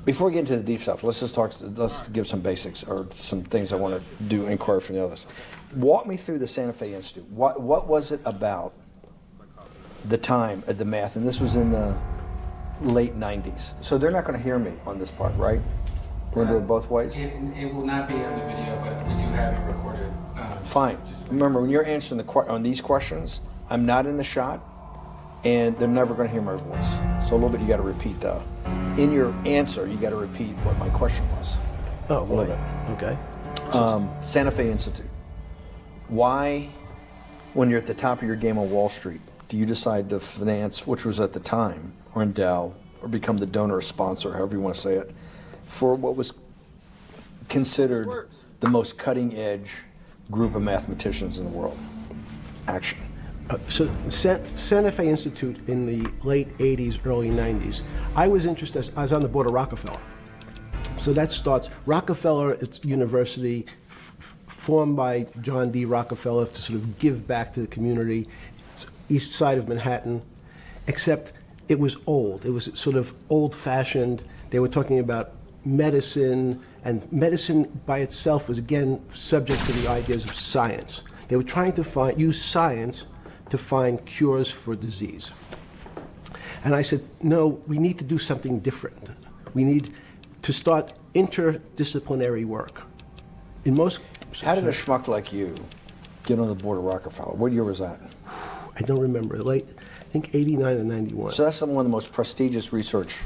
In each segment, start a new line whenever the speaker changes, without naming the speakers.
Before we get into the deep stuff, let's give some basics or some things I want to do inquiry from the others. Walk me through the Santa Fe Institute. What was it about the time of the math? And this was in the late 90s. So they're not going to hear me on this part, right? We're going to do it both ways?
It will not be on the video, but we do have it recorded.
Fine. Remember, when you're answering on these questions, I'm not in the shot, and they're never going to hear my voice. So a little bit you got to repeat in your answer, you got to repeat what my question was.
Oh,
a little bit.
Okay.
Santa Fe Institute. Why, when you're at the top of your game on Wall Street, do you decide to finance, which was at the time, or endow, or become the donor or sponsor, however you want to say it, for what was considered the most cutting edge group of mathematicians in the world? Action.
So Santa Fe Institute in the late 80s, early 90s, I was interested, I was on the board of Rockefeller. So that starts, Rockefeller University, formed by John D. Rockefeller to sort of give back to the community. It's east side of Manhattan, except it was old. It was sort of old-fashioned. They were talking about medicine, and medicine by itself was, again, subject to the ideas of science. They were trying to use science to find cures for disease. And I said, no, we need to do something different. We need to start interdisciplinary work. In most...
How did a schmuck like you get on the board of Rockefeller? What year was that?
I don't remember. Late, I think 89 and 91.
So that's one of the most prestigious research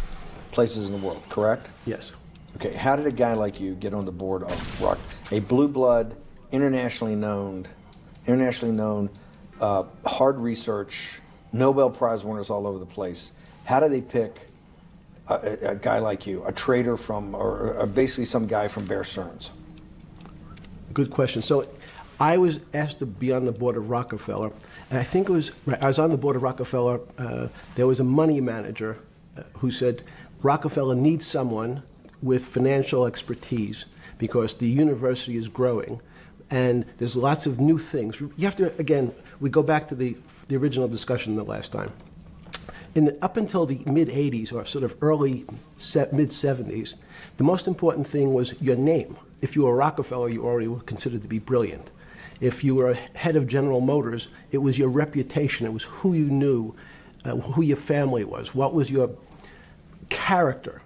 places in the world, correct?
Yes.
Okay, how did a guy like you get on the board of a blue blood, internationally known, hard research, Nobel Prize winners all over the place? How do they pick a guy like you, a trader from, or basically some guy from Bear Stearns?
Good question. So I was asked to be on the board of Rockefeller, and I think it was, I was on the board of Rockefeller, there was a money manager who said, Rockefeller needs someone with financial expertise because the university is growing and there's lots of new things. You have to, again, we go back to the original discussion the last time. Up until the mid-'80s or sort of early mid-'70s, the most important thing was your name. If you were Rockefeller, you already were considered to be brilliant. If you were head of General Motors, it was your reputation. It was who you knew, who your family was, what was your character.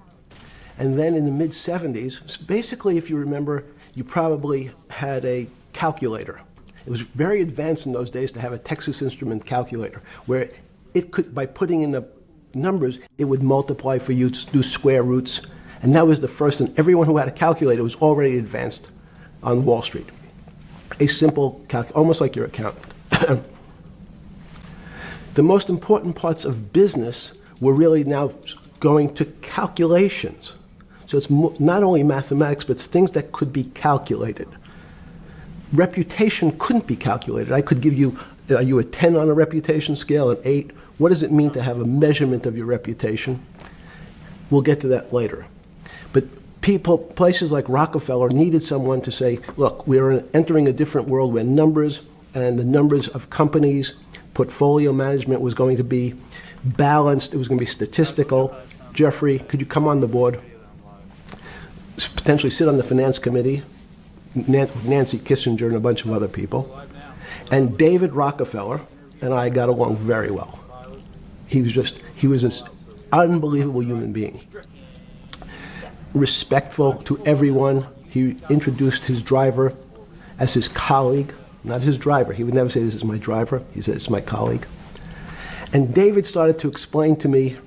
And then in the mid-'70s, basically, if you remember, you probably had a calculator. It was very advanced in those days to have a Texas Instrument calculator, where it could, by putting in the numbers, it would multiply for you to do square roots. And that was the first, and everyone who had a calculator was already advanced on Wall Street. A simple calculator, almost like your accountant. The most important parts of business were really now going to calculations. So it's not only mathematics, but it's things that could be calculated. Reputation couldn't be calculated. I could give you, are you a 10 on a reputation scale, an 8? What does it mean to have a measurement of your reputation? We'll get to that later. But places like Rockefeller needed someone to say, look, we're entering a different world where numbers and the numbers of companies, portfolio management was going to be balanced, it was going to be statistical. Jeffrey, could you come on the board? Potentially sit on the finance committee, Nancy Kissinger and a bunch of other people. And David Rockefeller and I got along very well. He was this unbelievable human being. Respectful to everyone. He introduced his driver as his colleague, not his driver. He would never say, this is my driver. He said, it's my colleague. And David started to explain to me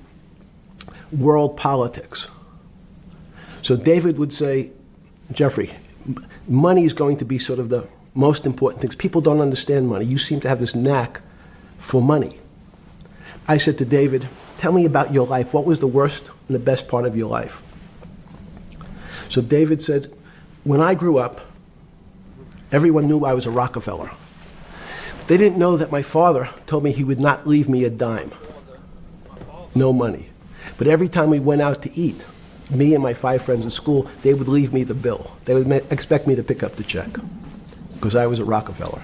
world politics. So David would say, Jeffrey, money is going to be sort of the most important things. People don't understand money. You seem to have this knack for money. I said to David, tell me about your life. What was the worst and the best part of your life? So David said, when I grew up, everyone knew I was a Rockefeller. They didn't know that my father told me he would not leave me a dime. No money. But every time we went out to eat, me and my 5 friends in school, they would leave me the bill. They would expect me to pick up the check because I was a Rockefeller.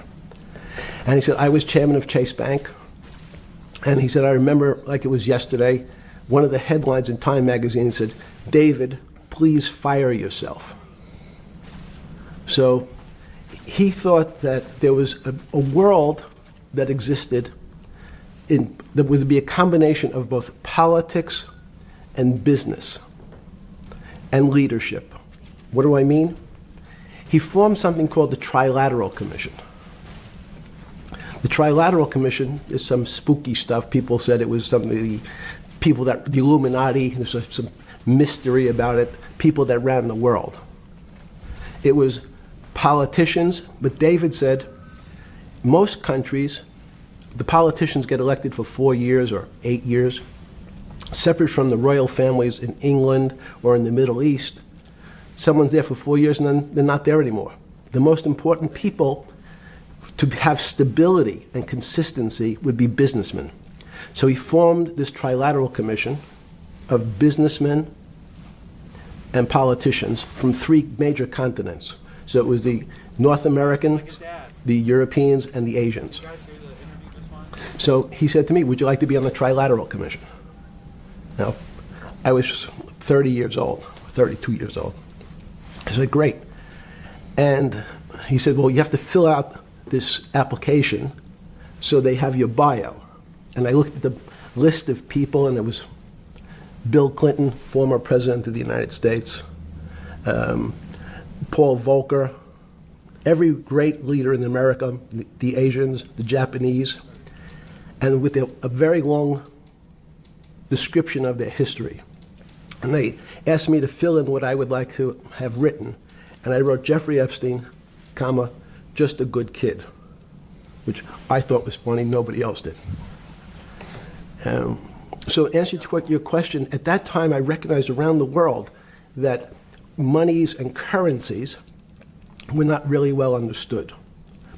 And he said, I was chairman of Chase Bank. And he said, I remember like it was yesterday, one of the headlines in Time magazine said, David please fire yourself. So he thought that there was a world that existed that would be a combination of both politics and business and leadership. What do I mean? He formed something called the Trilateral Commission. The Trilateral Commission is some spooky stuff. People said it was something, the Illuminati, there's some mystery about it, people that ran the world. It was politicians, but David said most countries, the politicians get elected for 4 years or 8 years, separate from the royal families in England or in the Middle East. Someone's there for 4 years and then they're not there anymore. The most important people to have stability and consistency would be businessmen. So he formed this Trilateral Commission of businessmen and politicians from 3 major continents. So it was the North American, the Europeans, and the Asians. So he said to me, would you like to be on the Trilateral Commission? Now, I was 30 years old, 32 years old. I said, great. And he said, well, you have to fill out this application so they have your bio. And I looked at the list of people, and it was Bill Clinton, former president of the United States, Paul Volcker, every great leader in America, the Asians, the Japanese, and with a very long description of their history. And they asked me to fill in what I would like to have written. And I wrote Jeffrey Epstein, comma, just a good kid, which I thought was funny, nobody else did. So to answer your question, at that time I recognized around the world that monies and currencies were not really well understood.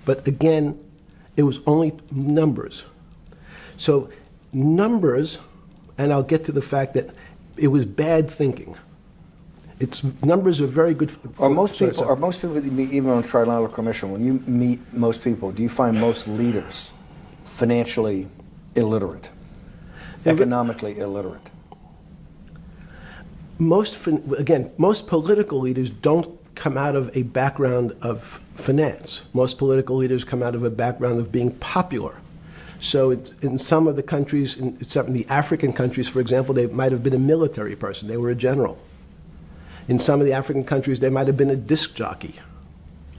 But again, it was only numbers. So numbers, and I'll get to the fact that it was bad thinking. Numbers are very good.
Are most people that you meet, even on the Trilateral Commission, when you meet most people, do you find most leaders financially illiterate, economically illiterate? Most political leaders don't come out of a background of finance. Most political leaders come out of a background of being popular. So in some of the countries, in some of the African countries, for example, they might have been a military person. They were a general. In some of the African countries, they might have been a disc jockey.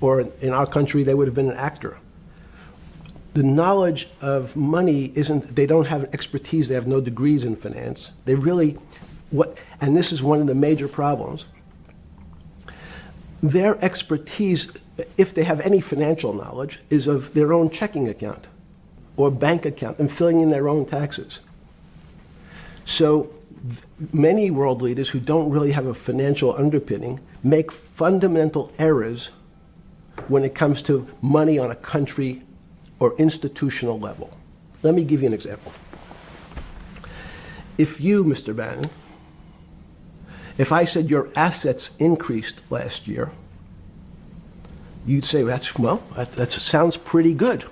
Or in our country, they would have been an actor. The knowledge of money they don't have expertise, they have no degrees in finance. They really, and this is one of the major problems, their expertise, if they have any financial knowledge, is of their own checking account or bank account and filling in their own taxes. So many world leaders who don't really have a financial underpinning make fundamental errors when it comes to money on a country or institutional level. Let me give you an example. If you, Mr. Bannon, if I said your assets increased last year, you'd say, that sounds pretty good.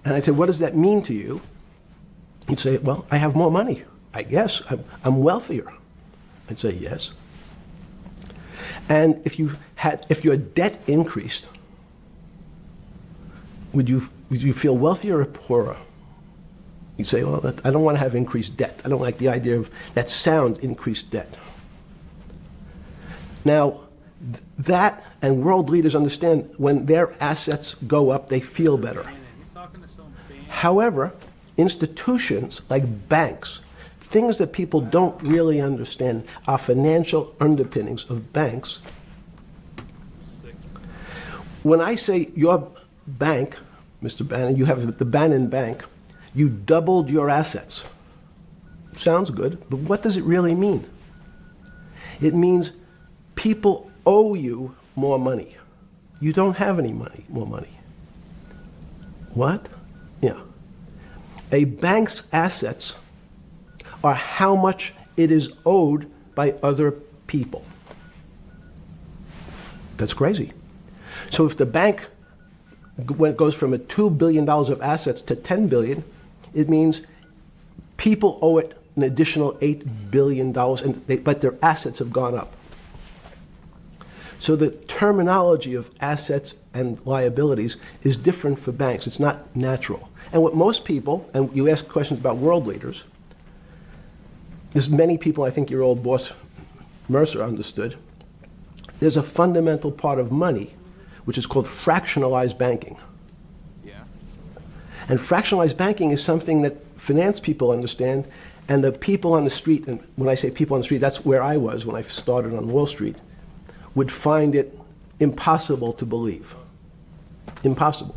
And I said, what does that mean to you? You'd say, well, I have more money. I guess I'm wealthier. I'd say yes. And if your debt increased, would you feel wealthier or poorer? You'd say, well, I don't want to have increased debt. I don't like the idea of that sound, increased debt. Now, that and world leaders understand when their assets go up, they feel better. However, institutions like banks, things that people don't really understand are financial underpinnings of banks. When I say your bank, Mr. Bannon, you have the Bannon Bank, you doubled your assets. Sounds good, but what does it really mean? It means people owe you more money. You don't have any more money. What? Yeah. A bank's assets are how much it is owed by other people. That's crazy. So if the bank goes from $2 billion of assets to $10 billion, it means people owe it an additional $8 billion, but their assets have gone up.
So the terminology of assets and liabilities is different for banks. It's not natural. And what most people, and you ask questions about world leaders, there's many people, I think your old boss Mercer understood, there's a fundamental part of money which is called fractionalized banking.
Yeah.
And fractionalized banking is something that finance people understand, and the people on the street, and when I say people on the street, that's where I was when I started on Wall Street, would find it impossible to believe. Impossible.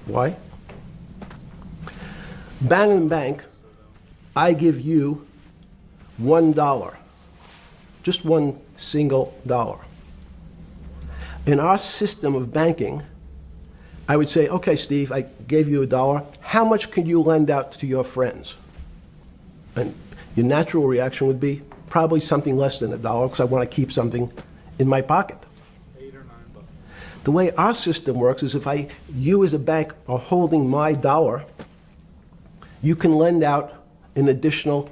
Why? Bannon Bank, I give you $1, just one single dollar. In our system of banking, I would say, okay, Steve, I gave you $1. How much could you lend out to your friends? And your natural reaction would be probably something less than $1 because I want to keep something in my pocket.
$8 or $9.
The way our system works is if you as a bank are holding my dollar, you can lend out an additional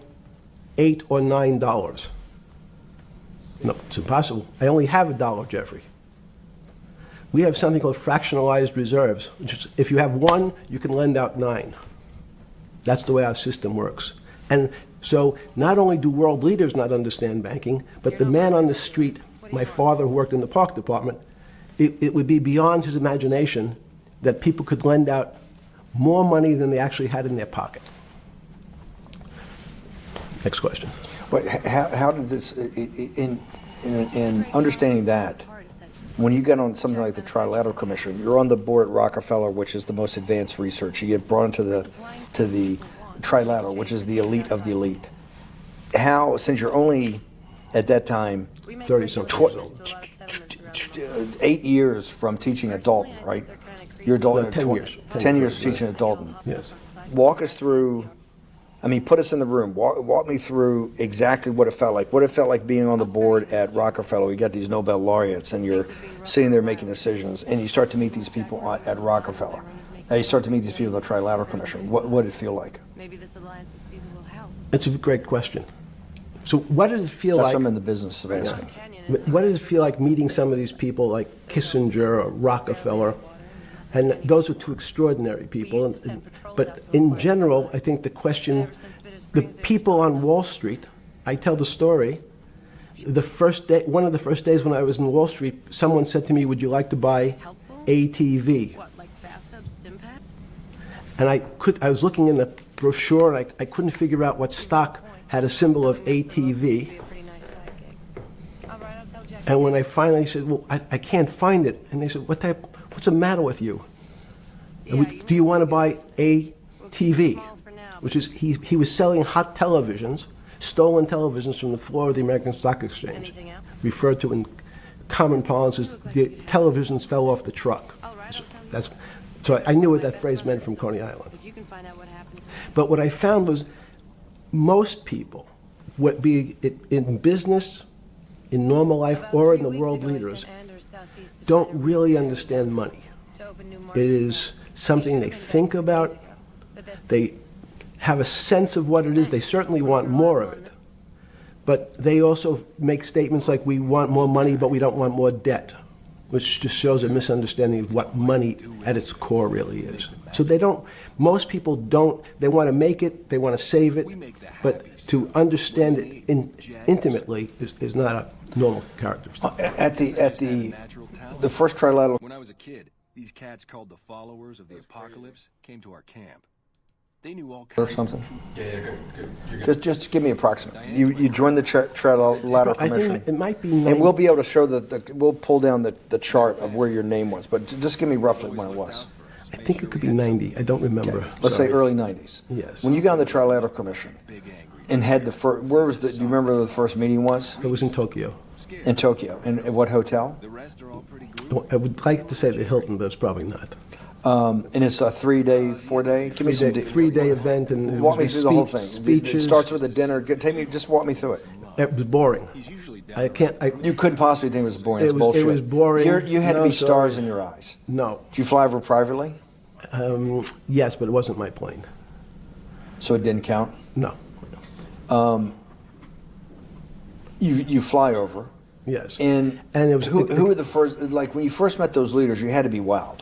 $8 or $9. No, it's impossible. I only have $1, Jeffrey. We have something called fractionalized reserves, which is if you have 1, you can lend out 9. That's the way our system works. And so not only do world leaders not understand banking, but the man on the street, my father who worked in the park department, it would be beyond his imagination that people could lend out more money than they actually had in their pocket. Next question.
But how did this, in understanding that, when you get on something like the Trilateral Commission, you're on the board at Rockefeller, which is the most advanced research. You get brought into the Trilateral, which is the elite of the elite. How, since you're only at that time
30-something years old.
8 years from teaching at Dalton, right? You're Dalton.
No, 10 years.
10 years teaching at Dalton.
Yes.
Walk us through. I mean, put us in the room. Walk me through exactly what it felt like. What it felt like being on the board at Rockefeller. We got these Nobel laureates, and you're sitting there making decisions, and you start to meet these people at Rockefeller. And you start to meet these people at the Trilateral Commission. What did it feel like?
Maybe this alliance with Caesar will help.
It's a great question. So what did it feel
That's
like?
what I'm in the business of asking.
What did it feel like meeting some of these people like Kissinger or Rockefeller? And those are two extraordinary people. But in general, I think the question, the people on Wall Street, I tell the story, the first day, one of the first days when I was in Wall Street, someone said to me, would you like to buy ATV?
What, like bathtub stim pad?
And I was looking in the brochure and I couldn't figure out what stock had a symbol of ATV.
Be a pretty nice side gig. All right, I'll tell Jack.
And when I finally said, well, I can't find it, and they said, what's the matter with you? Do you want to buy ATV? Which is, he was selling hot televisions, stolen televisions from the floor of the American Stock Exchange.
Anything else?
Referred to in common parlance as the televisions fell off the truck.
All right, I'll tell
That's, so I knew what that phrase meant from Coney Island.
If you can find out what happened.
But what I found was most people, what be it in business, in normal life, or in the world leaders, don't really understand money. It is something they think about. They have a sense of what it is. They certainly want more of it. But they also make statements like, we want more money, but we don't want more debt, which just shows a misunderstanding of what money at its core really is. So most people don't, they want to make it, they want to save it, but to understand it intimately is not a normal characteristic.
At the first Trilateral.
When I was a kid, these cats called the followers of the apocalypse came to our camp. They knew all kinds
Or something?
Yeah, good. You're good.
Just give me approximate. You joined the Trilateral
I
Commission.
think it might be
And we'll be able to show we'll pull down the chart of where your name was, but just give me roughly when it was.
I think it could be 90. I don't remember.
Let's say
Sorry.
early 90s.
Yes.
When you got on the Trilateral Commission and had the first, do you remember where the first meeting was?
It was in Tokyo.
In Tokyo. And at what hotel?
The rest are all pretty groovy.
I would like to say the Hilton, but it's probably not.
And it's a 3-day, 4-day? Give me some.
Three-day event, and it
Walk me
was
through the whole thing.
Speeches.
It starts with a dinner. Just walk me through it.
It was boring.
He's usually down.
I can't.
You couldn't possibly think it was boring. It's
It was-
bullshit.
it was boring.
You had to
No,
be stars
sorry.
in your eyes.
No.
Did you fly over privately?
Yes, but it wasn't my plane.
So it didn't count?
No.
You fly over.
Yes.
And
it was
who were the first, like when you first met those leaders, you had to be wowed.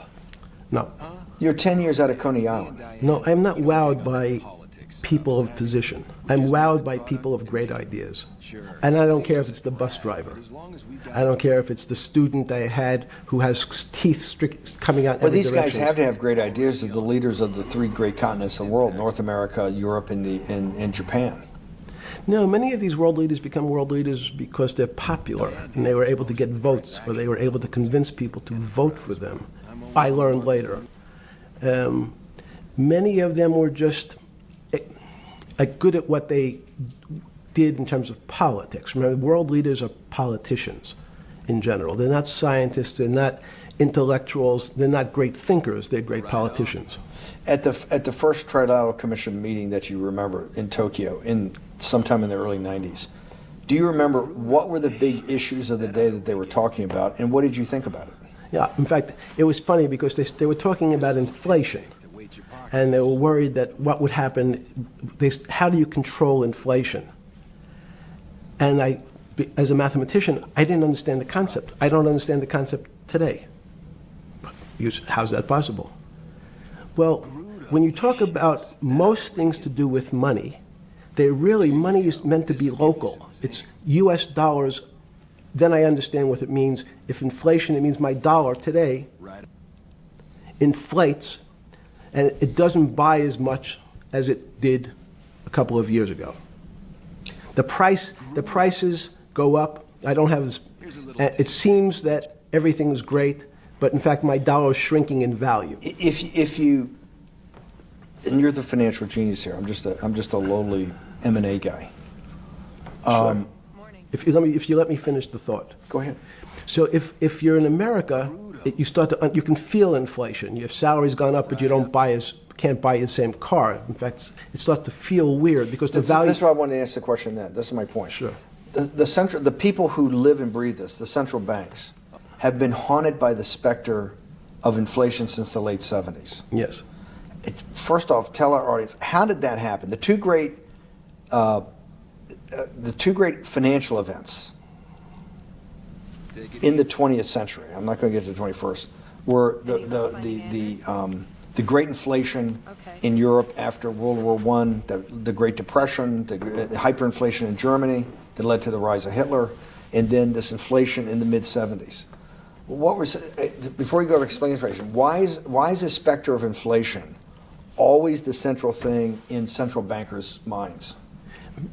No.
You're 10 years out of Coney Island.
No, I'm not wowed by people of position. I'm wowed by people of great ideas. And I don't care if it's the bus driver. I don't care if it's the student I had who has teeth coming out
Well,
every
these guys
direction.
have to have great ideas. They're the leaders of the three great continents of the world: North America, Europe, and Japan.
No, many of these world leaders become world leaders because they're popular and they were able to get votes or they were able to convince people to vote for them. I learned later. Many of them were just good at what they did in terms of politics. Remember, world leaders are politicians in general. They're not scientists, they're not intellectuals, they're not great thinkers, they're great politicians.
At the first Trilateral Commission meeting that you remember in Tokyo, in sometime in the early 90s, do you remember what were the big issues of the day that they were talking about, and what did you think about it?
Yeah, in fact, it was funny because they were talking about inflation, and they were worried that what would happen, how do you control inflation? And as a mathematician, I didn't understand the concept. I don't understand the concept today. How's that possible? Well, when you talk about most things to do with money, money is meant to be local. It's US dollars, then I understand what it means. If inflation, it means my dollar today inflates, and it doesn't buy as much as it did a couple of years ago. The prices go up. I don't have, it seems that everything is great, but in fact my dollar is shrinking in value.
If you, and you're the financial genius here. I'm just a lowly M&A guy.
Sure. If you let me finish the thought.
Go ahead.
So if you're in America, you can feel inflation. Your salary's gone up, but you can't buy the same car. In fact, it starts to feel weird because the value.
That's why I wanted to ask the question then. This is my point.
Sure.
The people who live and breathe this, the central banks, have been haunted by the specter of inflation since the late 70s.
Yes.
First off, tell our audience, how did that happen? The two great financial events in the 20th century, I'm not going to get to the 21st, were the great inflation in Europe after World War I, the Great Depression, the hyperinflation in Germany that led to the rise of Hitler, and then this inflation in the mid-70s. Before you go to explain inflation, why is the specter of inflation always the central thing in central bankers' minds?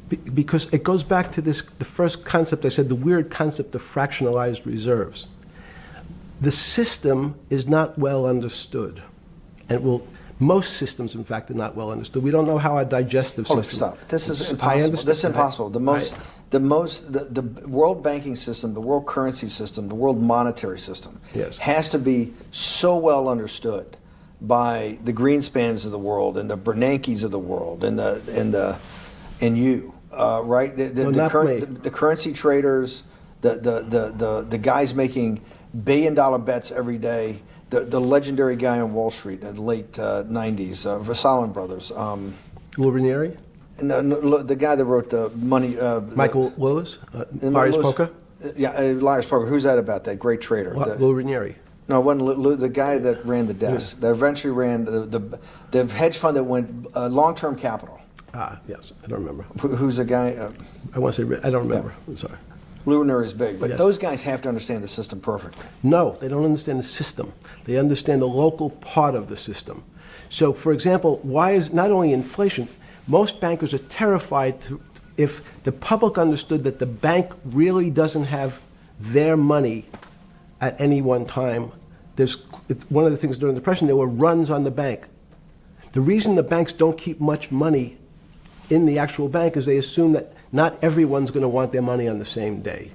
Because it goes back to the first concept I said, the weird concept of fractionalized reserves. The system is not well understood. And most systems, in fact, are not well understood. We don't know how our digestive system.
Stop. This is impossible. This is impossible. The world banking system, the world currency system, the world monetary system has to be so well understood by the Greenspans of the world and the Bernankes of the world and you, right? The currency traders, the guys making billion-dollar bets every day. The legendary guy on Wall Street in the late 90s, Vassalin Brothers.
Lou Ranieri?
No, the guy that wrote the money.
Michael Lewis? Liar's Poker?
Yeah, Liar's Poker. Who's that about? That great trader.
Lou Ranieri.
No, it wasn't Lou, the guy that ran the desk. That eventually ran the hedge fund that went long-term capital.
Yes, I don't remember.
Who's the guy?
I want to say, I don't remember. I'm sorry.
Lou Ranieri is big, but
Yes.
those guys have to understand the system perfectly.
No, they don't understand the system. They understand the local part of the system. So, for example, why is not only inflation, most bankers are terrified if the public understood that the bank really doesn't have their money at any one time. It's one of the things during the Depression, there were runs on the bank. The reason the banks don't keep much money in the actual bank is they assume that not everyone's going to want their money on the same day.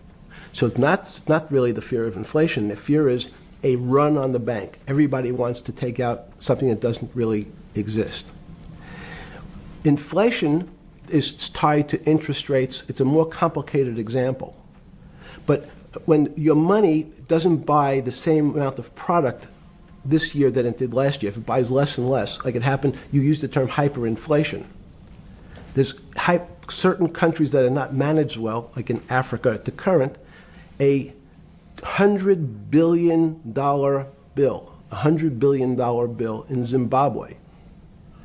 So it's not really the fear of inflation. The fear is a run on the bank. Everybody wants to take out something that doesn't really exist. Inflation is tied to interest rates. It's a more complicated example. But when your money doesn't buy the same amount of product this year than it did last year, if it buys less and less, like it happened, you used the term hyperinflation. There's certain countries that are not managed well, like in Africa at the current, A $100 billion bill, $100 billion bill in Zimbabwe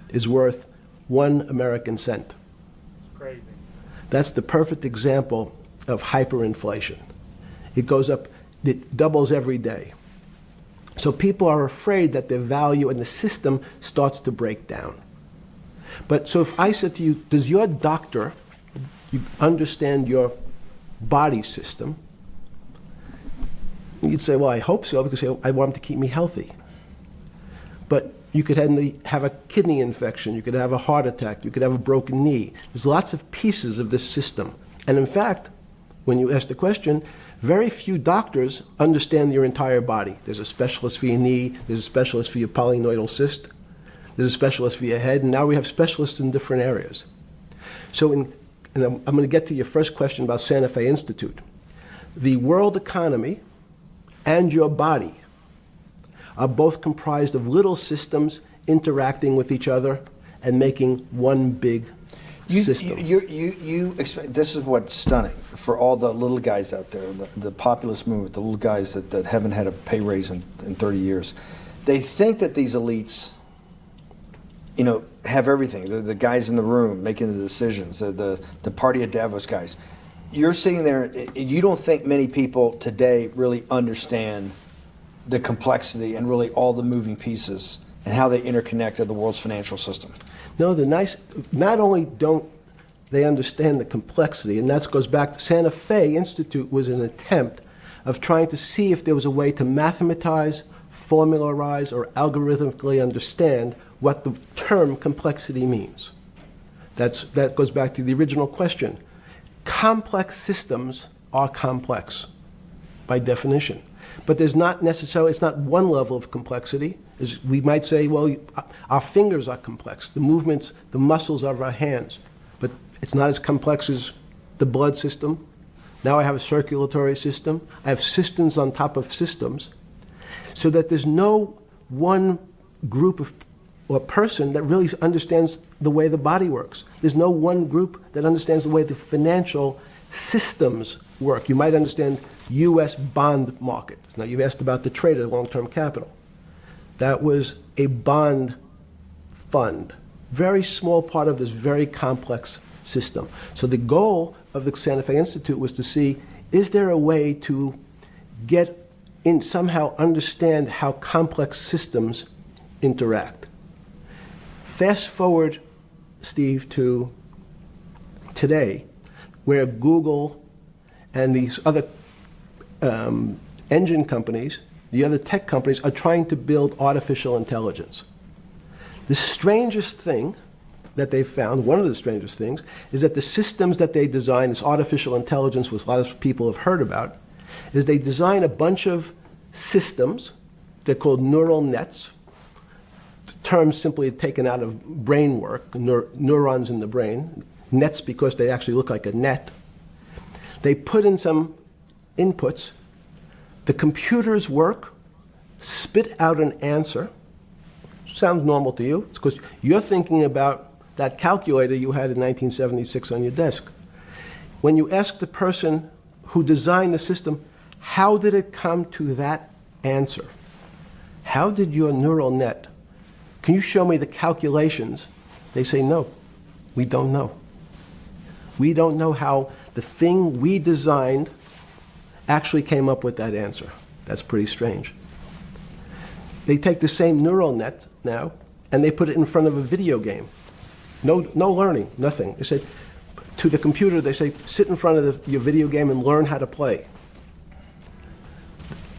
is worth 1 American cent.
It's crazy.
That's the perfect example of hyperinflation. It goes up, it doubles every day. So people are afraid that their value in the system starts to break down. But so if I said to you, does your doctor understand your body system? You'd say, well, I hope so, because I want him to keep me healthy. But you could have a kidney infection, you could have a heart attack, you could have a broken knee. There's lots of pieces of this system. And in fact, when you ask the question, very few doctors understand your entire body. There's a specialist for your knee, there's a specialist for your polynoidal cyst, there's a specialist for your head, and now we have specialists in different areas. So and I'm going to get to your first question about Santa Fe Institute. The world economy and your body are both comprised of little systems interacting with each other and making one big system.
This is what's stunning for all the little guys out there, the populist movement, the little guys that haven't had a pay raise in 30 years. They think that these elites, have everything. The guys in the room making the decisions, the party of Davos guys. You're sitting there, you don't think many people today really understand the complexity and really all the moving pieces and how they interconnect to the world's financial system.
No, not only don't they understand the complexity, and that goes back to Santa Fe Institute was an attempt of trying to see if there was a way to mathematize, formularize, or algorithmically understand what the term complexity means. That goes back to the original question. Complex systems are complex by definition. But there's not necessarily, it's not one level of complexity. We might say, well, our fingers are complex, the movements, the muscles of our hands, but it's not as complex as the blood system. Now I have a circulatory system. I have systems on top of systems, so that there's no one group of or person that really understands the way the body works. There's no one group that understands the way the financial systems work. You might understand U.S. bond market. Now, you've asked about the trade of long-term capital. That was a bond fund, very small part of this very complex system. So the goal of the Santa Fe Institute was to see, is there a way to get in, somehow understand how complex systems interact? Fast forward, Steve, to today, where Google and these other engine companies, the other tech companies, are trying to build artificial intelligence. The strangest thing that they've found, one of the strangest things, is that the systems that they design, this artificial intelligence, which a lot of people have heard about, is they design a bunch of systems. They're called neural nets. The term simply taken out of brain work, neurons in the brain. Nets because they actually look like a net. They put in some inputs. The computers work, spit out an answer. Sounds normal to you. It's because you're thinking about that calculator you had in 1976 on your desk. When you ask the person who designed the system, how did it come to that answer? How did your neural net, can you show me the calculations? They say, no, we don't know. We don't know how the thing we designed actually came up with that answer. That's pretty strange. They take the same neural net now and they put it in front of a video game. No learning, nothing. They say to the computer, they say, sit in front of your video game and learn how to play.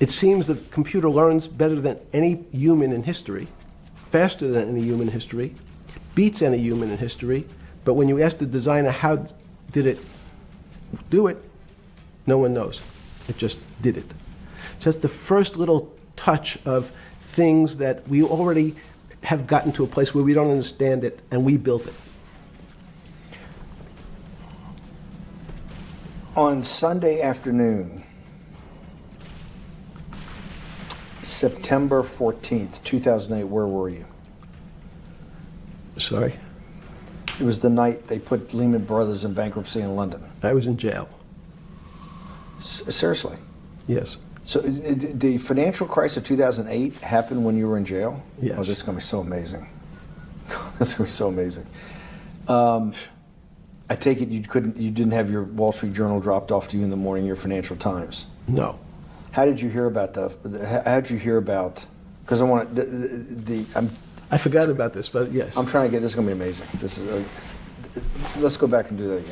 It seems the computer learns better than any human in history, faster than any human in history, beats any human in history, but when you ask the designer how did it do it, no one knows. It just did it. So that's the first little touch of things that we already have gotten to a place where we don't understand it and we built it.
On Sunday afternoon, September 14th, 2008, where were you?
Sorry?
It was the night they put Lehman Brothers in bankruptcy in London.
I was in jail.
Seriously.
Yes.
So the financial crisis of 2008 happened when you were in jail?
Yes.
Oh, this is going to be so amazing. This is going to be so amazing. I take it you didn't have your Wall Street Journal dropped off to you in the morning, your Financial Times.
No.
How did you hear about because I want
I forgot about this, but yes.
I'm trying to this is going to be amazing. This is let's go back and do that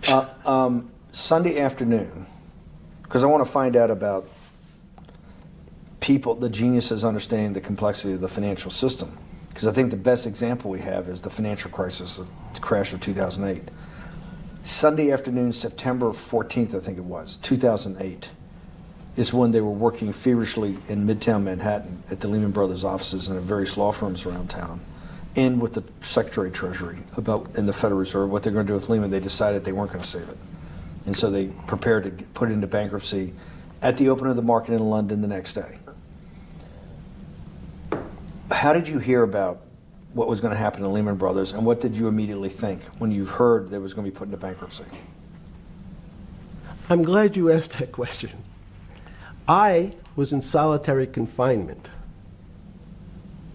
again. Sunday afternoon, because I want to find out about people, the geniuses understanding the complexity of the financial system. Because I think the best example we have is the financial crisis, the crash of 2008. Sunday afternoon, September 14th, I think it was, 2008, is when they were working feverishly in Midtown Manhattan at the Lehman Brothers offices and at various law firms around town, and with the Secretary of Treasury and the Federal Reserve, what they're going to do with Lehman. They decided they weren't going to save it. And so they prepared to put it into bankruptcy at the open of the market in London the next day. How did you hear about what was going to happen to Lehman Brothers, and what did you immediately think when you heard that it was going to be put into bankruptcy?
I'm glad you asked that question. I was in solitary confinement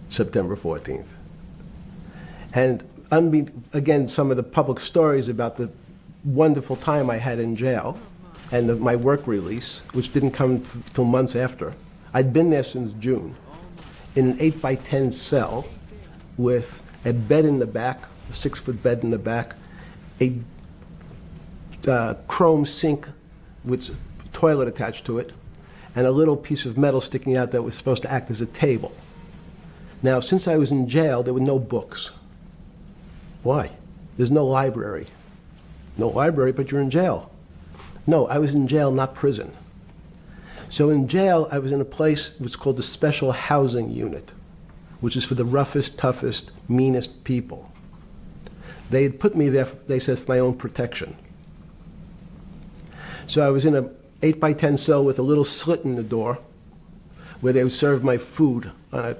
September 14th. And again, some of the public stories about the wonderful time I had in jail and my work release, which didn't come till months after. I'd been there since June in an 8x10 cell with a bed in the back, a 6-foot bed in the back, a chrome sink with a toilet attached to it, and a little piece of metal sticking out that was supposed to act as a table. Now, since I was in jail, there were no books. Why? There's no library. No library, but you're in jail. No, I was in jail, not prison. So in jail, I was in a place what's called the Special Housing Unit, which is for the roughest, toughest, meanest people. They had put me there, they said, for my own protection. So I was in a 8x10 cell with a little slit in the door where they would serve my food on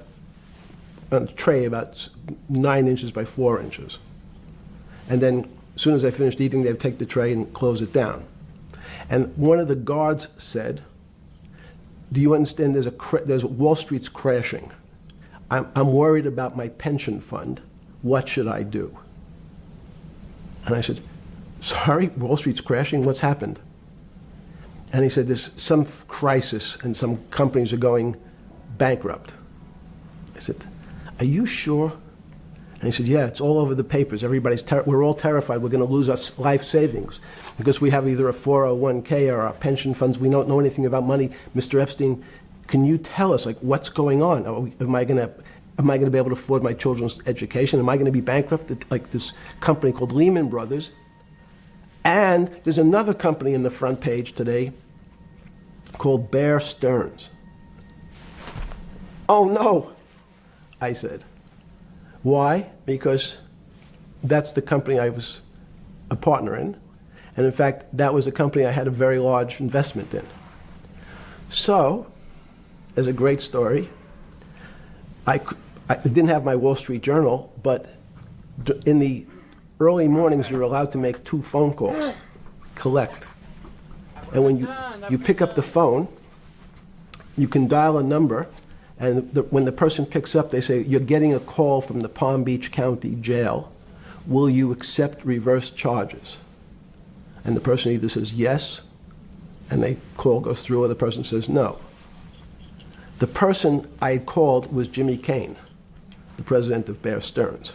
a tray about 9 inches by 4 inches. And then as soon as I finished eating, they would take the tray and close it down. And one of the guards said, do you understand there's Wall Street's crashing. I'm worried about my pension fund. What should I do? And I said, sorry, Wall Street's crashing? What's happened? And he said, there's some crisis and some companies are going bankrupt. I said, are you sure? And he said, yeah, it's all over the papers. We're all terrified we're going to lose our life savings because we have either a 401k or our pension funds. We don't know anything about money. Mr. Epstein, can you tell us, like, what's going on? Am I going to be able to afford my children's education? Am I going to be bankrupt like this company called Lehman Brothers? And there's another company in the front page today called Bear Stearns. Oh, no, I said. Why? Because that's the company I was a partner in. And in fact, that was a company I had a very large investment in. So, as a great story, I didn't have my Wall Street Journal, but in the early mornings, you're allowed to make 2 phone calls, collect. And when you pick up the phone, you can dial a number, and when the person picks up, they say, you're getting a call from the Palm Beach County Jail. Will you accept reverse charges? And the person either says yes, and the call goes through, or the person says no. The person I had called was Jimmy Kane, the president of Bear Stearns.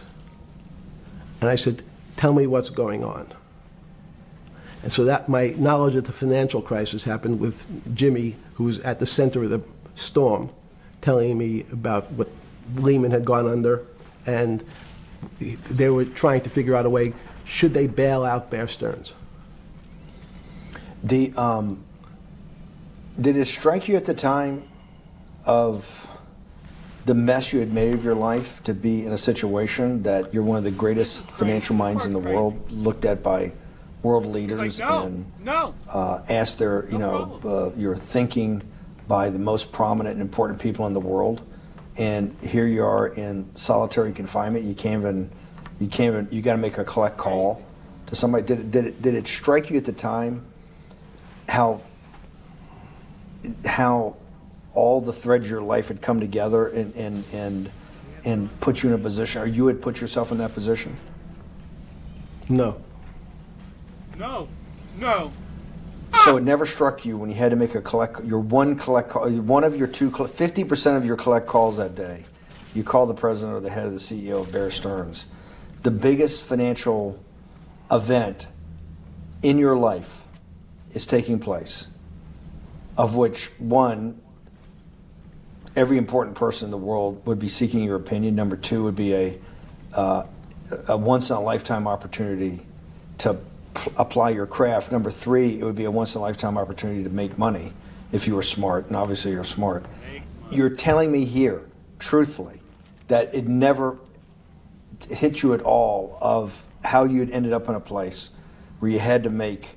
And I said, tell me what's going on. And so that my knowledge of the financial crisis happened with Jimmy, who was at the center of the storm, telling me about what Lehman had gone under, and they were trying to figure out a way, should they bail out Bear Stearns?
Did it strike you at the time of the mess you had made of your life to be in a situation that you're one of the greatest financial minds in the world, looked at by world leaders, and asked your thinking by the most prominent and important people in the world, and here you are in solitary confinement. You got to make a collect call to somebody. Did it strike you at the time how all the threads of your life had come together and put you in a position, or you had put yourself in that position?
No.
No. No.
So it never struck you when you had to make one of your 50% of your collect calls that day, you call the president or the head of the CEO of Bear Stearns. The biggest financial event in your life is taking place, of which one, every important person in the world would be seeking your opinion. Number two would be a once in a lifetime opportunity to apply your craft. Number three, it would be a once in a lifetime opportunity to make money if you were smart, and obviously you're smart. You're telling me here, truthfully, that it never hit you at all of how you'd ended up in a place where you had to make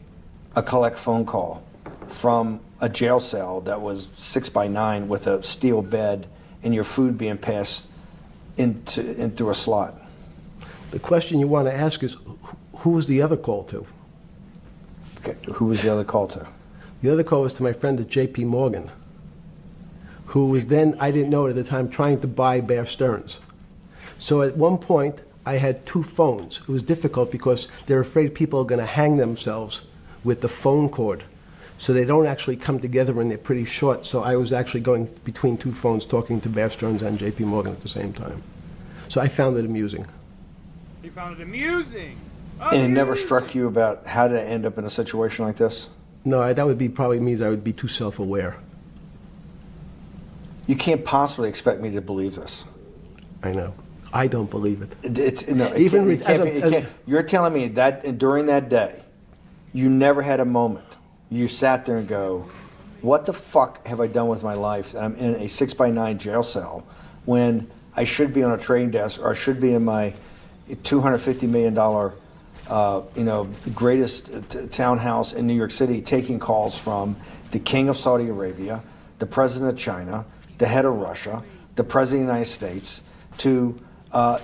a collect phone call from a jail cell that was 6x9 with a steel bed and your food being passed in through a slot.
The question you want to ask is, who was the other call to?
Okay, who was the other call to?
The other call was to my friend at J.P. Morgan, who was then, I didn't know it at the time, trying to buy Bear Stearns. So at one point, I had two phones. It was difficult because they're afraid people are going to hang themselves with the phone cord. So they don't actually come together and they're pretty short. So I was actually going between two phones talking to Bear Stearns and J.P. Morgan at the same time. So I found it amusing.
He found it amusing.
And it never struck you about how to end up in a situation like this?
No, that would be probably means I would be too self-aware.
You can't possibly expect me to believe this.
I know. I don't believe it.
Even you're telling me that during that day, you never had a moment. You sat there and go, what the fuck have I done with my life that I'm in a 6x9 jail cell when I should be on a trading desk, or I should be in my $250 million greatest townhouse in New York City, taking calls from the king of Saudi Arabia, the president of China, the head of Russia, the president of the United States, to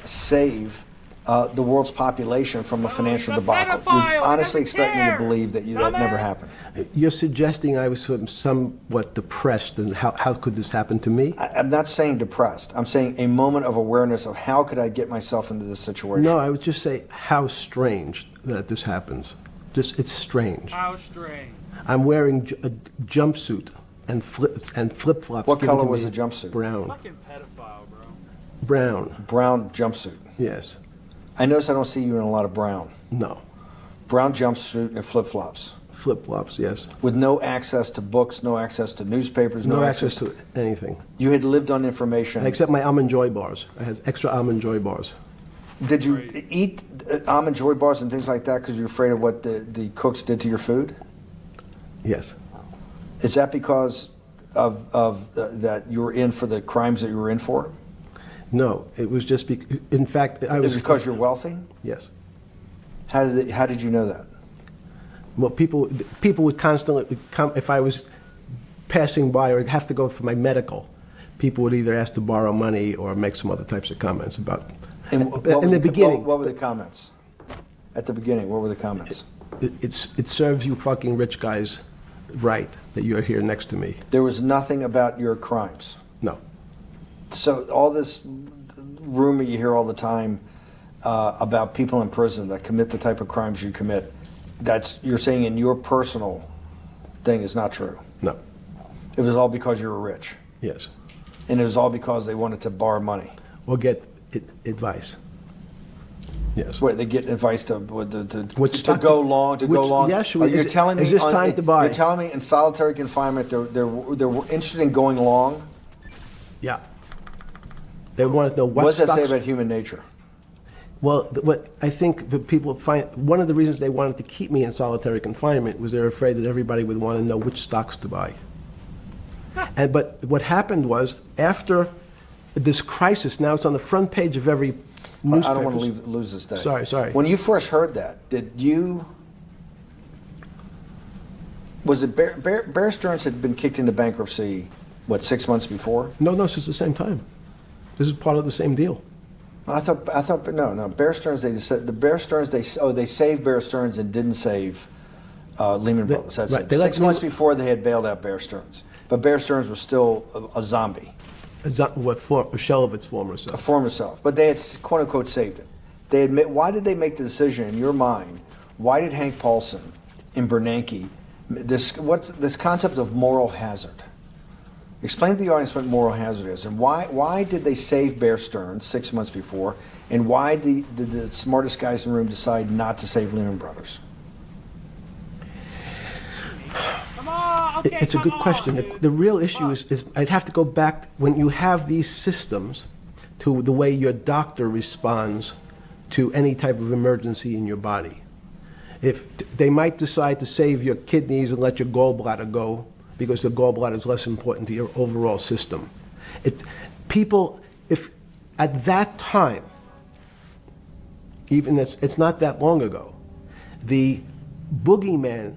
save the world's population from a financial debacle. You honestly expect me to believe that that never happened?
You're suggesting I was somewhat depressed, and how could this happen to me?
I'm not saying depressed. I'm saying a moment of awareness of how could I get myself into this situation.
No, I would just say how strange that this happens. It's strange.
How strange.
I'm wearing a jumpsuit and flip-flops.
What
given
color
to
was
me.
the jumpsuit?
Brown.
Fucking pedophile, bro.
Brown.
Brown jumpsuit.
Yes.
I notice I don't see you in a lot of brown.
No.
Brown jumpsuit and flip-flops.
Flip-flops, yes.
With no access to books, no access to newspapers,
No access to anything.
You had lived on information.
Except my Almond Joy bars. I had extra Almond Joy bars.
Did you eat Almond Joy bars and things like that because you're afraid of what the cooks did to your food?
Yes.
Is that because of that you were in for the crimes that you were in for?
No, it was just in fact, I was...
Is it because you're wealthy?
Yes.
How did you know that?
Well, people would constantly come, if I was passing by or have to go for my medical, people would either ask to borrow money or make some other types of comments about...
In
the beginning...
What were the comments? At the beginning, what were the comments?
It serves you fucking rich guys right that you're here next to me.
There was nothing about your crimes.
No.
So all this rumor you hear all the time about people in prison that commit the type of crimes you commit, you're saying in your personal thing is not true.
No.
It was all because you were rich.
Yes.
And it was all because they wanted to borrow money.
Or get advice. Yes.
Wait, they get advice to go long.
Yes,
You're telling me
is this time to buy?
You're telling me in solitary confinement they're interested in going long?
Yeah. They want to know
What does that say
stocks...
about human nature?
Well, what I think that people find, one of the reasons they wanted to keep me in solitary confinement was they're afraid that everybody would want to know which stocks to buy. But what happened was, after this crisis, now it's on the front page of every newspaper.
I don't want to lose this day.
Sorry.
When you first heard that, was it Bear Stearns had been kicked into bankruptcy, 6 months before?
No, this is the same time. This is part of the same deal.
I thought, no. Bear Stearns, they saved Bear Stearns and didn't save Lehman Brothers. That's
right,
it.
they let
6 months
Lehman-
before they had bailed out Bear Stearns, but Bear Stearns was still a zombie,
A shell of its former
a
self.
former self. But they had quote unquote saved it. They admit. Why did they make the decision in your mind? Why did Hank Paulson and Bernanke what's this concept of moral hazard? Explain to the audience what moral hazard is, and why did they save Bear Stearns 6 months before, and why did the smartest guys in the room decide not to save Lehman Brothers?
Come on. Okay,
It's a
come
good question.
on, dude.
The real issue
Come on.
is I'd have to go back when you have these systems to the way your doctor responds to any type of emergency in your body. If they might decide to save your kidneys and let your gallbladder go because the gallbladder is less important to your overall system. If at that time, even it's not that long ago, the boogeyman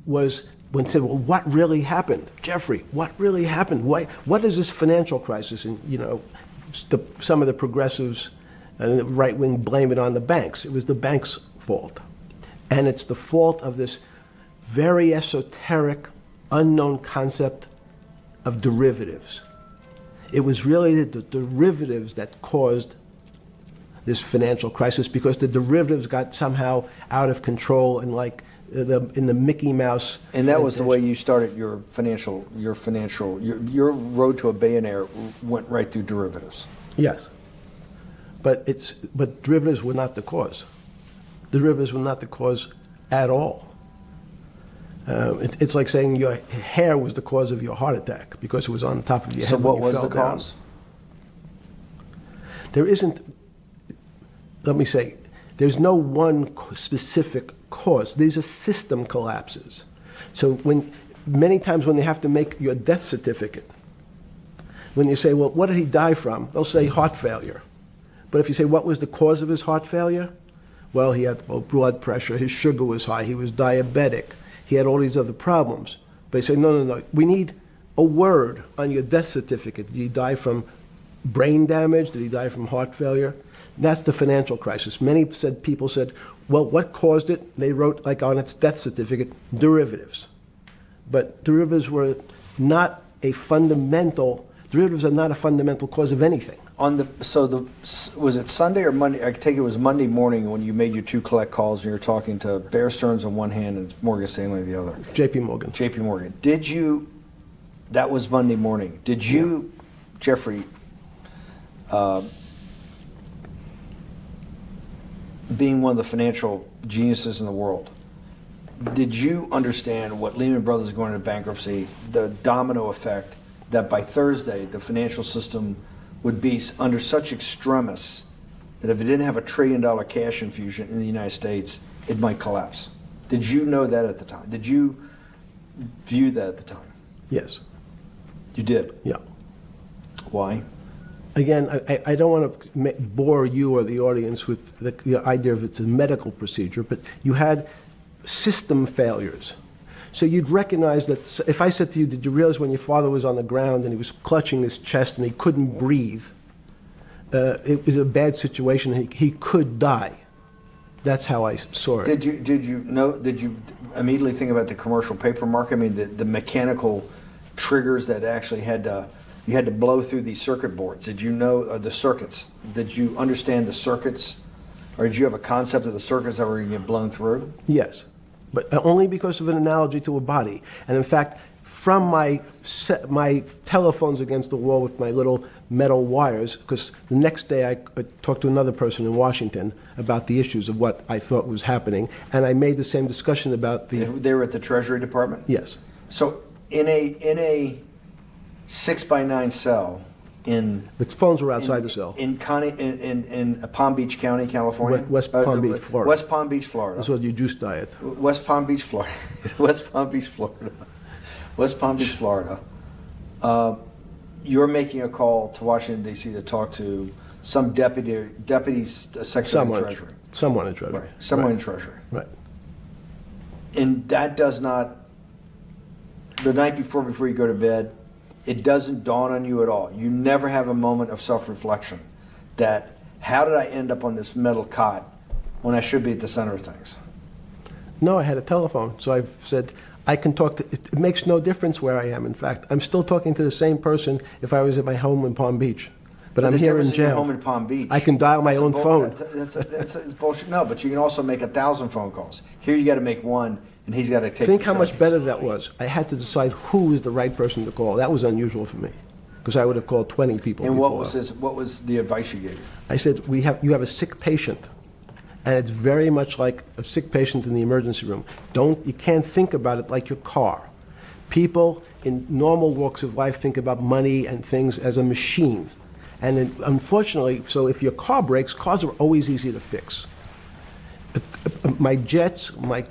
was when said, well, what really happened? Jeffrey, what really happened? What is this financial crisis? And, some of the progressives and the right wing blame it on the banks. It was the banks' fault. And it's the fault of this very esoteric, unknown concept of derivatives. It was really the derivatives that caused this financial crisis because the derivatives got somehow out of control and in the Mickey Mouse.
And that was the way you started your road to a billionaire went right through derivatives.
Yes. But derivatives were not the cause. Derivatives were not the cause at all. It's like saying your hair was the cause of your heart attack because it was on top of your head.
So what
when you
was
fell
the
down.
cause?
There isn't, let me say, there's no one specific cause. These are system collapses. So many times when they have to make your death certificate, when you say, well, what did he die from? They'll say heart failure. But if you say, what was the cause of his heart failure? Well, he had low blood pressure, his sugar was high, he was diabetic, he had all these other problems. But they say, no, we need a word on your death certificate. Did he die from brain damage? Did he die from heart failure? That's the financial crisis. Many people said, well, what caused it? They wrote, like on its death certificate, derivatives. But derivatives are not a fundamental cause of anything.
Was it Sunday or Monday? I take it was Monday morning when you made your two collect calls and you were talking to Bear Stearns on one hand and Morgan Stanley on the other.
J.P. Morgan.
J.P. Morgan. That was Monday morning. Did you, Jeffrey, being one of the financial geniuses in the world, did you understand what Lehman Brothers going into bankruptcy, the domino effect, that by Thursday the financial system would be under such extremis that if it didn't have $1 trillion cash infusion in the United States, it might collapse? Did you know that at the time? Did you view that at the time?
Yes.
You did?
Yeah.
Why?
Again, I don't want to bore you or the audience with the idea of it's a medical procedure, but you had system failures. So you'd recognize that if I said to you, did you realize when your father was on the ground and he was clutching his chest and he couldn't breathe, it was a bad situation and he could die. That's how I saw it.
Did you immediately think about the commercial paper market? I mean, the mechanical triggers that actually you had to blow through these circuit boards. Did you know the circuits? Did you understand the circuits? Or did you have a concept of the circuits that were going to get blown through?
Yes, but only because of an analogy to a body. And in fact, from my telephones against the wall with my little metal wires, because the next day I talked to another person in Washington about the issues of what I thought was happening, and I made the same discussion about the...
They were at the Treasury Department?
Yes.
So in a 6x9 cell in...
The phones were outside the cell.
In Palm Beach County, California?
West Palm Beach, Florida.
West Palm Beach, Florida.
This was your juice diet.
West Palm Beach, Florida. West Palm Beach, Florida. West Palm Beach, Florida. You're making a call to Washington, D.C. to talk to some deputy secretary of Treasury.
Someone in Treasury.
Right. Someone in Treasury.
Right.
And that does not, the night before you go to bed, it doesn't dawn on you at all. You never have a moment of self-reflection that, how did I end up on this metal cot when I should be at the center of things?
No, I had a telephone. So I've said, I can talk to, it makes no difference where I am. In fact, I'm still talking to the same person if I was at my home in Palm Beach. But I'm
the
here in
difference your
jail.
home in Palm Beach.
I can dial my
That's a
own phone.
That's bullshit. No, but you can also make 1,000 phone calls. Here you got to make one, and he's got to take.
Think
the
how much
charges.
better that was. I had to decide who was the right person to call. That was unusual for me, because I would have called 20 people
And
before.
what was the advice you gave?
I said, you have a sick patient, and it's very much like a sick patient in the emergency room. You can't think about it like your car. People in normal walks of life think about money and things as a machine. And unfortunately, so if your car breaks, cars are always easy to fix. My jets, my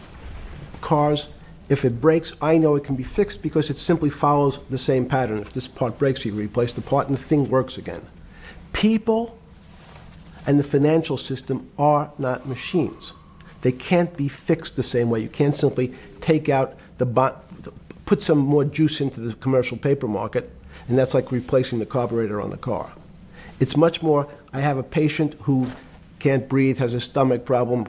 cars, if it breaks, I know it can be fixed because it simply follows the same pattern. If this part breaks, you replace the part and the thing works again. People and the financial system are not machines. They can't be fixed the same way. You can't simply take out the put some more juice into the commercial paper market, and that's like replacing the carburetor on the car. It's much more, I have a patient who can't breathe, has a stomach problem,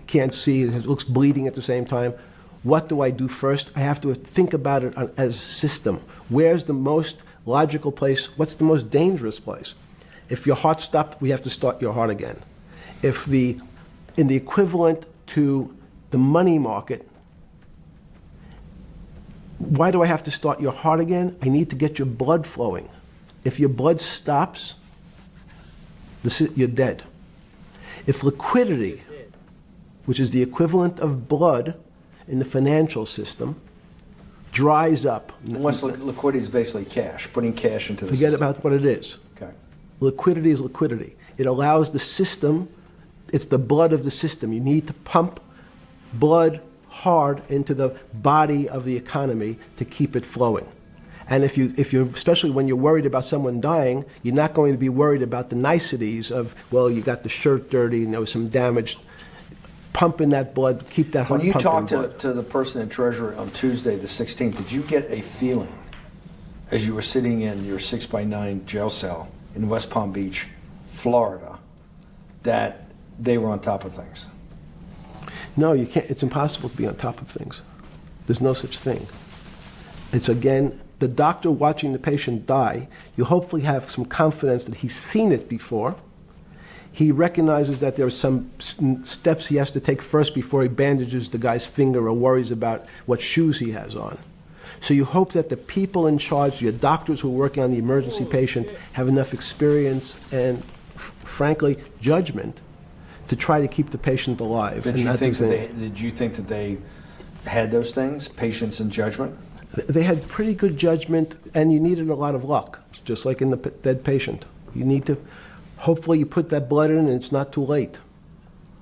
can't see, looks bleeding at the same time. What do I do first? I have to think about it as a system. Where's the most logical place? What's the most dangerous place? If your heart stopped, we have to start your heart again. In the equivalent to the money market, why do I have to start your heart again? I need to get your blood flowing. If your blood stops, you're dead. If liquidity, which is the equivalent of blood in the financial system, dries up.
Once liquidity is basically cash, putting cash into the
Forget
system.
about what it is.
Okay.
Liquidity is liquidity. It allows the system, it's the blood of the system. You need to pump blood hard into the body of the economy to keep it flowing. And if you're, especially when you're worried about someone dying, you're not going to be worried about the niceties of, well, you got the shirt dirty and there was some damage. Pump in that blood, keep that heart
When you
pumping
talked to the person in Treasury on Tuesday, the 16th, did you get a feeling as you were sitting in your 6x9 jail cell in West Palm Beach, Florida, that they were on top of things?
No, you can't. It's impossible to be on top of things. There's no such thing. It's, again, the doctor watching the patient die. You hopefully have some confidence that he's seen it before. He recognizes that there are some steps he has to take first before he bandages the guy's finger or worries about what shoes he has on. So you hope that the people in charge, your doctors who are working on the emergency patient, have enough experience and, frankly, judgment to try to keep the patient alive.
Did you think that they had those things, patience and judgment?
They had pretty good judgment, and you needed a lot of luck, just like in the dead patient. You need to, hopefully you put that blood in and it's not too late.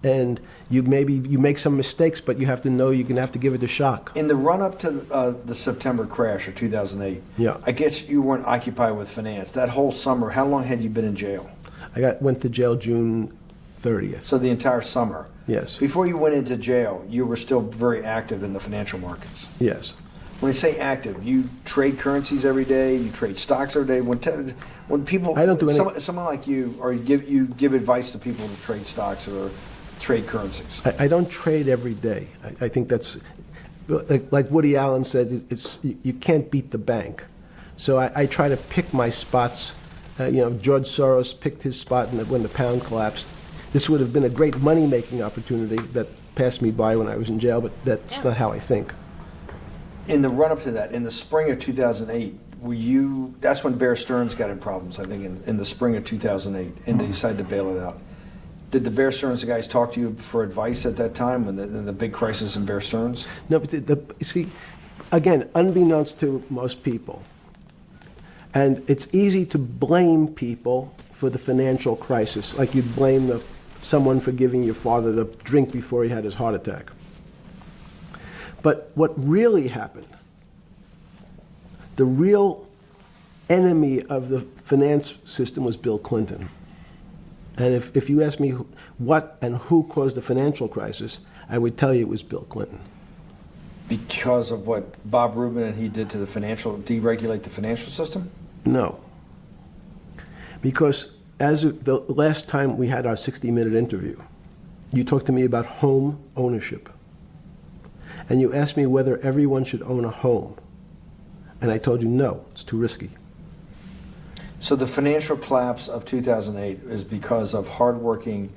And you make some mistakes, but you have to know you're going to have to give it a shock.
In the run-up to the September crash of 2008,
Yeah.
I guess you weren't occupied with finance. That whole summer, how long had you been in jail?
Went to jail June 30th.
So the entire summer.
Yes.
Before you went into jail, you were still very active in the financial markets.
Yes.
When you say active, you trade currencies every day, you trade stocks every day. When people,
I don't do any-
someone like you, or you give advice to people to trade stocks or trade currencies.
I don't trade every day. I think that's, like Woody Allen said, you can't beat the bank. So I try to pick my spots. George Soros picked his spot when the pound collapsed. This would have been a great money-making opportunity that passed me by when I was in jail, but that's not how I think.
In the run-up to that, in the spring of 2008, that's when Bear Stearns got in problems, I think, in the spring of 2008, and they decided to bail it out. Did the Bear Stearns guys talk to you for advice at that time, in the big crisis in Bear Stearns?
No, but see, again, unbeknownst to most people, and it's easy to blame people for the financial crisis, like you'd blame someone for giving your father the drink before he had his heart attack. But what really happened, the real enemy of the finance system was Bill Clinton. And if you ask me what and who caused the financial crisis, I would tell you it was Bill Clinton.
Because of what Bob Rubin and he did to deregulate the financial system?
No. Because as of the last time we had our 60-minute interview, you talked to me about home ownership. And you asked me whether everyone should own a home. And I told you, no, it's too risky.
So the financial collapse of 2008 is because of hardworking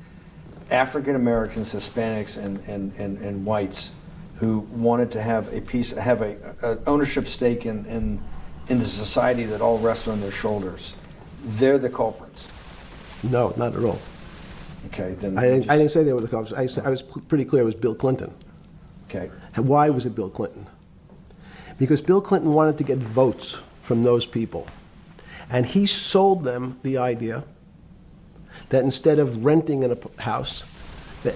African Americans, Hispanics, and whites who wanted to have a ownership stake in the society that all rested on their shoulders. They're the culprits.
No, not at all.
Okay, then
I didn't say they were the culprits. I was pretty clear it was Bill Clinton.
okay.
And why was it Bill Clinton? Because Bill Clinton wanted to get votes from those people. And he sold them the idea that instead of renting in a house,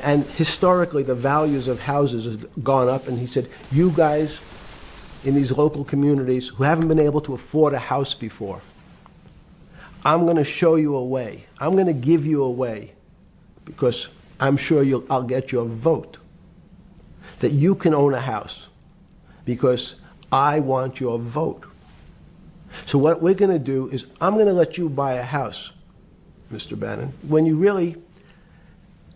and historically the values of houses have gone up, and he said, you guys in these local communities who haven't been able to afford a house before, I'm going to show you a way. I'm going to give you a way, because I'm sure I'll get your vote, that you can own a house, because I want your vote. So what we're going to do is I'm going to let you buy a house, Mr. Bannon, when you really,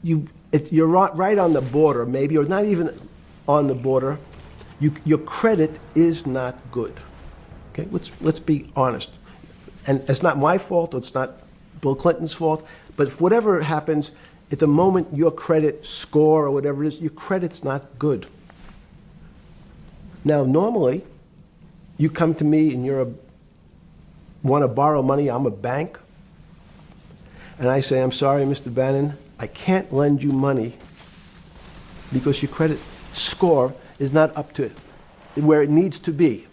you're right on the border, maybe, or not even on the border. Your credit is not good. Okay, let's be honest. And it's not my fault, it's not Bill Clinton's fault, but if whatever happens, at the moment your credit score or whatever it is, your credit's not good. Now, normally, you come to me and want to borrow money, I'm a bank, and I say, I'm sorry, Mr. Bannon, I can't lend you money because your credit score is not up to where it needs to be.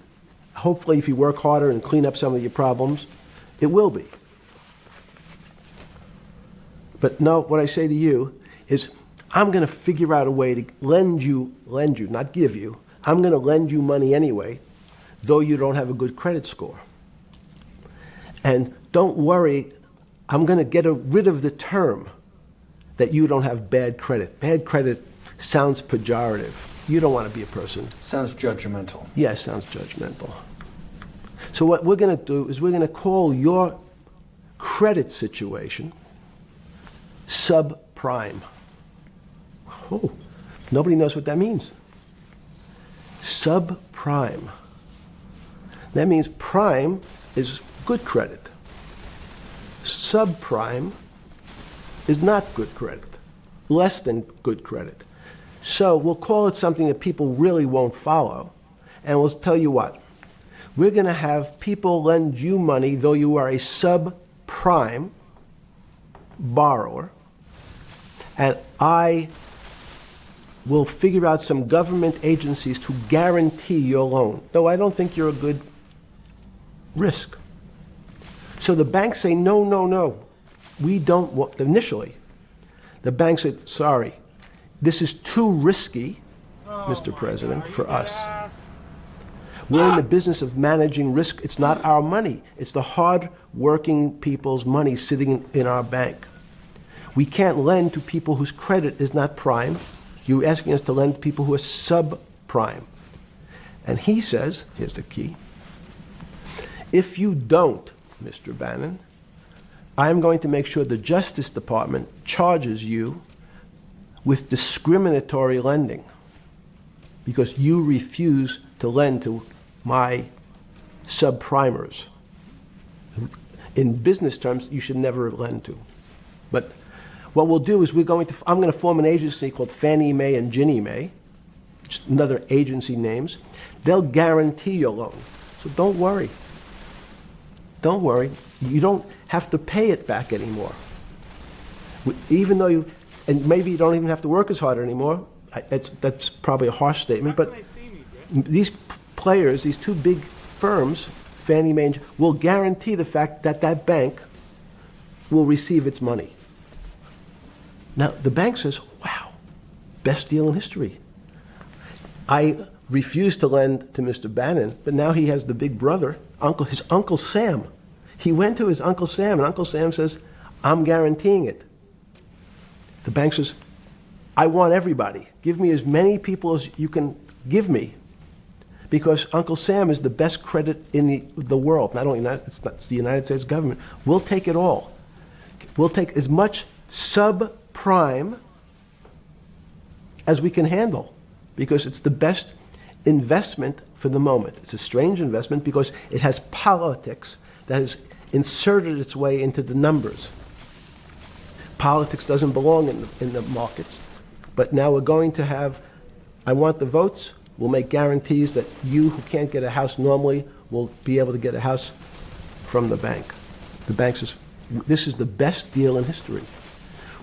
Hopefully, if you work harder and clean up some of your problems, it will be. But no, what I say to you is, I'm going to figure out a way to lend you, not give you. I'm going to lend you money anyway, though you don't have a good credit score. And don't worry, I'm going to get rid of the term that you don't have bad credit. Bad credit sounds pejorative. You don't want to be a person.
Sounds judgmental.
Yes, sounds judgmental. So what we're going to do is we're going to call your credit situation subprime. Oh, nobody knows what that means. Subprime. That means prime is good credit. Subprime is not good credit, less than good credit. So we'll call it something that people really won't follow, and we'll tell you what. We're going to have people lend you money, though you are a subprime borrower, and I will figure out some government agencies to guarantee your loan, though I don't think you're a good risk. So the banks say, no, no, no, we don't want, initially, the bank said, sorry, this is too risky, Mr. President, for us. We're in the business of managing risk. It's not our money. It's the hard-working people's money sitting in our bank. We can't lend to people whose credit is not prime. You're asking us to lend to people who are subprime. And he says, here's the key, if you don't, Mr. Bannon, I'm going to make sure the Justice Department charges you with discriminatory lending because you refuse to lend to my subprimers. In business terms, you should never lend to. But what we'll do is I'm going to form an agency called Fannie Mae and Ginnie Mae, just another agency names. They'll guarantee your loan. So don't worry. Don't worry. You don't have to pay it back anymore. Even though and maybe you don't even have to work as hard anymore. That's probably a harsh statement, but these players, these two big firms, Fannie Mae, will guarantee the fact that that bank will receive its money. Now, the bank says, wow, best deal in history. I refused to lend to Mr. Bannon, but now he has the big brother, his Uncle Sam. He went to his Uncle Sam, and Uncle Sam says, I'm guaranteeing it. The bank says, I want everybody. Give me as many people as you can give me, because Uncle Sam is the best credit in the world. Not only it's the United States government. We'll take it all. We'll take as much subprime as we can handle. because it's the best investment for the moment. It's a strange investment because it has politics that has inserted its way into the numbers. Politics doesn't belong in the markets, but now we're going to have, I want the votes, we'll make guarantees that you who can't get a house normally will be able to get a house from the bank. The bank says, this is the best deal in history.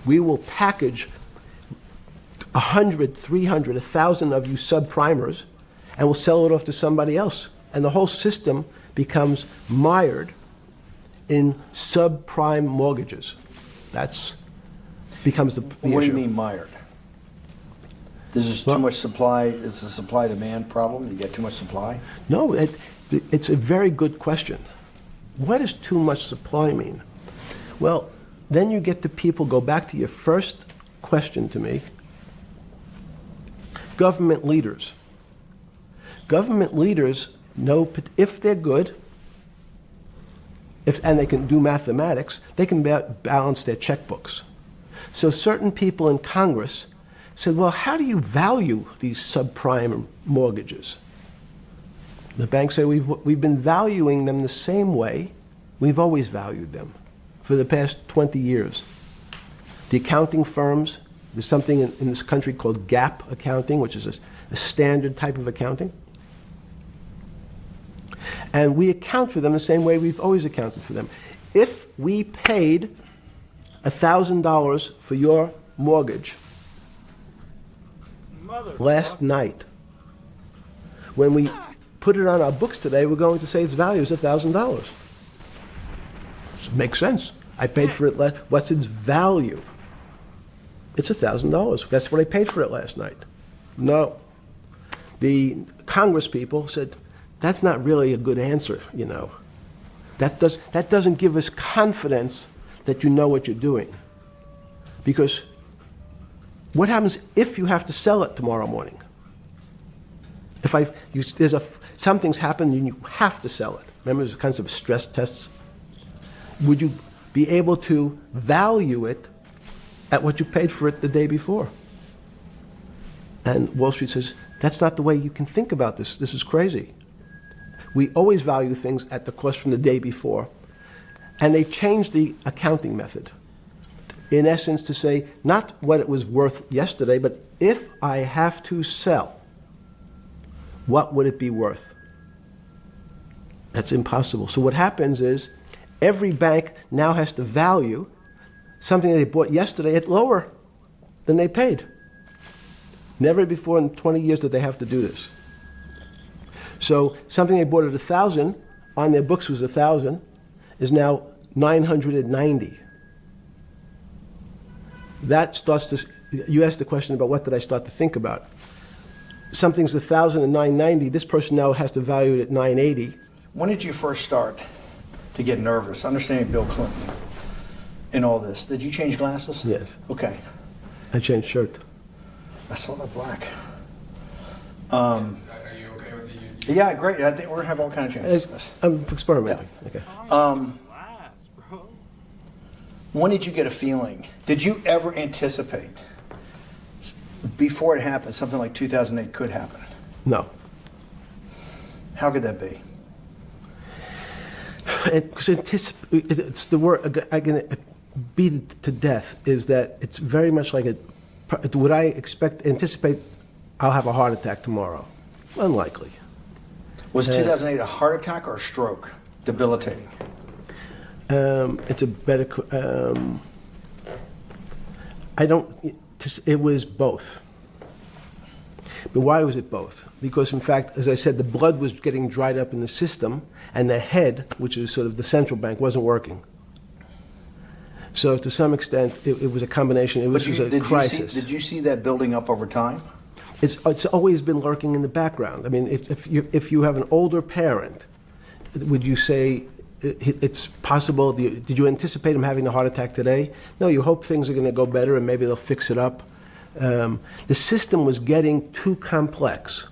We will package 100, 300, 1,000 of you subprimers, and we'll sell it off to somebody else. And the whole system becomes mired in subprime mortgages. That's becomes the issue.
What do you mean mired? There's just too much supply, it's a supply-demand problem, you get too much supply?
No, it's a very good question. What does too much supply mean? Well, then you get to people, go back to your first question to me, government leaders. Government leaders know if they're good, and they can do mathematics, they can balance their checkbooks. So certain people in Congress said, well, how do you value these subprime mortgages? The banks say, we've been valuing them the same way we've always valued them for the past 20 years. The accounting firms, there's something in this country called GAAP accounting, which is a standard type of accounting. And we account for them the same way we've always accounted for them. If we paid $1,000 for your mortgage last night, when we put it on our books today, we're going to say its value is $1,000. Makes sense. I paid for it what's its value? It's $1,000. That's what I paid for it last night. No. The Congress people said, that's not really a good answer, you know. That doesn't give us confidence that you know what you're doing. Because what happens if you have to sell it tomorrow morning? Something's happened and you have to sell it. Remember, there's kinds of stress tests. Would you be able to value it at what you paid for it the day before? And Wall Street says, that's not the way you can think about this. This is crazy. We always value things at the cost from the day before. And they changed the accounting method. In essence, to say, not what it was worth yesterday, but if I have to sell, what would it be worth? That's impossible. So what happens is, every bank now has to value something that they bought yesterday at lower than they paid. Never before in 20 years did they have to do this. So something they bought at 1,000, on their books was 1,000, is now 990. That starts to, you asked the question about what did I start to think about. Something's 1,000 and 990, this person now has to value it at 980.
When did you first start to get nervous, understanding Bill Clinton in all this? Did you change glasses?
Yes.
Okay.
I changed shirt.
I saw that black.
Are you okay with the?
Yeah, great. I think we're going to have all kinds of changes.
I'm experimenting.
Yeah.
Okay.
Glass, bro.
When did you get a feeling? Did you ever anticipate, before it happened, something like 2008 could happen?
No.
How could that be?
It's the word, I can beat it to death, is that it's very much like would I anticipate I'll have a heart attack tomorrow? Unlikely.
Was 2008 a heart attack or a stroke? Debilitating.
It's a better, it was both. But why was it both? Because in fact, as I said, the blood was getting dried up in the system, and the head, which is sort of the central bank, wasn't working. So to some extent, it was a combination. It was a crisis.
Did you see that building up over time?
It's always been lurking in the background. I mean, if you have an older parent, would you say it's possible? Did you anticipate him having a heart attack today? No, you hope things are going to go better and maybe they'll fix it up. The system was getting too complex,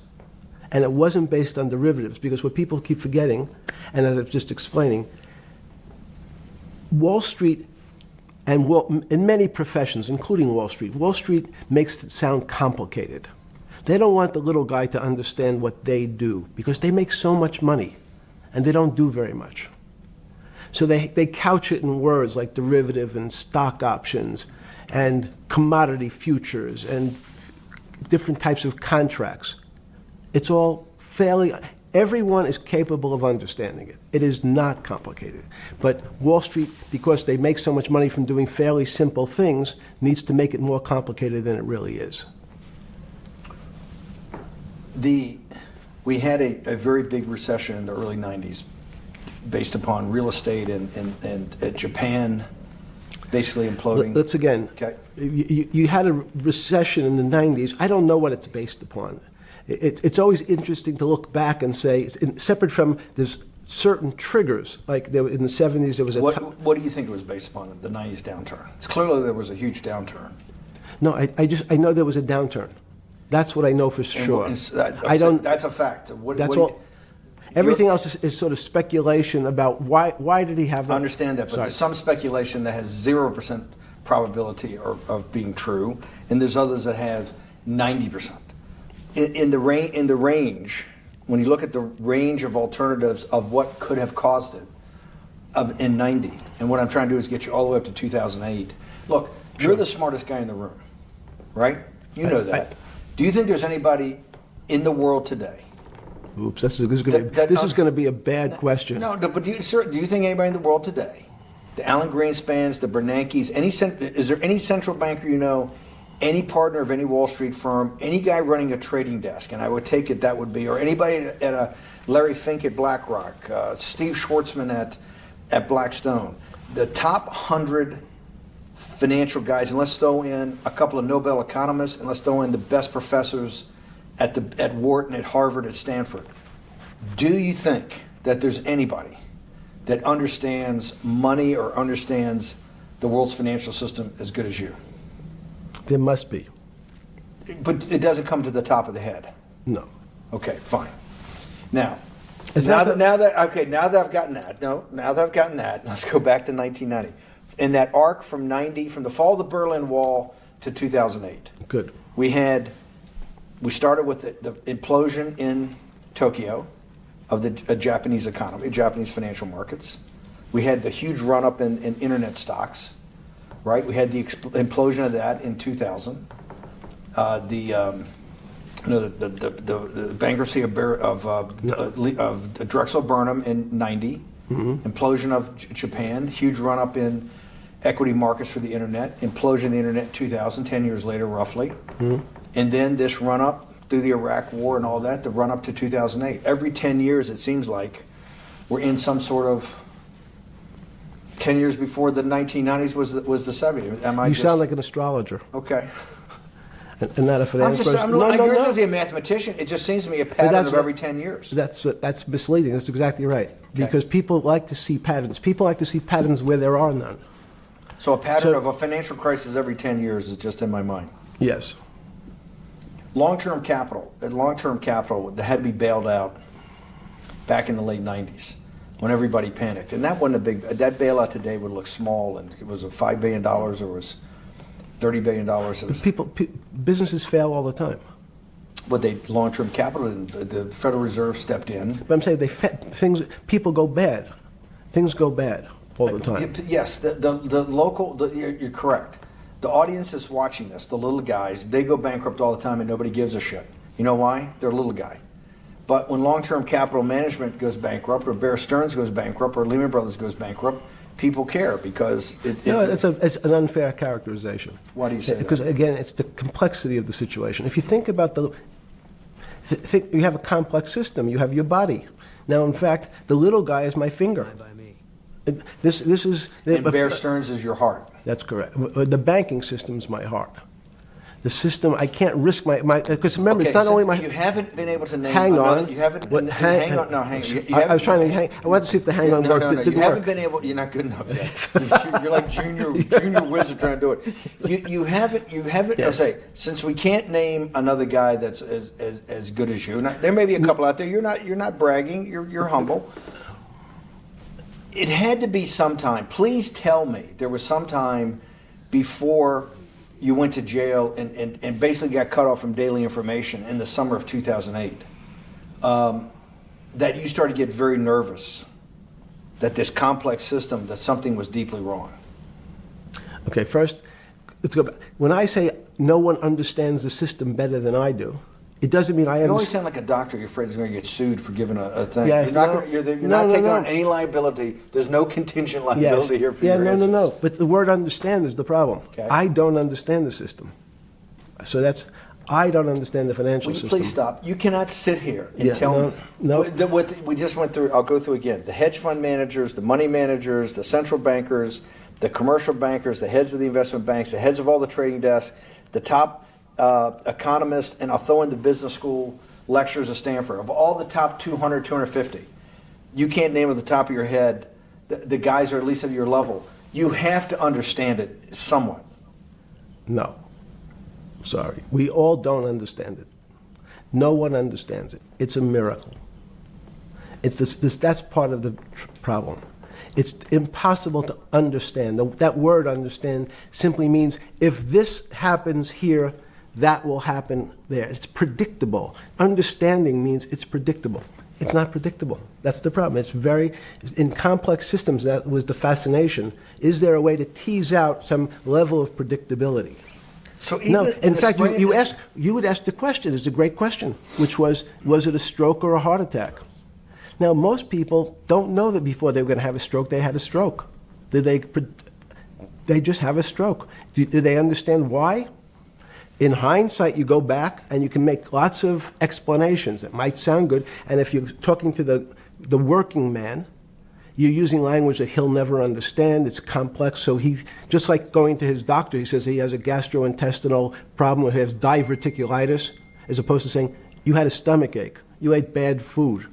and it wasn't based on derivatives, because what people keep forgetting, and as I was just explaining, Wall Street, and in many professions, including Wall Street makes it sound complicated. They don't want the little guy to understand what they do because they make so much money and they don't do very much. So they couch it in words like derivative and stock options and commodity futures and different types of contracts. It's all fairly, everyone is capable of understanding it. It is not complicated. But Wall Street, because they make so much money from doing fairly simple things, needs to make it more complicated than it really is.
We had a very big recession in the early 90s based upon real estate and Japan basically imploding.
Let's again,
Okay.
you had a recession in the 90s. I don't know what it's based upon. It's always interesting to look back and say, separate from there's certain triggers, like there, in the 70s there was a...
What do you think it was based upon, the 90s downturn? It's clearly there was a huge downturn.
No, I know there was a downturn. That's what I know for sure. I don't...
That's a fact.
That's all. Everything else is sort of speculation about why did he have that?
I understand that, but there's some speculation that has 0% probability of being true, and there's others that have 90%. In the range, when you look at the range of alternatives of what could have caused it in 90, and what I'm trying to do is get you all the way up to 2008. Look, you're the smartest guy in the room, right? You know that. Do you think there's anybody in the world today?
Oops, this is going to be a bad question.
No, but do you think anybody in the world today, the Alan Greenspans, the Bernankes, is there any central banker you know, any partner of any Wall Street firm, any guy running a trading desk, and I would take it that would be, or anybody at a Larry Fink at BlackRock, Steve Schwartzman at Blackstone, the top 100 financial guys, and let's throw in a couple of Nobel economists, and let's throw in the best professors at Wharton, at Harvard, at Stanford. Do you think that there's anybody that understands money or understands the world's financial system as good as you?
There must be.
But it doesn't come to the top of the head.
No.
Okay, fine. Now
Is
that I've gotten that, let's go back to 1990. In that arc from the fall of the Berlin Wall to 2008.
Good.
We started with the implosion in Tokyo of the Japanese economy, Japanese financial markets. We had the huge run-up in internet stocks, right? We had the implosion of that in 2000. The bankruptcy of Drexel Burnham in 90. Mm-hmm. Implosion of Japan, huge run-up in equity markets for the internet, implosion of the internet in 2000, 10 years later roughly. Mm-hmm. And then this run-up through the Iraq War and all that, the run-up to 2008. Every 10 years, it seems like, we're in some sort of 10 years before the 1990s was the 70s.
You sound like an astrologer.
Okay.
And not a finance person.
You're supposed to be a mathematician. It just seems to me a pattern of every 10 years.
That's misleading. That's exactly right. Okay. Because people like to see patterns. People like to see patterns where there are none.
So a pattern of a financial crisis every 10 years is just in my mind.
Yes.
Long-term capital that had to be bailed out back in the late 90s when everybody panicked. And that wasn't that bailout today would look small, and it was a $5 billion or was $30 billion.
Businesses fail all the time.
But long-term capital, and the Federal Reserve stepped in.
But I'm saying people go bad. Things go bad all the time.
Yes, you're correct. The audience is watching this, the little guys, they go bankrupt all the time and nobody gives a shit. You know why? They're a little guy. But when long-term capital management goes bankrupt, or Bear Stearns goes bankrupt, or Lehman Brothers goes bankrupt, people care because
it's an unfair characterization.
Why do you say that?
Because again, it's the complexity of the situation. If you think about you have a complex system. You have your body. Now, in fact, the little guy is my finger. This is.
And Bear Stearns is your heart.
That's correct. The banking system is my heart. The system, I can't risk my because remember, it's not only my.
You haven't been able to name.
Hang on.
You haven't. Hang on. No, hang on.
I was trying to hang. I wanted to see if the hang on worked.
No. You haven't been able. You're not good enough yet. You're like junior wizard trying to do it. You haven't. Yes. I'll say, since we can't name another guy that's as good as you. There may be a couple out there. You're not bragging. You're humble. It had to be sometime. Please tell me there was some time before you went to jail and basically got cut off from daily information in the summer of 2008, that you started to get very nervous that this complex system, that something was deeply wrong?
Okay, first, let's go back. When I say no one understands the system better than I do, it doesn't mean I
You always
understand.
sound like a doctor. You're afraid he's going to get sued for giving a thing.
Yes,
you're not,
no.
gonna, you're
No,
not
no,
taking
no.
on any liability. There's no contingent
Yes.
liability here for
Yeah,
your
no,
answers.
no. But the word understand is the problem.
Okay.
I don't understand the system. So I don't understand the financial
Will you
system.
please stop? You cannot sit here and
Yeah,
tell me.
no.
What we just went through, I'll go through again. The hedge fund managers, the money managers, the central bankers, the commercial bankers, the heads of the investment banks, the heads of all the trading desks, the top economists, and I'll throw in the business school lecturers at Stanford. Of all the top 200, 250, you can't name at the top of your head the guys who are at least at your level. You have to understand it somewhat.
No. Sorry. We all don't understand it. No one understands it. It's a miracle. It's that's part of the problem. It's impossible to understand. That word understand simply means if this happens here, that will happen there. It's predictable. Understanding means it's predictable. It's not predictable. That's the problem. In complex systems, that was the fascination. Is there a way to tease out some level of predictability?
So even
No, in
the
fact,
spring-
you would ask the question, it's a great question, which was it a stroke or a heart attack? Now, most people don't know that before they were going to have a stroke, they had a stroke. They just have a stroke. Do they understand why? In hindsight, you go back and you can make lots of explanations. It might sound good, and if you're talking to the working man, you're using language that he'll never understand. It's complex, so he, just like going to his doctor, he says he has a gastrointestinal problem, or he has diverticulitis, as opposed to saying, you had a stomach ache, you ate bad food.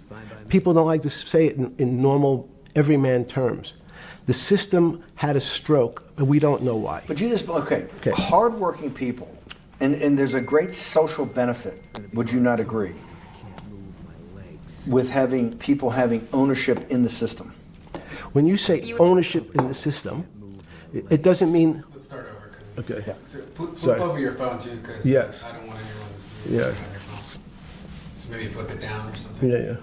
People don't like to say it in normal, everyman terms. The system had a stroke, but we don't know why.
But you just, okay. Hardworking people, and there's a great social benefit, would you not agree, with having people having ownership in the system?
When you say ownership in the system, it doesn't mean,
Let's start over. 'Cause-
okay,
So flip
Sorry.
over your phone too, because
Yes.
I don't want anyone to see
Yes.
what's on your phone. So maybe flip it down or something.
yeah,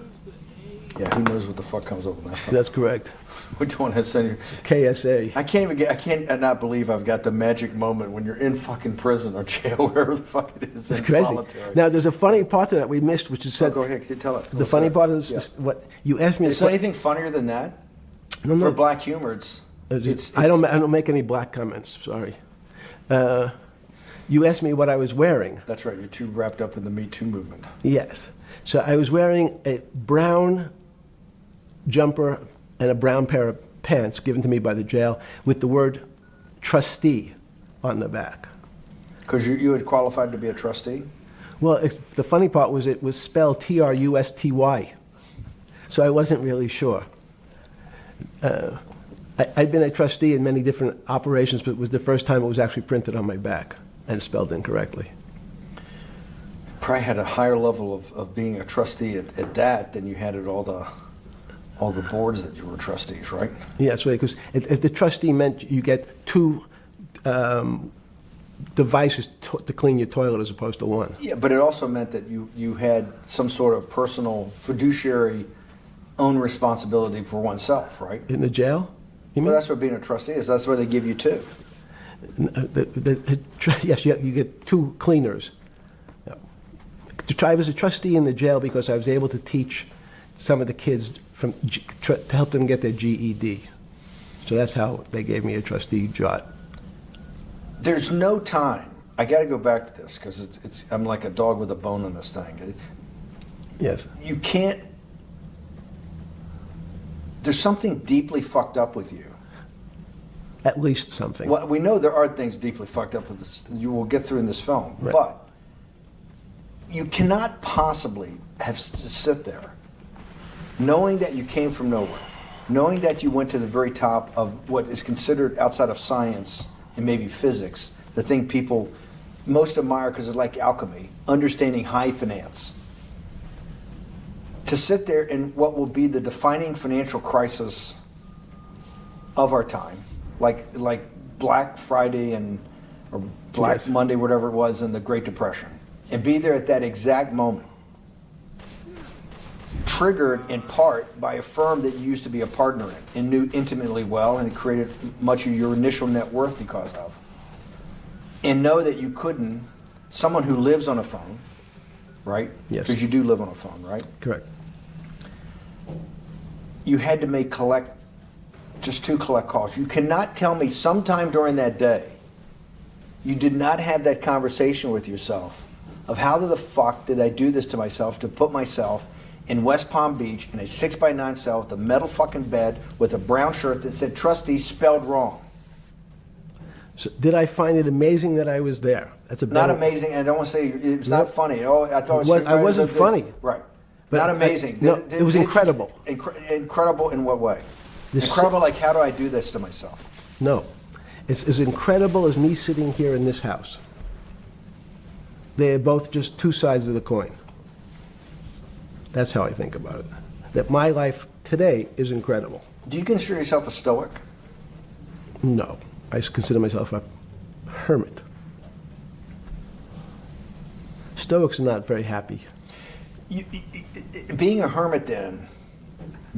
Yeah, who knows what the fuck comes up with that phone?
that's correct.
We don't want to send you.
KSA.
I can't not believe I've got the magic moment when you're in fucking prison or jail, wherever the fuck it is,
It's
in
crazy.
solitary.
Now, there's a funny part to that we missed, which is
So
said,
go ahead, tell it.
the funny part is
Yeah.
what you asked me.
Is there anything funnier than that?
No,
For
no.
black humor,
I don't make any black comments. Sorry. You asked me what I was wearing.
That's right. You're too wrapped up in the Me Too movement.
Yes. So I was wearing a brown jumper and a brown pair of pants given to me by the jail with the word trustee on the back.
Because you had qualified to be a trustee?
Well, the funny part was it was spelled Trusty. So I wasn't really sure. I'd been a trustee in many different operations, but it was the first time it was actually printed on my back and spelled incorrectly.
Probably had a higher level of being a trustee at that than you had at all the boards that you were trustees, right?
Yes, right, because as the trustee meant you get two devices to clean your toilet as opposed to one.
Yeah, but it also meant that you had some sort of personal fiduciary own responsibility for oneself, right?
In the jail? You mean?
Well, that's what being a trustee is. That's where they give you two.
Yes, you get two cleaners. Yeah. I was a trustee in the jail because I was able to teach some of the kids to help them get their GED. So that's how they gave me a trustee job.
There's no time. I got to go back to this because I'm like a dog with a bone in this thing.
Yes.
You can't. There's something deeply fucked up with you.
At least something.
Well, we know there are things deeply fucked up with this. You will get through in this film,
Right.
but you cannot possibly have sit there, knowing that you came from nowhere, knowing that you went to the very top of what is considered outside of science and maybe physics, the thing people most admire because it's like alchemy, understanding high finance. To sit there in what will be the defining financial crisis of our time, like Black Friday and or Black
Yes.
Monday, whatever it was in the Great Depression, and be there at that exact moment, triggered in part by a firm that you used to be a partner in and knew intimately well, and it created much of your initial net worth because of, and know that you couldn't, someone who lives on a phone, right?
Yes.
Because you do live on a phone, right?
Correct.
You had to make just 2 collect calls. You cannot tell me sometime during that day you did not have that conversation with yourself of how the fuck did I do this to myself to put myself in West Palm Beach in a 6x9 cell with a metal fucking bed with a brown shirt that said trustee spelled wrong.
So did I find it amazing that I was there? That's a
Not
better-
amazing, and I don't want to say it's not
Nope.
funny. Oh, I thought it was.
I wasn't funny.
Right.
But
Not
I-
amazing.
no, it was incredible.
Incredible in what way?
This-
Incredible, like how do I do this to myself?
No. It's as incredible as me sitting here in this house. They are both just 2 sides of the coin. That's how I think about it. That my life today is incredible.
Do you consider yourself a stoic?
No. I consider myself a hermit. Stoics are not very happy.
Being a hermit then,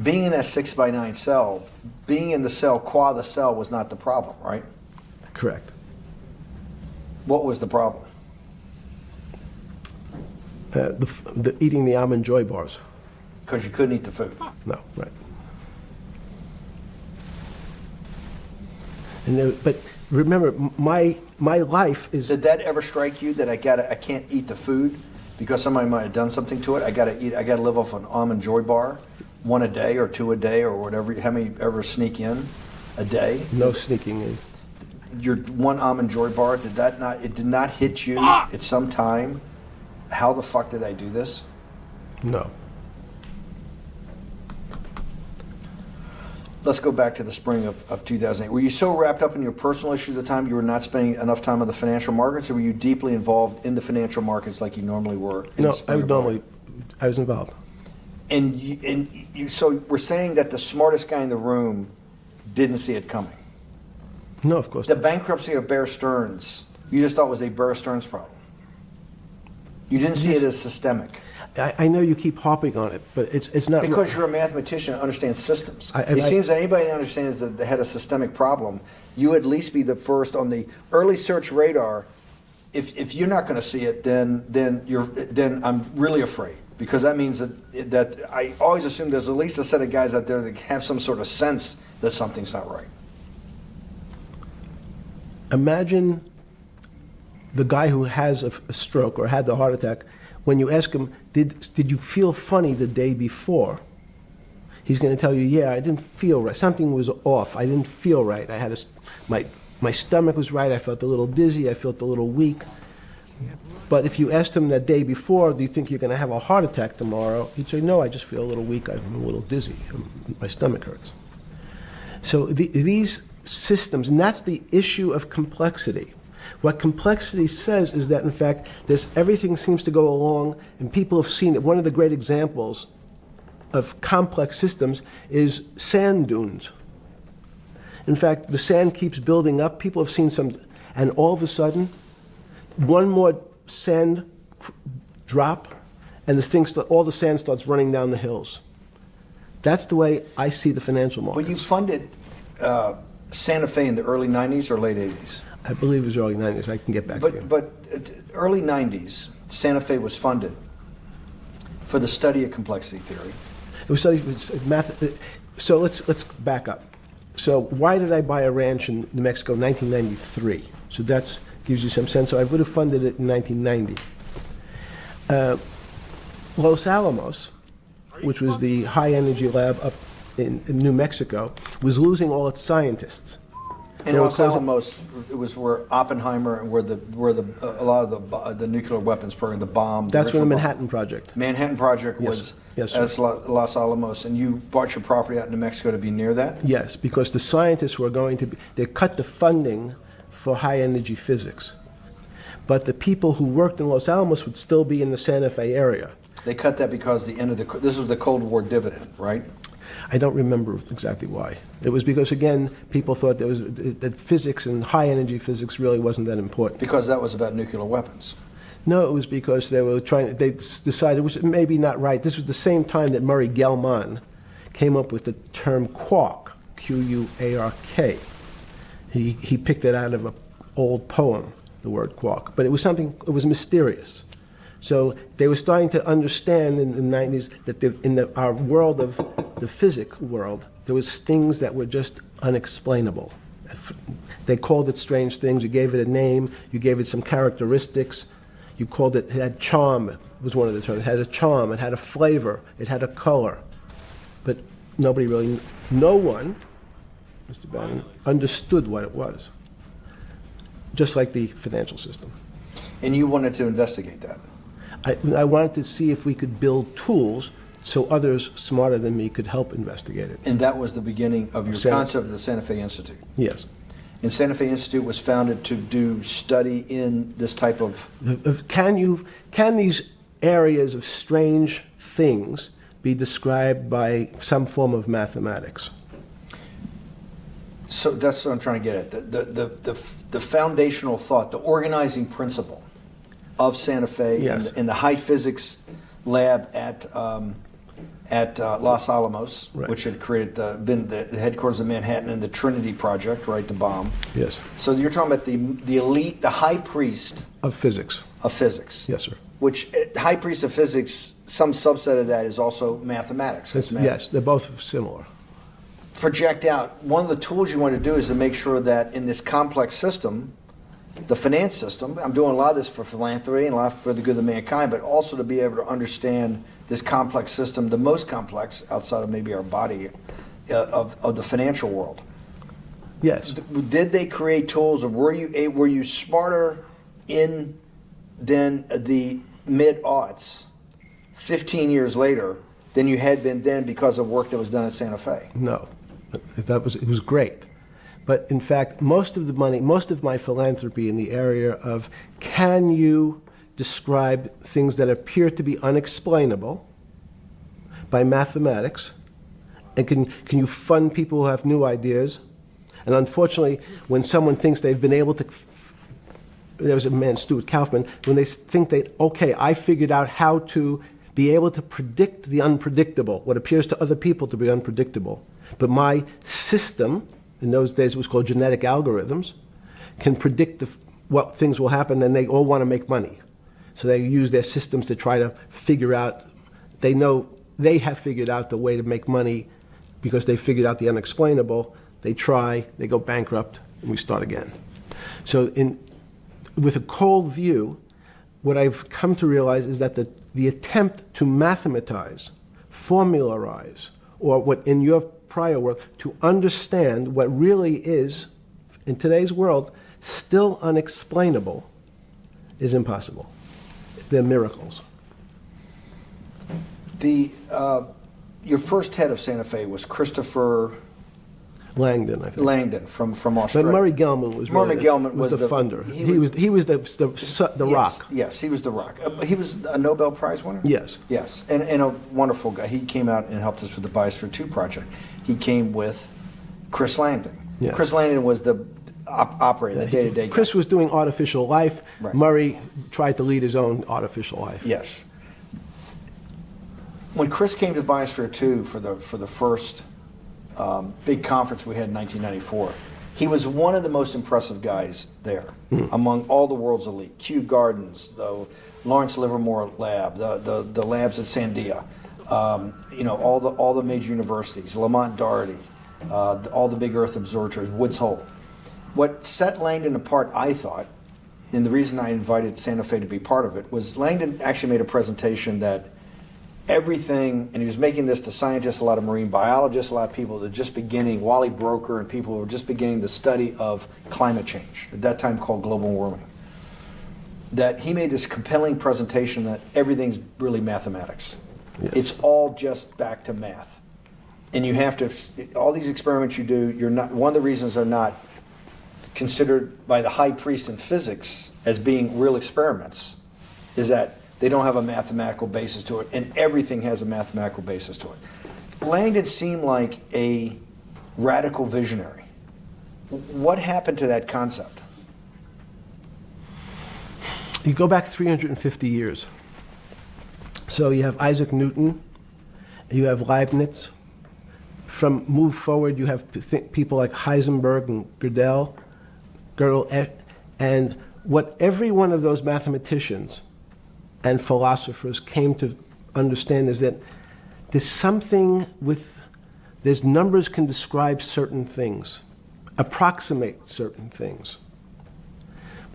being in that 6x9 cell, being in the cell qua the cell was not the problem, right?
Correct.
What was the problem?
Eating the almond joy bars.
Because you couldn't eat the food.
No, right. But remember, my life is.
Did that ever strike you that I can't eat the food because somebody might have done something to it? I gotta live off an almond joy bar, 1 a day or 2 a day or whatever. How many ever sneak in a day?
No sneaking in.
Your 1 almond joy bar, it did not hit you at some time? How the fuck did I do this?
No.
Let's go back to the spring of 2008. Were you so wrapped up in your personal issues at the time you were not spending enough time on the financial markets, or were you deeply involved in the financial markets like you normally were? In
No,
the spring of 2008?
I was involved.
So we're saying that the smartest guy in the room didn't see it coming.
No, of course
The
not.
bankruptcy of Bear Stearns, you just thought was a Bear Stearns problem. You didn't see it as systemic.
I know you keep harping on it, but it's not.
Because you're a mathematician and understands systems.
I-
It seems that anybody that understands that they had a systemic problem, you would at least be the first on the early search radar. If you're not going to see it, then I'm really afraid, because that means that I always assume there's at least a set of guys out there that have some sort of sense that something's not right.
Imagine the guy who has a stroke or had the heart attack. When you ask him, did you feel funny the day before? He's going to tell you, yeah, I didn't feel right. Something was off. I didn't feel right. I had my stomach was right. I felt a little dizzy. I felt a little weak. But if you asked him that day before, do you think you're going to have a heart attack tomorrow? He'd say, no, I just feel a little weak. I'm a little dizzy. My stomach hurts. So these systems, and that's the issue of complexity. What complexity says is that, in fact, everything seems to go along, and people have seen it. One of the great examples of complex systems is sand dunes. In fact, the sand keeps building up. People have seen some, and all of a sudden, one more sand drop, and all the sand starts running down the hills. That's the way I see the financial markets.
When you funded Santa Fe in the early 90s or late 80s?
I believe it was early 90s. I can get back to you.
But early 90s, Santa Fe was funded for the study of complexity theory.
It was math. So let's back up. So why did I buy a ranch in New Mexico in 1993? So that gives you some sense. So I would have funded it in 1990. Los Alamos, which was the high energy lab up in New Mexico, was losing all its scientists.
And
They were
Los
closing-
Alamos, it was where Oppenheimer and where a lot of the nuclear weapons program, the bomb.
That's where the
original bomb.
Manhattan Project.
Manhattan Project
Yes.
was
Yes, sir.
as Los Alamos, and you bought your property out in New Mexico to be near that?
Yes, because the scientists were going to be, they cut the funding for high energy physics. But the people who worked in Los Alamos would still be in the Santa Fe area.
They cut that because this was the Cold War dividend, right?
I don't remember exactly why. It was because, again, people thought that physics and high-energy physics really wasn't that important.
Because that was about nuclear weapons.
No, it was because they decided, which may be not right, this was the same time that Murray Gell-Mann came up with the term quark, Q-U-A-R-K. He picked it out of an old poem, the word quark. But it was mysterious. So they were starting to understand in the 90s that our world of the physics world, there was things that were just unexplainable. They called it strange things. You gave it a name. You gave it some characteristics. You called it had charm, was one of the terms. It had a charm. It had a flavor. It had a color. But no one, Mr. Bannon, understood what it was. Just like the financial system.
And you wanted to investigate that.
I wanted to see if we could build tools so others smarter than me could help investigate it.
And that was the beginning of your
Santa-
concept of the Santa Fe Institute.
Yes.
And Santa Fe Institute was founded to do study in this type of...
Can these areas of strange things be described by some form of mathematics?
So that's what I'm trying to get at. The foundational thought, the organizing principle of Santa Fe
Yes.
in the high physics lab at Los Alamos,
Right.
which had been the headquarters of Manhattan and the Trinity Project, right, the bomb.
Yes.
So you're talking about the elite, the high priest
Of physics.
of physics.
Yes, sir.
Which high priest of physics, some subset of that is also mathematics. It's math.
Yes, they're both similar.
Project out. One of the tools you want to do is to make sure that in this complex system, the finance system, I'm doing a lot of this for philanthropy and a lot for the good of mankind, but also to be able to understand this complex system, the most complex outside of maybe our body, of the financial world.
Yes.
Did they create tools, or were you smarter in then the mid-aughts, 15 years later, than you had been then because of work that was done at Santa Fe?
No. It was great. But in fact, most of the money, most of my philanthropy in the area of can you describe things that appear to be unexplainable by mathematics, and can you fund people who have new ideas? And unfortunately, when someone thinks they've been able to, there was a man, Stuart Kaufman, when they think okay, I figured out how to be able to predict the unpredictable, what appears to other people to be unpredictable. But my system, in those days it was called genetic algorithms, can predict what things will happen, and they all want to make money. So they use their systems to try to figure out, they know they have figured out the way to make money because they figured out the unexplainable. They try, they go bankrupt, and we start again. So with a cold view, what I've come to realize is that the attempt to mathematize, formularize, or what in your prior world, to understand what really is, in today's world, still unexplainable, is impossible. They're miracles.
Your first head of Santa Fe was Christopher
Langdon, I think.
Langdon from
But
Australia.
Murray Gell-Mann was
Murray
really
Gell-Mann
was
was
the
the-
funder.
he was-
He was the
Yes,
rock.
Yes, he was the rock. He was a Nobel Prize winner?
Yes.
Yes, and a wonderful guy. He came out and helped us with the Biosphere 2 project. He came with Chris Langdon.
Yeah.
Chris Langdon was the operator, the day-to-day guy.
Chris was doing artificial life.
Right.
Murray tried to lead his own artificial life.
Yes. When Chris came to Biosphere 2 for the first big conference we had in 1994, he was one of the most impressive guys there among all the world's elite. Kew Gardens, the Lawrence Livermore Lab, the labs at Sandia, all the major universities, Lamont Doherty, all the big Earth observatories, Woods Hole. What set Langdon apart, I thought, and the reason I invited Santa Fe to be part of it, was Langdon actually made a presentation that everything, and he was making this to scientists, a lot of marine biologists, a lot of people that are just beginning, Wally Broker and people who were just beginning the study of climate change, at that time called global warming. That he made this compelling presentation that everything's really mathematics.
Yes.
It's all just back to math. And you have to, all these experiments you do, you're not, one of the reasons they're not considered by the high priest in physics as being real experiments is that they don't have a mathematical basis to it, and everything has a mathematical basis to it. Langdon seemed like a radical visionary. What happened to that concept?
You go back 350 years. So you have Isaac Newton, you have Leibniz. Move forward, you have people like Heisenberg and Gödel, and what every one of those mathematicians and philosophers came to understand is that there's numbers can describe certain things, approximate certain things.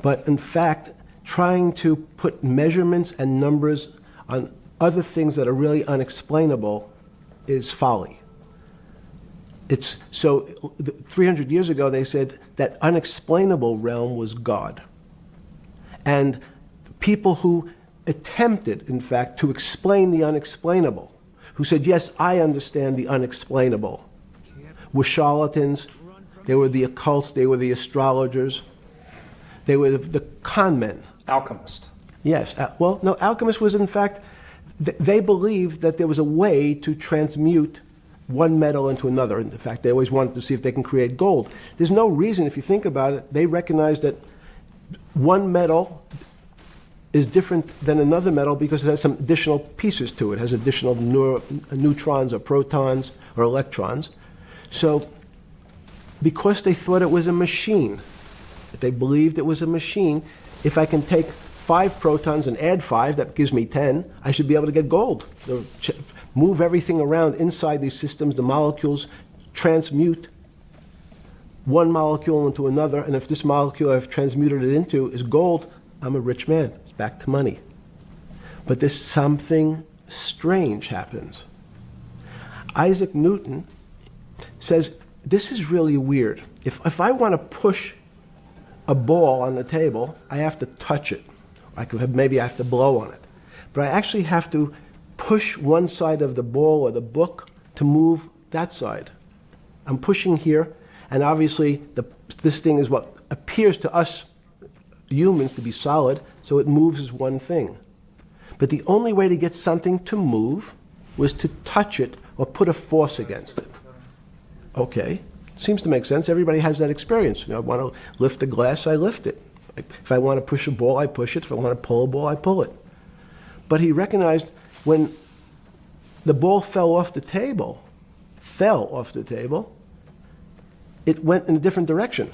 But in fact, trying to put measurements and numbers on other things that are really unexplainable is folly. 300 years ago, they said that unexplainable realm was God. And people who attempted, in fact, to explain the unexplainable, who said, yes, I understand the unexplainable, were charlatans, they were the occults, they were the astrologers, they were the con men.
Alchemist.
Yes. Well, no, alchemist was, in fact, they believed that there was a way to transmute one metal into another. In fact, they always wanted to see if they can create gold. There's no reason, if you think about it, they recognize that one metal is different than another metal because it has some additional pieces to it. It has additional neutrons or protons or electrons. So because they thought it was a machine, they believed it was a machine, if I can take 5 protons and add 5, that gives me 10, I should be able to get gold. Move everything around inside these systems, the molecules transmute one molecule into another, and if this molecule I've transmuted it into is gold, I'm a rich man. It's back to money. But there's something strange happens. Isaac Newton says, this is really weird. If I want to push a ball on the table, I have to touch it. Maybe I have to blow on it. But I actually have to push one side of the ball or the book to move that side. I'm pushing here, and obviously this thing is what appears to us humans to be solid, so it moves as one thing. But the only way to get something to move was to touch it or put a force against it. Okay, seems to make sense. Everybody has that experience. I want to lift a glass, I lift it. If I want to push a ball, I push it. If I want to pull a ball, I pull it. But he recognized when the ball fell off the table, it went in a different direction.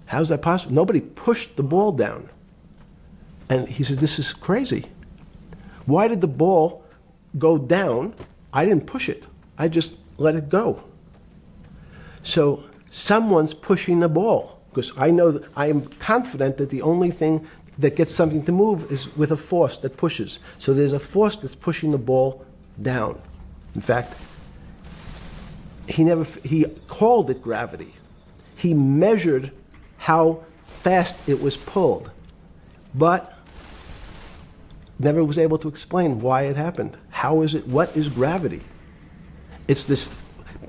How's that possible? Nobody pushed the ball down. And he says, this is crazy. Why did the ball go down? I didn't push it. I just let it go. So someone's pushing the ball, because I know that I am confident that the only thing that gets something to move is with a force that pushes. So there's a force that's pushing the ball down. In fact, he called it gravity. He measured how fast it was pulled, but never was able to explain why it happened. What is gravity? It's this,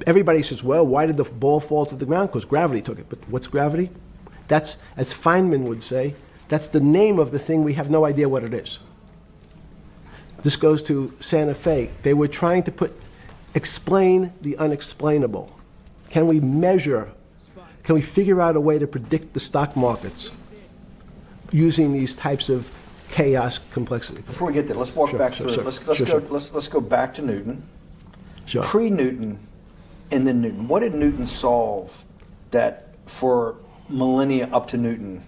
everybody says, well, why did the ball fall to the ground? Because gravity took it. But what's gravity? That's, as Feynman would say, that's the name of the thing. We have no idea what it is. This goes to Santa Fe. They were trying to explain the unexplainable. Can we measure, can we figure out a way to predict the stock markets using these types of chaos complexity?
Before we get there, let's walk back through it. Let's go back to Newton.
Sure.
Pre-Newton and then Newton. What did Newton solve that for millennia up to Newton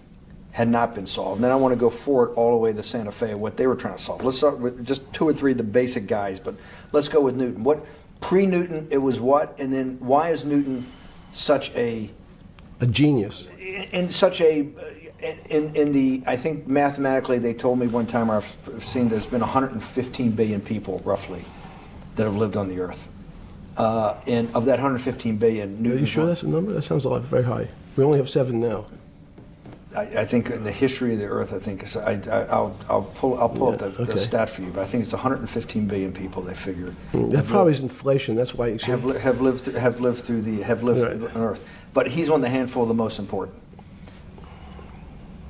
had not been solved? And then I want to go forward all the way to Santa Fe, what they were trying to solve. Let's start with just 2 or 3 of the basic guys, but let's go with Newton. What pre-Newton, it was what? And then why is Newton such a
genius?
In such a in the, I think mathematically they told me one time, I've seen there's been 115 billion people roughly that have lived on the earth. And of that 115 billion, Newton.
Are you sure that's a number? That sounds a lot very high. We only have 7 now.
I think in the history of the earth, I think I'll pull up the stat for you, but I think it's 115 billion people. They figure
that probably is inflation. That's why you see
have lived on Earth. But he's one of the handful of the most important.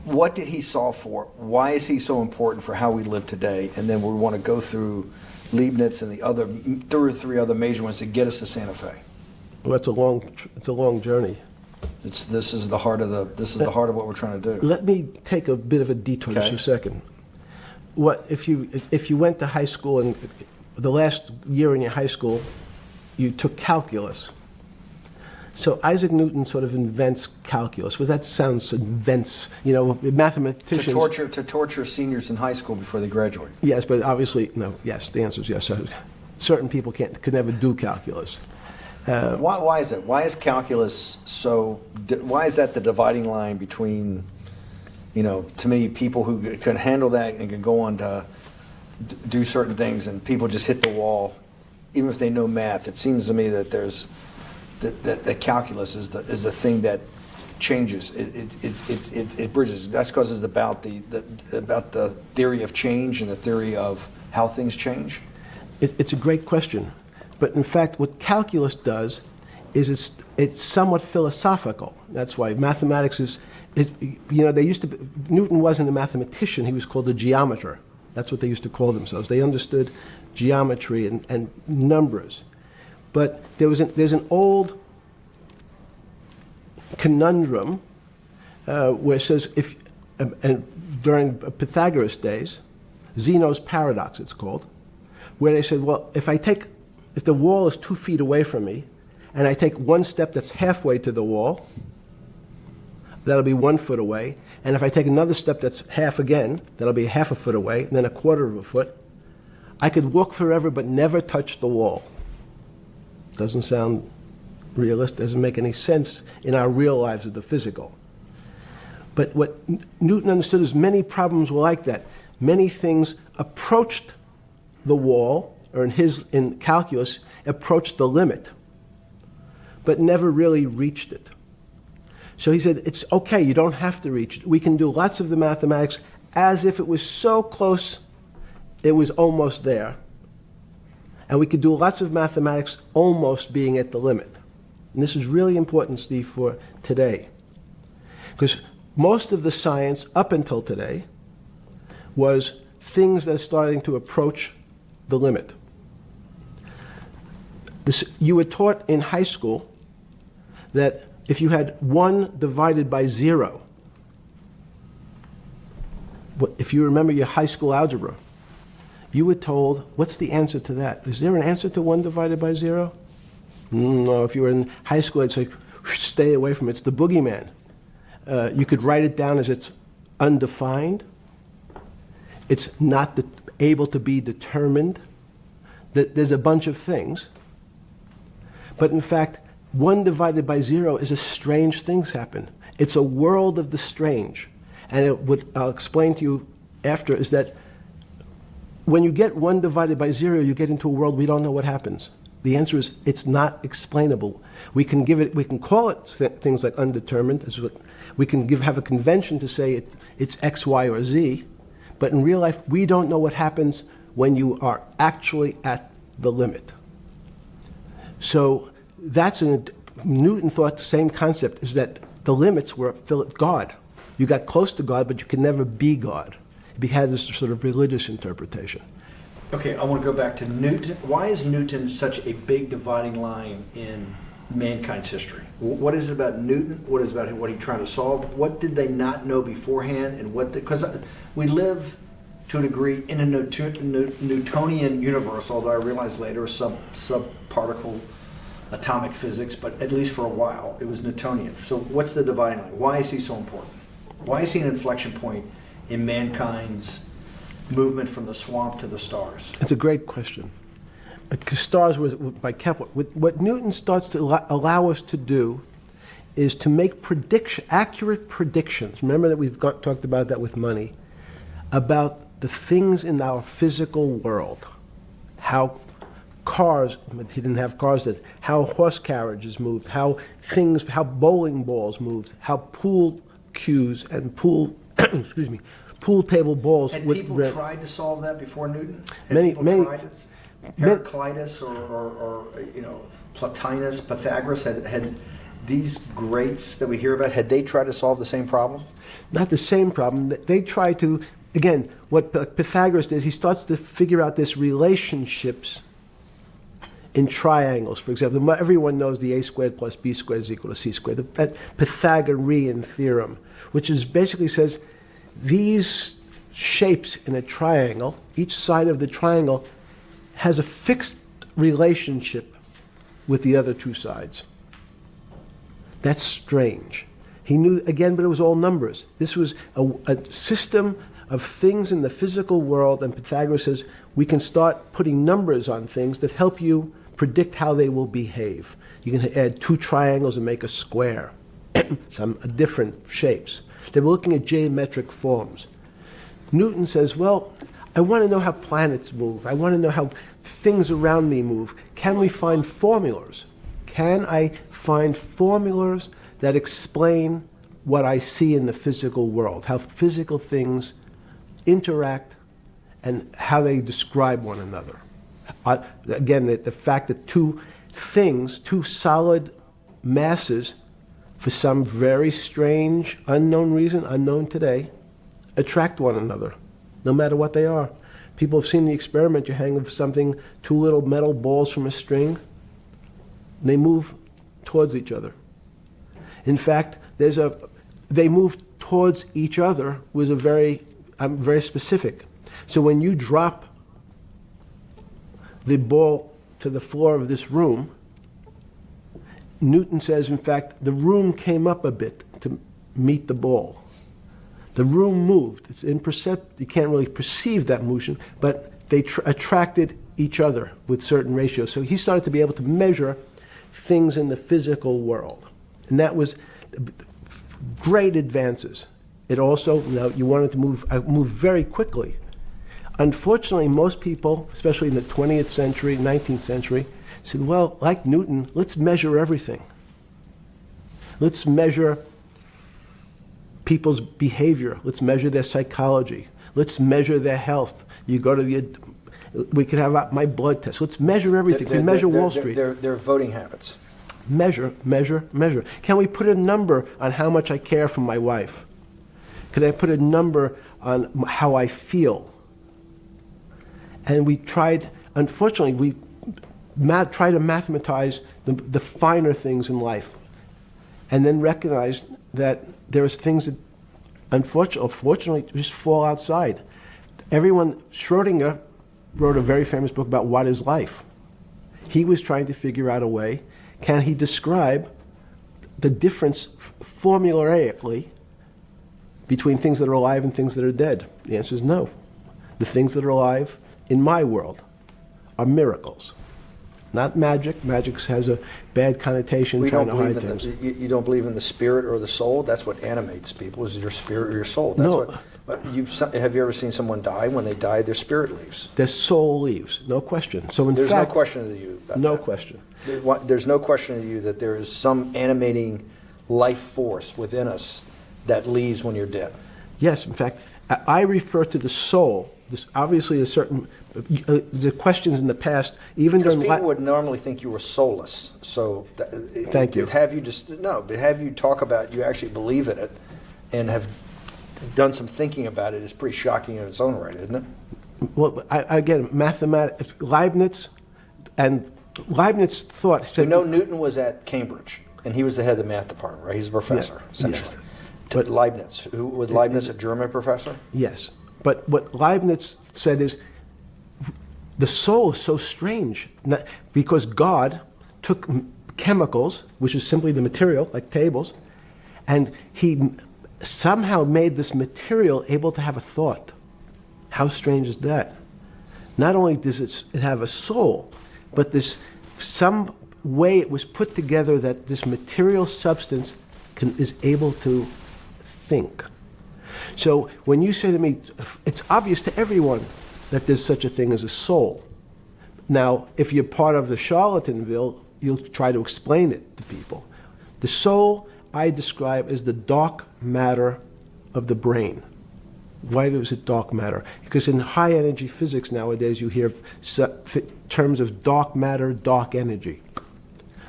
What did he solve for? Why is he so important for how we live today? And then we want to go through Leibniz and the other, 2 or 3 other major ones that get us to Santa Fe?
Well, it's a long journey.
This is the heart of what we're trying to do.
Let me take a bit of a detour just
Okay.
a second. What if you went to high school and the last year in your high school, you took calculus? So Isaac Newton sort of invents calculus. Well, that sounds invents. Mathematicians.
To torture seniors in high school before they graduate.
Yes, but obviously no. Yes, the answer is yes. Certain people could never do calculus.
Why is that? Why is calculus so? Why is that the dividing line between, to me, people who can handle that and can go on to do certain things, and people just hit the wall, even if they know math? It seems to me that there's that calculus is the thing that changes. It bridges. That's because it's about the theory of change and the theory of how things change.
It's a great question. But in fact, what calculus does is it's somewhat philosophical. That's why mathematics is Newton wasn't a mathematician, he was called a geometer. That's what they used to call themselves. They understood geometry and numbers. But there's an old conundrum where it says, during Pythagoras' days, Zeno's paradox it's called, where they said, well, if the wall is 2 feet away from me, and I take one step that's halfway to the wall, that'll be 1 foot away. And if I take another step that's half again, that'll be half a foot away, and then a quarter of a foot. I could walk forever but never touch the wall. Doesn't sound realistic, doesn't make any sense in our real lives of the physical. But what Newton understood is many problems were like that. Many things approached the wall, or in calculus, approached the limit, but never really reached it. So he said, it's okay, you don't have to reach it. We can do lots of the mathematics as if it was so close, it was almost there. And we could do lots of mathematics almost being at the limit. And this is really important, Steve, for today. Because most of the science up until today was things that are starting to approach the limit. You were taught in high school that if you had 1 divided by 0, if you remember your high school algebra, you were told, what's the answer to that? Is there an answer to 1 divided by 0? No, if you were in high school, I'd say, stay away from it. It's the boogeyman. You could write it down as it's undefined. It's not able to be determined. There's a bunch of things. But in fact, 1 divided by 0 is a strange things happen. It's a world of the strange. And what I'll explain to you after is that when you get 1 divided by 0, you get into a world we don't know what happens. The answer is it's not explainable. We can call it things like undetermined. We can have a convention to say it's X, Y, or Z. But in real life, we don't know what happens when you are actually at the limit. So Newton thought the same concept is that the limits were God. You got close to God, but you could never be God. He had this sort of religious interpretation.
Okay, I want to go back to Newton. Why is Newton such a big dividing line in mankind's history? What is it about Newton? What is it about what he tried to solve? What did they not know beforehand? And because we live to a degree in a Newtonian universe, although I realized later subparticle atomic physics, but at least for a while it was Newtonian. So what's the dividing line? Why is he so important? Why is he an inflection point in mankind's movement from the swamp to the stars?
It's a great question. Stars was by Kepler. What Newton starts to allow us to do is to make accurate predictions. Remember that we've talked about that with money, about the things in our physical world, how cars, he didn't have cars, that how horse carriages moved, how bowling balls moved, how pool cues and pool table balls.
Had people tried to solve that before Newton?
Many
tried it? Heraclitus or Plotinus, Pythagoras had these greats that we hear about. Had they tried to solve the same problem?
Not the same problem. They tried to again, what Pythagoras does, he starts to figure out this relationships in triangles. For example, everyone knows the a squared plus b squared is equal to c squared. That Pythagorean theorem, which is basically says these shapes in a triangle, each side of the triangle has a fixed relationship with the other two sides. That's strange. He knew, again, but it was all numbers. This was a system of things in the physical world, and Pythagoras says we can start putting numbers on things that help you predict how they will behave. You can add two triangles and make a square, some different shapes. They were looking at geometric forms. Newton says, well, I want to know how planets move. I want to know how things around me move. Can we find formulas? Can I find formulas that explain what I see in the physical world, how physical things interact and how they describe one another? Again, the fact that two things, two solid masses, for some very strange, unknown reason, unknown today, attract one another, no matter what they are. People have seen the experiment. You hang something, two little metal balls from a string, and they move towards each other. In fact, they move towards each other was very specific. So when you drop the ball to the floor of this room, Newton says, in fact, the room came up a bit to meet the ball. The room moved. It's imperceptible. You can't really perceive that motion, but they attracted each other with certain ratios. So he started to be able to measure things in the physical world. And that was great advances. It also, now you wanted to move very quickly. Unfortunately, most people, especially in the 20th century, 19th century, said, well, like Newton, let's measure everything. Let's measure people's behavior. Let's measure their psychology. Let's measure their health. You go to we could have my blood test. Let's measure everything. We measure Wall Street.
Their voting habits.
Measure, measure, measure. Can we put a number on how much I care for my wife? Can I put a number on how I feel? And we tried, unfortunately, we try to mathematize the finer things in life, and then recognize that there's things that unfortunately just fall outside. Schrodinger wrote a very famous book about what is life. He was trying to figure out a way, can he describe the difference formulaically between things that are alive and things that are dead? The answer is no. The things that are alive in my world are miracles, not magic. Magic has a bad connotation, trying to hide things.
You don't believe in the spirit or the soul? That's what animates people, is your spirit or your soul. That's
No.
Have you ever seen someone die? When they die, their spirit leaves.
Their soul leaves, no question. So in
There's
fact,
no question to you about
no
that.
question.
There's no question to you that there is some animating life force within us that leaves when you're dead.
Yes, in fact, I refer to the soul. This obviously a certain the questions in the past, even
Because
during
people would normally think you were soulless. So
Thank you.
But have you talk about you actually believe in it and have done some thinking about it is pretty shocking in its own right, isn't it?
Well, again, mathematics, Leibniz thought.
We know Newton was at Cambridge, and he was the head of the math department, right? He's a professor, essentially.
Yes.
But Leibniz, was Leibniz a German professor?
Yes, but what Leibniz said is the soul is so strange because God took chemicals, which is simply the material, like tables, and he somehow made this material able to have a thought. How strange is that? Not only does it have a soul, but some way it was put together that this material substance is able to think. So when you say to me, it's obvious to everyone that there's such a thing as a soul. Now, if you're part of the Charlatanville, you'll try to explain it to people. The soul I describe as the dark matter of the brain. Why is it dark matter? Because in high energy physics nowadays you hear terms of dark matter, dark energy.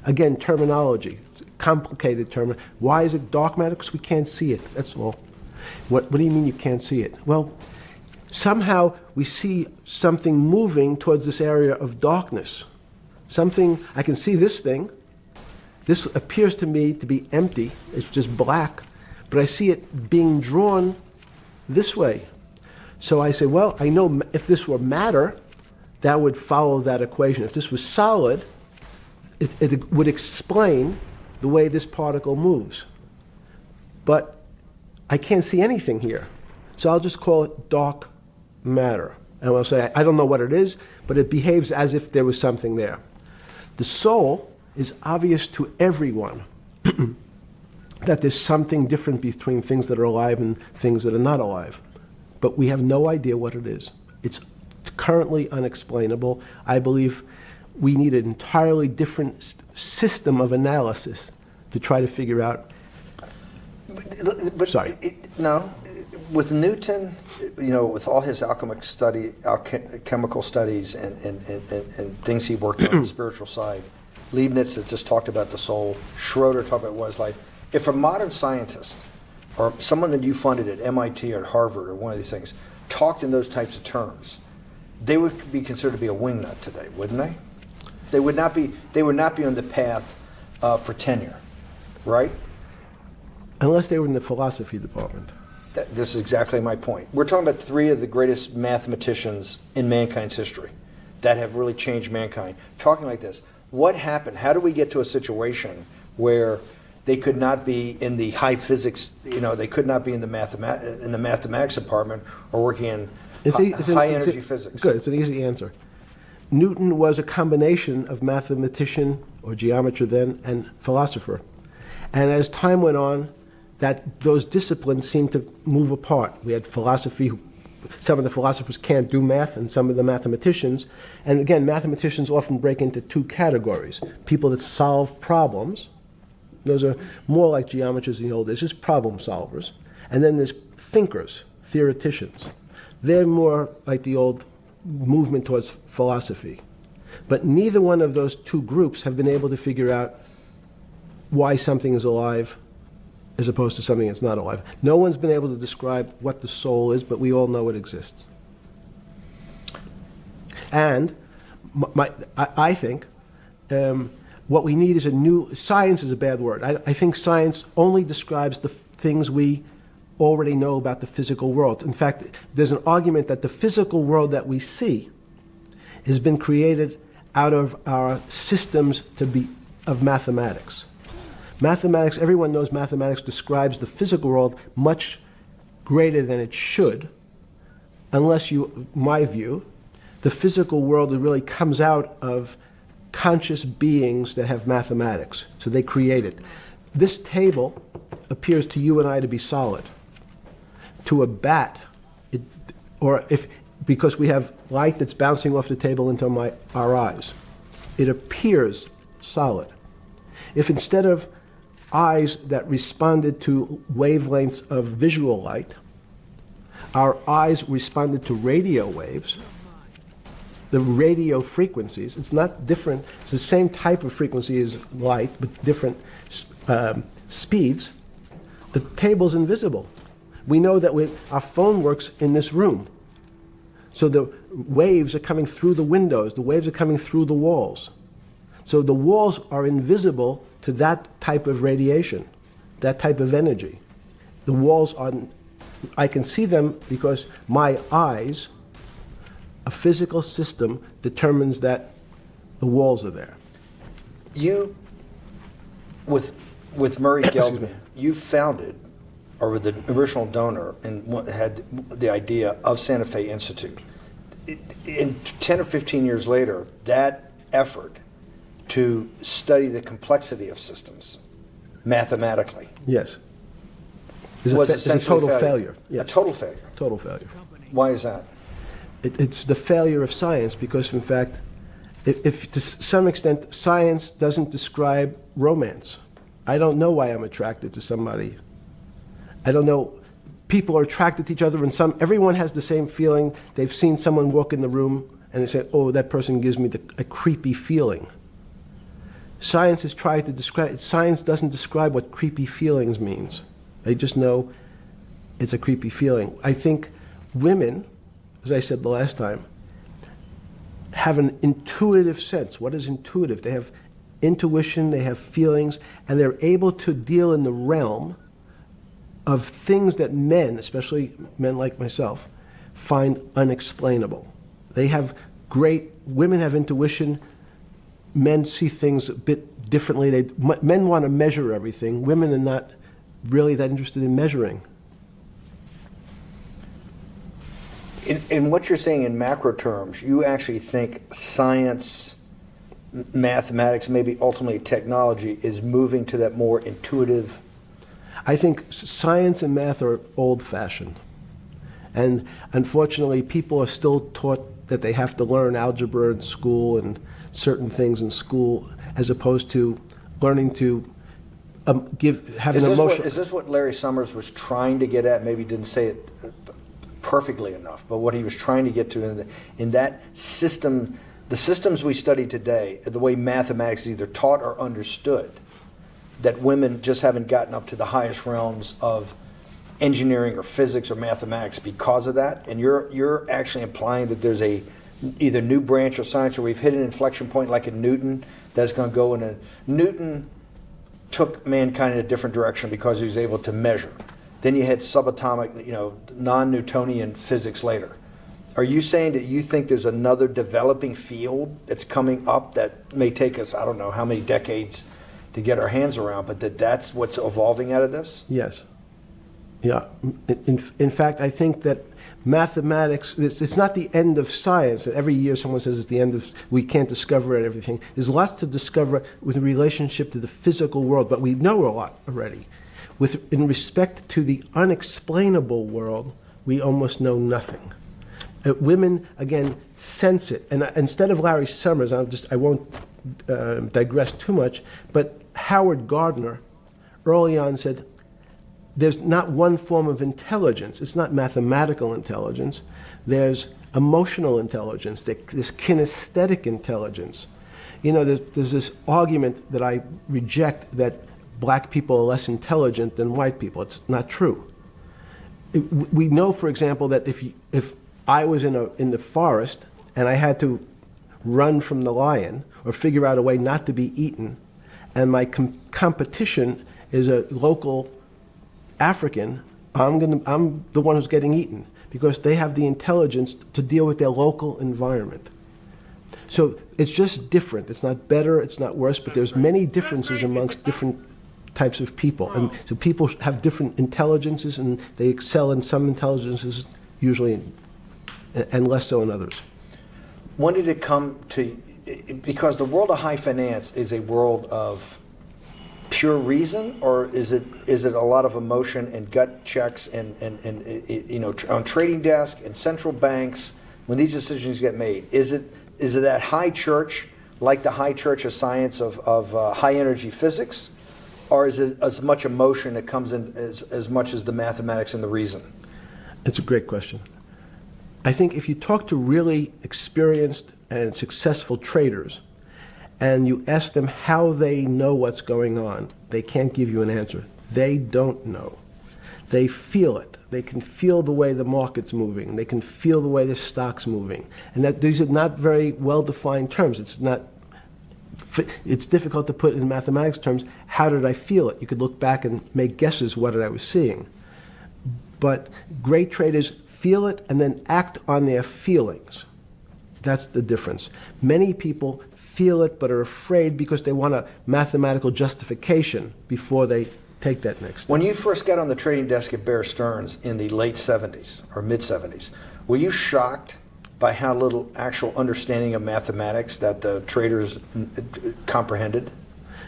Again, terminology, complicated term. Why is it dark matter? Because we can't see it, that's all. What do you mean you can't see it? Well, somehow we see something moving towards this area of darkness. Something, I can see this thing. This appears to me to be empty. It's just black. But I see it being drawn this way. So I say, well, I know if this were matter, that would follow that equation. If this was solid, it would explain the way this particle moves. But I can't see anything here. So I'll just call it dark matter. And I'll say, I don't know what it is, but it behaves as if there was something there. The soul is obvious to everyone that there's something different between things that are alive and things that are not alive. But we have no idea what it is. It's currently unexplainable. I believe we need an entirely different system of analysis to try to figure out.
But
Sorry.
No, with Newton, with all his alchemical studies and things he worked on the spiritual side, Leibniz that just talked about the soul, Schroeder talked about what it's like. If a modern scientist or someone that you funded at MIT or at Harvard or one of these things talked in those types of terms, they would be considered to be a wingnut today, wouldn't they? They would not be on the path for tenure, right?
Unless they were in the philosophy department.
This is exactly my point. We're talking about three of the greatest mathematicians in mankind's history that have really changed mankind. Talking like this, what happened? How do we get to a situation where they could not be in the high physics, they could not be in the mathematics department or working in high energy physics?
Good, it's an easy answer. Newton was a combination of mathematician or geometer then and philosopher. And as time went on, those disciplines seemed to move apart. We had philosophy, some of the philosophers can't do math, and some of the mathematicians. And again, mathematicians often break into two categories. People that solve problems, those are more like geometers in the old days, just problem solvers. And then there's thinkers, theoreticians. They're more like the old movement towards philosophy. But neither one of those two groups have been able to figure out why something is alive as opposed to something that's not alive. No one's been able to describe what the soul is, but we all know it exists. And I think what we need is a new, science is a bad word. I think science only describes the things we already know about the physical world. In fact, there's an argument that the physical world that we see has been created out of our systems of mathematics. Mathematics, everyone knows mathematics describes the physical world much greater than it should, unless my view, the physical world really comes out of conscious beings that have mathematics. So they create it. This table appears to you and I to be solid. To a bat, because we have light that's bouncing off the table into our eyes, it appears solid. If instead of eyes that responded to wavelengths of visual light, our eyes responded to radio waves, the radio frequencies, it's not different, it's the same type of frequency as light, but different speeds, the table's invisible. We know that our phone works in this room. So the waves are coming through the windows, the waves are coming through the walls. So the walls are invisible to that type of radiation, that type of energy. The walls I can see them because my eyes, a physical system determines that the walls are there.
You, with Murray Geldman, you founded, or were the original donor, and had the idea of Santa Fe Institute. In 10 or 15 years later, that effort to study the complexity of systems mathematically
Yes.
was
It's a
essentially
total failure.
A total failure.
Total failure.
Why is that?
It's the failure of science because, in fact, if to some extent science doesn't describe romance. I don't know why I'm attracted to somebody. I don't know. People are attracted to each other, and everyone has the same feeling. They've seen someone walk in the room, and they say, "Oh, that person gives me a creepy feeling." Science has tried to describe. Science doesn't describe what creepy feelings means. They just know it's a creepy feeling. I think women as I said the last time, have an intuitive sense. What is intuitive? They have intuition, they have feelings, and they're able to deal in the realm of things that men, especially men like myself, find unexplainable. They have women have intuition, men see things a bit differently. Men want to measure everything. Women are not really that interested in measuring.
In what you're saying in macro terms, you actually think science, mathematics, maybe ultimately technology is moving to that more intuitive.
I think science and math are old-fashioned. And unfortunately, people are still taught that they have to learn algebra in school and certain things in school, as opposed to learning to have an emotion.
Is this what Larry Summers was trying to get at? Maybe he didn't say it perfectly enough, but what he was trying to get to in that system, the systems we study today, the way mathematics is either taught or understood, that women just haven't gotten up to the highest realms of engineering or physics or mathematics because of that. And you're actually implying that there's a either new branch of science, or we've hit an inflection point like in Newton that's going to go in a Newton took mankind in a different direction because he was able to measure. Then you had subatomic, non-Newtonian physics later. Are you saying that you think there's another developing field that's coming up that may take us, I don't know how many decades to get our hands around, but that's what's evolving out of this?
Yes. Yeah. In fact, I think that mathematics, it's not the end of science. Every year someone says it's the end of, we can't discover everything. There's lots to discover with relationship to the physical world, but we know a lot already. In respect to the unexplainable world, we almost know nothing. Women, again, sense it. And instead of Larry Summers, I won't digress too much, but Howard Gardner early on said, there's not one form of intelligence. It's not mathematical intelligence. There's emotional intelligence. There's kinesthetic intelligence. There's this argument that I reject that black people are less intelligent than white people. It's not true. We know, for example, that if I was in the forest and I had to run from the lion or figure out a way not to be eaten, and my competition is a local African, I'm the one who's getting eaten because they have the intelligence to deal with their local environment. So it's just different. It's not better, it's not worse, but there's many differences amongst different types of people. And so people have different intelligences, and they excel in some intelligences usually, and less so in others.
When did it come to, because the world of high finance is a world of pure reason, or is it a lot of emotion and gut checks and on trading desk and central banks when these decisions get made? Is it that high church, like the high church of science of high energy physics, or is it as much emotion that comes in as much as the mathematics and the reason?
It's a great question. I think if you talk to really experienced and successful traders, and you ask them how they know what's going on, they can't give you an answer. They don't know. They feel it. They can feel the way the market's moving. They can feel the way the stock's moving. And that these are not very well-defined terms. It's difficult to put in mathematics terms, how did I feel it? You could look back and make guesses what I was seeing. But great traders feel it and then act on their feelings. That's the difference. Many people feel it but are afraid because they want a mathematical justification before they take that next step.
When you first got on the trading desk at Bear Stearns in the late 70s or mid 70s, were you shocked by how little actual understanding of mathematics that the traders comprehended?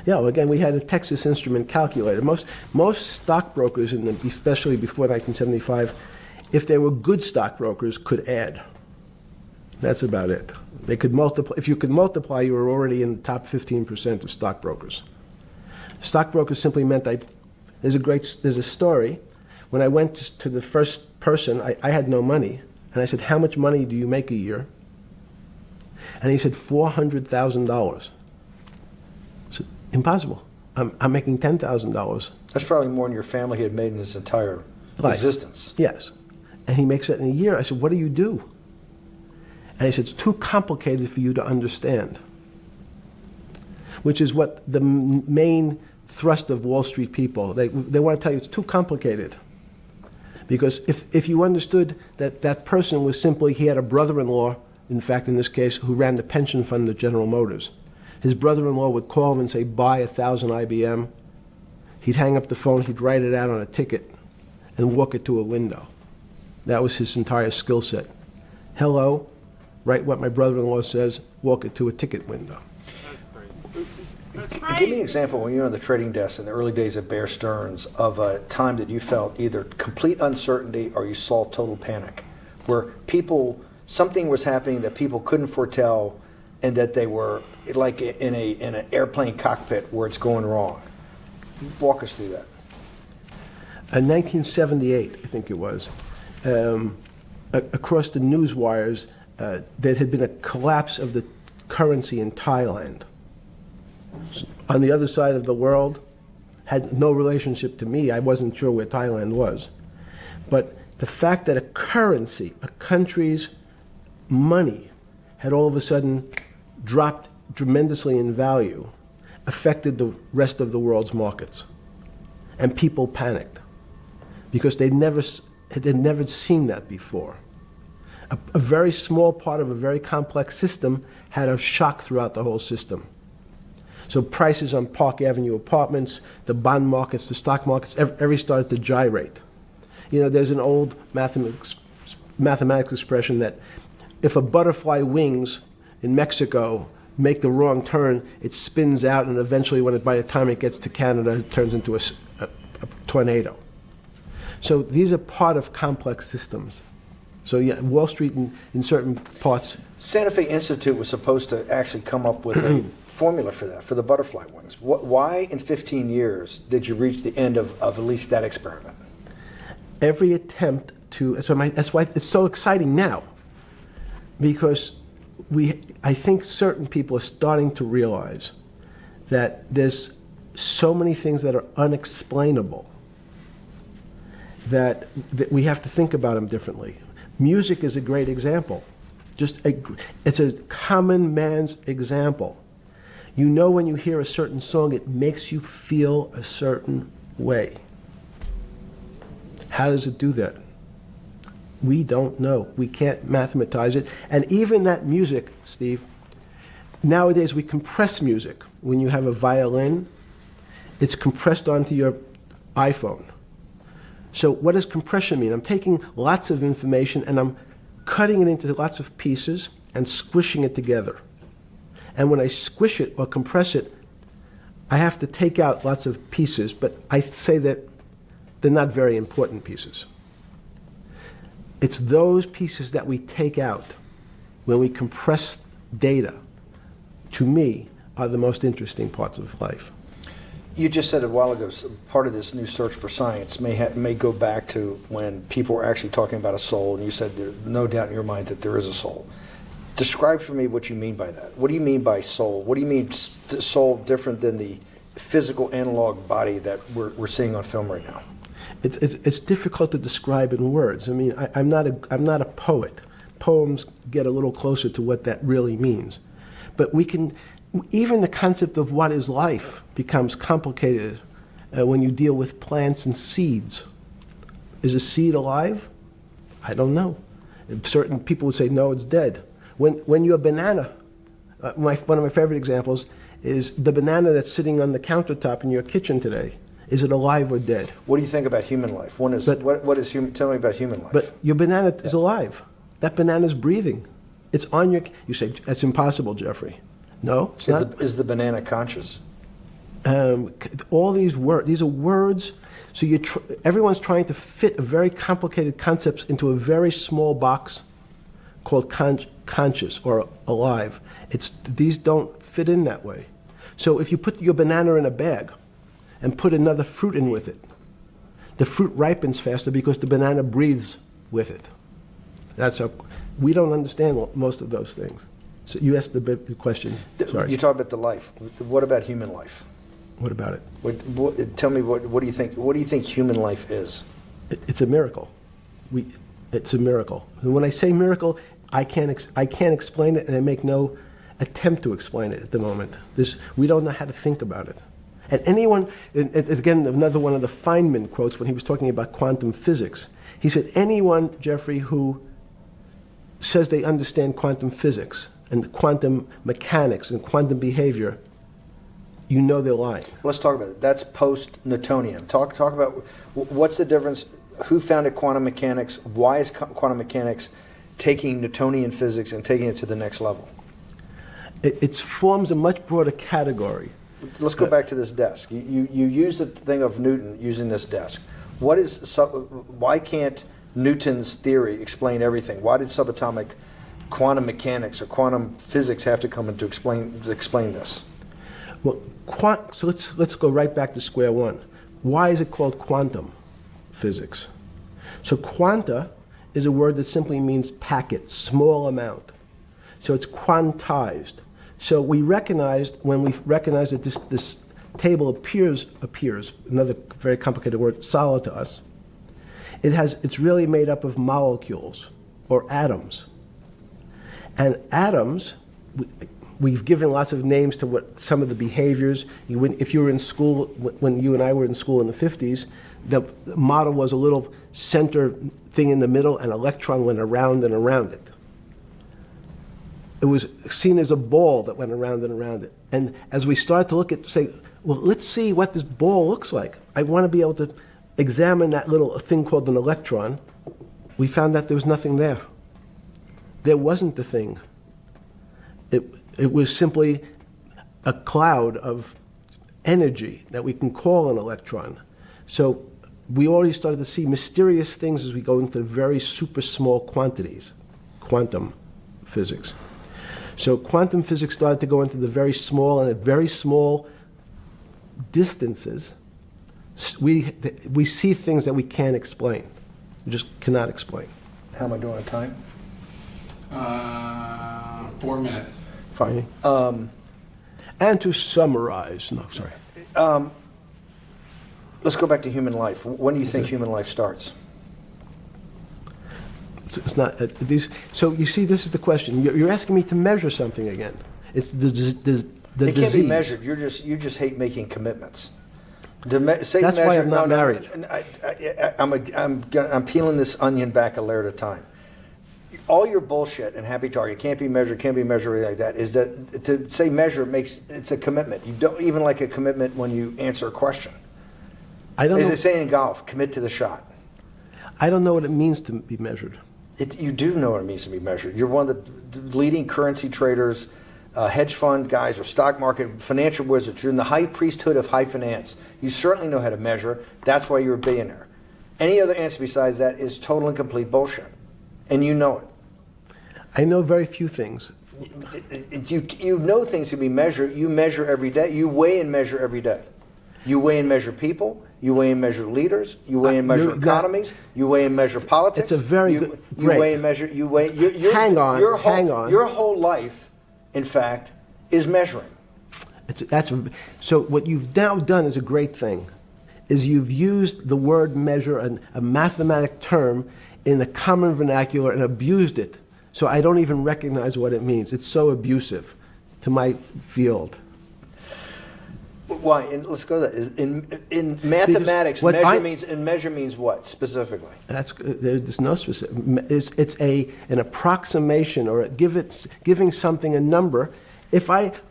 Yeah, well, again, we had a Texas Instrument calculator. Most stockbrokers, especially before 1975, if they were good stockbrokers, could add. That's about it. They could multiply. If you could multiply, you were already in the top 15% of stockbrokers. Stockbrokers simply meant there's a story. When I went to the first person, I had no money. And I said, how much money do you make a year? And he said, $400,000. I said, impossible. I'm making $10,000.
That's probably more than your family had made in its entire
Life.
existence.
Yes. And he makes it in a year. I said, what do you do? And he said, it's too complicated for you to understand, which is what the main thrust of Wall Street people, they want to tell you it's too complicated. Because if you understood that that person was simply, he had a brother-in-law, in fact, in this case, who ran the pension fund at General Motors. His brother-in-law would call him and say, buy 1,000 IBM. He'd hang up the phone, he'd write it out on a ticket and walk it to a window. That was his entire skill set. Hello, write what my brother-in-law says, walk it to a ticket window.
Give me an example when you were on the trading desk in the early days of Bear Stearns of a time that you felt either complete uncertainty or you saw total panic, where something was happening that people couldn't foretell and that they were like in an airplane cockpit where it's going wrong. Walk us through that.
In 1978, I think it was, across the news wires, there had been a collapse of the currency in Thailand. On the other side of the world, had no relationship to me. I wasn't sure where Thailand was. But the fact that a currency, a country's money, had all of a sudden dropped tremendously in value, affected the rest of the world's markets. And people panicked because they'd never seen that before. A very small part of a very complex system had a shock throughout the whole system. So prices on Park Avenue apartments, the bond markets, the stock markets, every started to gyrate. You know, there's an old mathematics expression that if a butterfly wings in Mexico make the wrong turn, it spins out, and eventually, by the time it gets to Canada, it turns into a tornado. So these are part of complex systems. So yeah, Wall Street in certain parts.
Santa Fe Institute was supposed to actually come up with a formula for that, for the butterfly wings. Why in 15 years did you reach the end of at least that experiment?
Every attempt to, that's why it's so exciting now, because I think certain people are starting to realize that there's so many things that are unexplainable that we have to think about them differently. Music is a great example. It's a common man's example. You know, when you hear a certain song, it makes you feel a certain way. How does it do that? We don't know. We can't mathematize it. And even that music, Steve, nowadays we compress music. When you have a violin, it's compressed onto your iPhone. So what does compression mean? I'm taking lots of information and I'm cutting it into lots of pieces and squishing it together. And when I squish it or compress it, I have to take out lots of pieces, but I say that they're not very important pieces. It's those pieces that we take out when we compress data, to me, are the most interesting parts of life.
You just said a while ago, part of this new search for science may go back to when people were actually talking about a soul, and you said there's no doubt in your mind that there is a soul. Describe for me what you mean by that. What do you mean by soul? What do you mean soul different than the physical analog body that we're seeing on film right now?
It's difficult to describe in words. I mean, I'm not a poet. Poems get a little closer to what that really means. But even the concept of what is life becomes complicated when you deal with plants and seeds. Is a seed alive? I don't know. Certain people would say, no, it's dead. When you're a banana, one of my favorite examples is the banana that's sitting on the countertop in your kitchen today. Is it alive or dead?
What do you think about human life? Tell me about human life.
But your banana is alive. That banana's breathing. It's on your. You say that's impossible, Jeffrey. No, it's not.
Is the banana conscious?
All these words. These are words. So everyone's trying to fit a very complicated concepts into a very small box called conscious or alive. These don't fit in that way. So if you put your banana in a bag and put another fruit in with it, the fruit ripens faster because the banana breathes with it. We don't understand most of those things. So you asked the big question. Sorry.
You talk about the life. What about human life?
What about it?
Tell me what do you think? What do you think human life is?
It's a miracle. It's a miracle. And when I say miracle, I can't explain it, and I make no attempt to explain it at the moment. We don't know how to think about it. And anyone, and again, another one of the Feynman quotes when he was talking about quantum physics. He said, anyone, Jeffrey, who says they understand quantum physics and quantum mechanics and quantum behavior, you know they're lying.
Let's talk about it. That's post-Newtonian. Talk about what's the difference, who founded quantum mechanics, why is quantum mechanics taking Newtonian physics and taking it to the next level?
It forms a much broader category.
Let's go back to this desk. You use the thing of Newton using this desk. Why can't Newton's theory explain everything? Why did subatomic quantum mechanics or quantum physics have to come in to explain this?
Well, so let's go right back to square one. Why is it called quantum physics? So quanta is a word that simply means packet, small amount. So it's quantized. So we recognized, when we recognized that this table appears, another very complicated word, solid to us, it's really made up of molecules or atoms. And atoms, we've given lots of names to what some of the behaviors. If you were in school, when you and I were in school in the 50s, the model was a little center thing in the middle, and an electron went around and around it. It was seen as a ball that went around and around it. And as we started to look at, say, well, let's see what this ball looks like. I want to be able to examine that little thing called an electron. We found that there was nothing there. There wasn't the thing. It was simply a cloud of energy that we can call an electron. So we already started to see mysterious things as we go into very super small quantities, quantum physics. So quantum physics started to go into the very small, and at very small distances, we see things that we can't explain. We just cannot explain.
How am I doing on time?
4 minutes.
Fine.
And to summarize, no, sorry.
Let's go back to human life. When do you think human life starts?
It's not these. So you see, this is the question. You're asking me to measure something again. It's the
It
disease.
can't be measured. You just hate making commitments.
That's why I'm not married.
I'm peeling this onion back a layer at a time. All your bullshit and happy target can't be measured like that. Is that to say measure it's a commitment. You don't even like a commitment when you answer a question.
I don't
As
know.
they say in golf, commit to the shot.
I don't know what it means to be measured.
You do know what it means to be measured. You're one of the leading currency traders, hedge fund guys, or stock market financial wizards. You're in the high priesthood of high finance. You certainly know how to measure. That's why you're a billionaire. Any other answer besides that is total and complete bullshit, and you know it.
I know very few things.
You know things can be measured. You measure every day. You weigh and measure every day. You weigh and measure people. You weigh and measure leaders. You weigh and measure economies. You weigh and measure politics.
It's a very good.
You
Great.
weigh and measure. You weigh.
Hang on.
Your whole life, in fact, is measuring.
So what you've now done is a great thing, is you've used the word measure, a mathematic term, in the common vernacular and abused it. So I don't even recognize what it means. It's so abusive to my field.
Let's go to that. In mathematics, measure means what specifically?
There's no specific. It's an approximation, or giving something a number.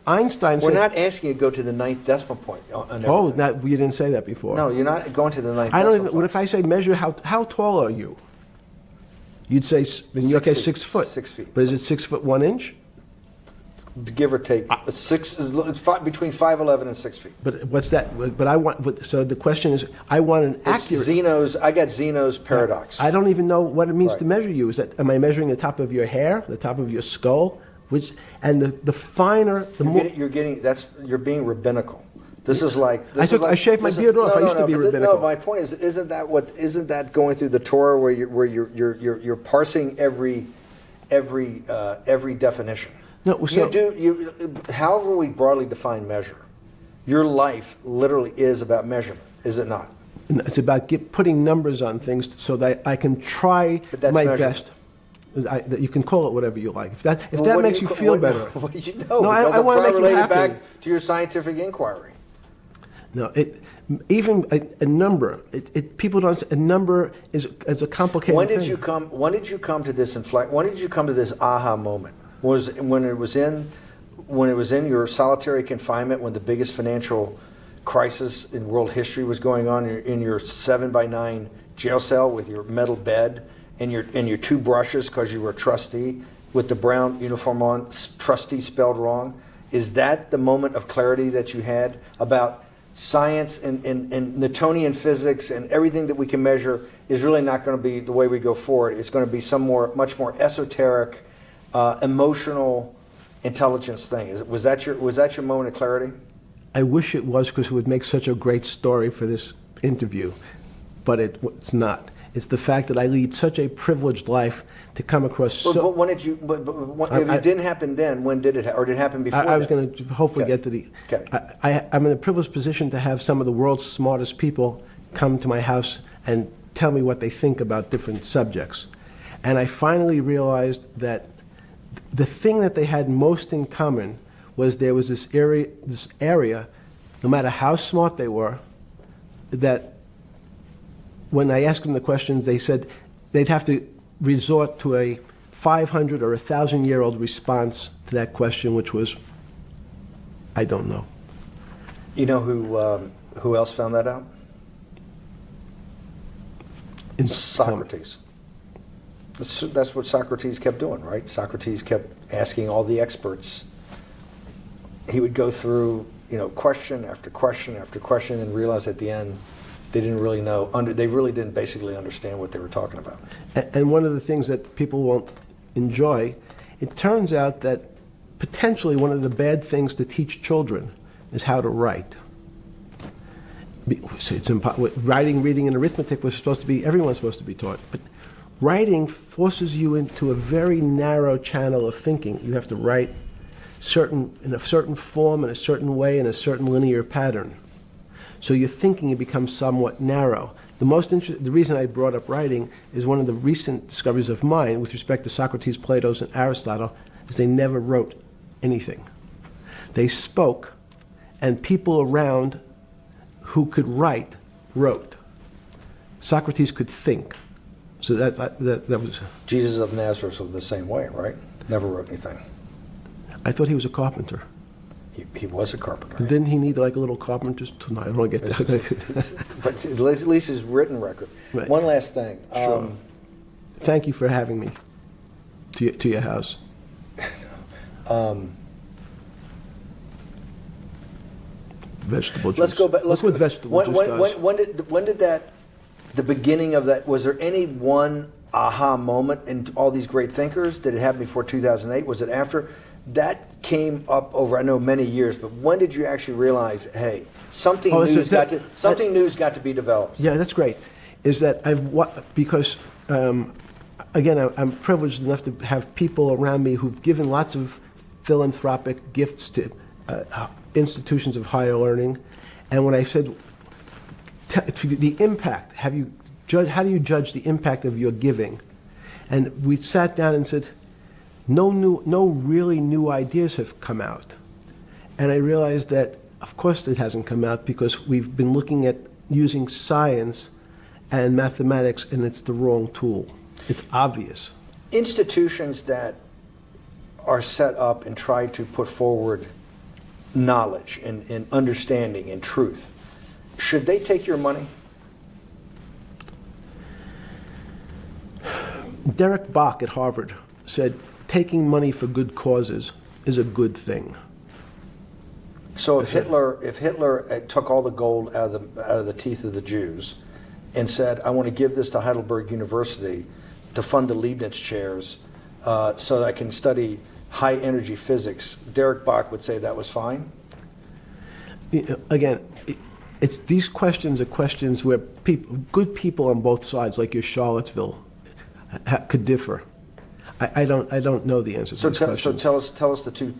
Einstein said,
we're not asking you to go to the ninth decimal point.
You didn't say that before.
No, you're not going to the ninth.
I don't even. What if I say measure how tall are you? You'd say in your case 6 foot.
6 feet.
But is it 6 foot 1 inch?
Give or take, it's between 5'11" and 6 feet.
But what's that? So the question is, I want an accurate.
I got Zeno's paradox.
I don't even know what it means
Right.
to measure you. Am I measuring the top of your hair, the top of your skull, and the finer, the more.
You're being rabbinical. This is like.
I shaved my beard off. I used to be rabbinical.
No, my point is, isn't that going through the Torah where you're parsing every definition?
No, so,
however we broadly define measure, your life literally is about measurement, is it not?
it's about putting numbers on things so that I can try
But that's
my
measurement.
best. That you can call it whatever you like. If that
Well,
that
what do
makes you
ca-
feel
what-
better.
What do you know?
No, I
Because I'm
wanna
trying
make
to
you
relate it
happy.
back to your scientific inquiry.
No, even a number. People don't. A number is a complicated
When did
thing.
you come? When did you come to this When did you come to this aha moment? Was when it was in your solitary confinement, when the biggest financial crisis in world history was going on, in your 7x9 jail cell with your metal bed and your two brushes because you were a trustee with the brown uniform on, trustee spelled wrong. Is that the moment of clarity that you had about science and Newtonian physics and everything that we can measure is really not going to be the way we go forward? It's going to be much more esoteric, emotional intelligence thing. Was that your moment of clarity?
I wish it was, because it would make such a great story for this interview, but it's not. It's the fact that I lead such a privileged life to come across
But when did you? If it didn't happen then, when did it? Or did it happen before?
I was
then?
going to hopefully
Okay.
get to the.
Okay.
I'm in a privileged position to have some of the world's smartest people come to my house and tell me what they think about different subjects. And I finally realized that the thing that they had most in common was there was this area, no matter how smart they were, that when I asked them the questions, they said they'd have to resort to a 500 or 1,000-year-old response to that question, which was, I don't know.
You know who else found that out? Socrates. That's what Socrates kept doing, right? Socrates kept asking all the experts. He would go through, question after question after question, and realize at the end they didn't really know. They really didn't basically understand what they were talking about.
And one of the things that people won't enjoy, it turns out that potentially one of the bad things to teach children is how to write. So writing, reading, and arithmetic was supposed to be, everyone's supposed to be taught. But writing forces you into a very narrow channel of thinking. You have to write in a certain form, in a certain way, in a certain linear pattern. So your thinking becomes somewhat narrow. The reason I brought up writing is one of the recent discoveries of mine with respect to Socrates, Plato, and Aristotle is they never wrote anything. They spoke, and people around who could write wrote. Socrates could think. So that was.
Jesus of Nazareth was the same way, right? Never wrote anything.
I thought he was a carpenter.
He was a carpenter.
Didn't he need like a little carpenter's tonight? I don't get that.
But at least his written record.
Right.
One last thing.
Sure. Thank you for having me to your house. Vegetable juice.
Let's go back.
Look what vegetable juice does.
When did that? The beginning of that. Was there any one aha moment in all these great thinkers? Did it happen before 2008? Was it after? That came up over, I know, many years. But when did you actually realize, hey, something new's got to be developed?
Yeah, that's great. Is that because again, I'm privileged enough to have people around me who've given lots of philanthropic gifts to institutions of higher learning, and when I said the impact, how do you judge the impact of your giving? And we sat down and said, no really new ideas have come out. And I realized that, of course, it hasn't come out because we've been looking at using science and mathematics, and it's the wrong tool. It's obvious.
Institutions that are set up and try to put forward knowledge and understanding and truth, should they take your money?
Derek Bach at Harvard said, taking money for good causes is a good thing.
So if Hitler took all the gold out of the teeth of the Jews and said, I want to give this to Heidelberg University to fund the Leibniz chairs so that I can study high energy physics, Derek Bach would say that was fine?
Again, these questions are questions where good people on both sides, like your Charlottesville, could differ. I don't know the answers to these questions.
So tell us the two.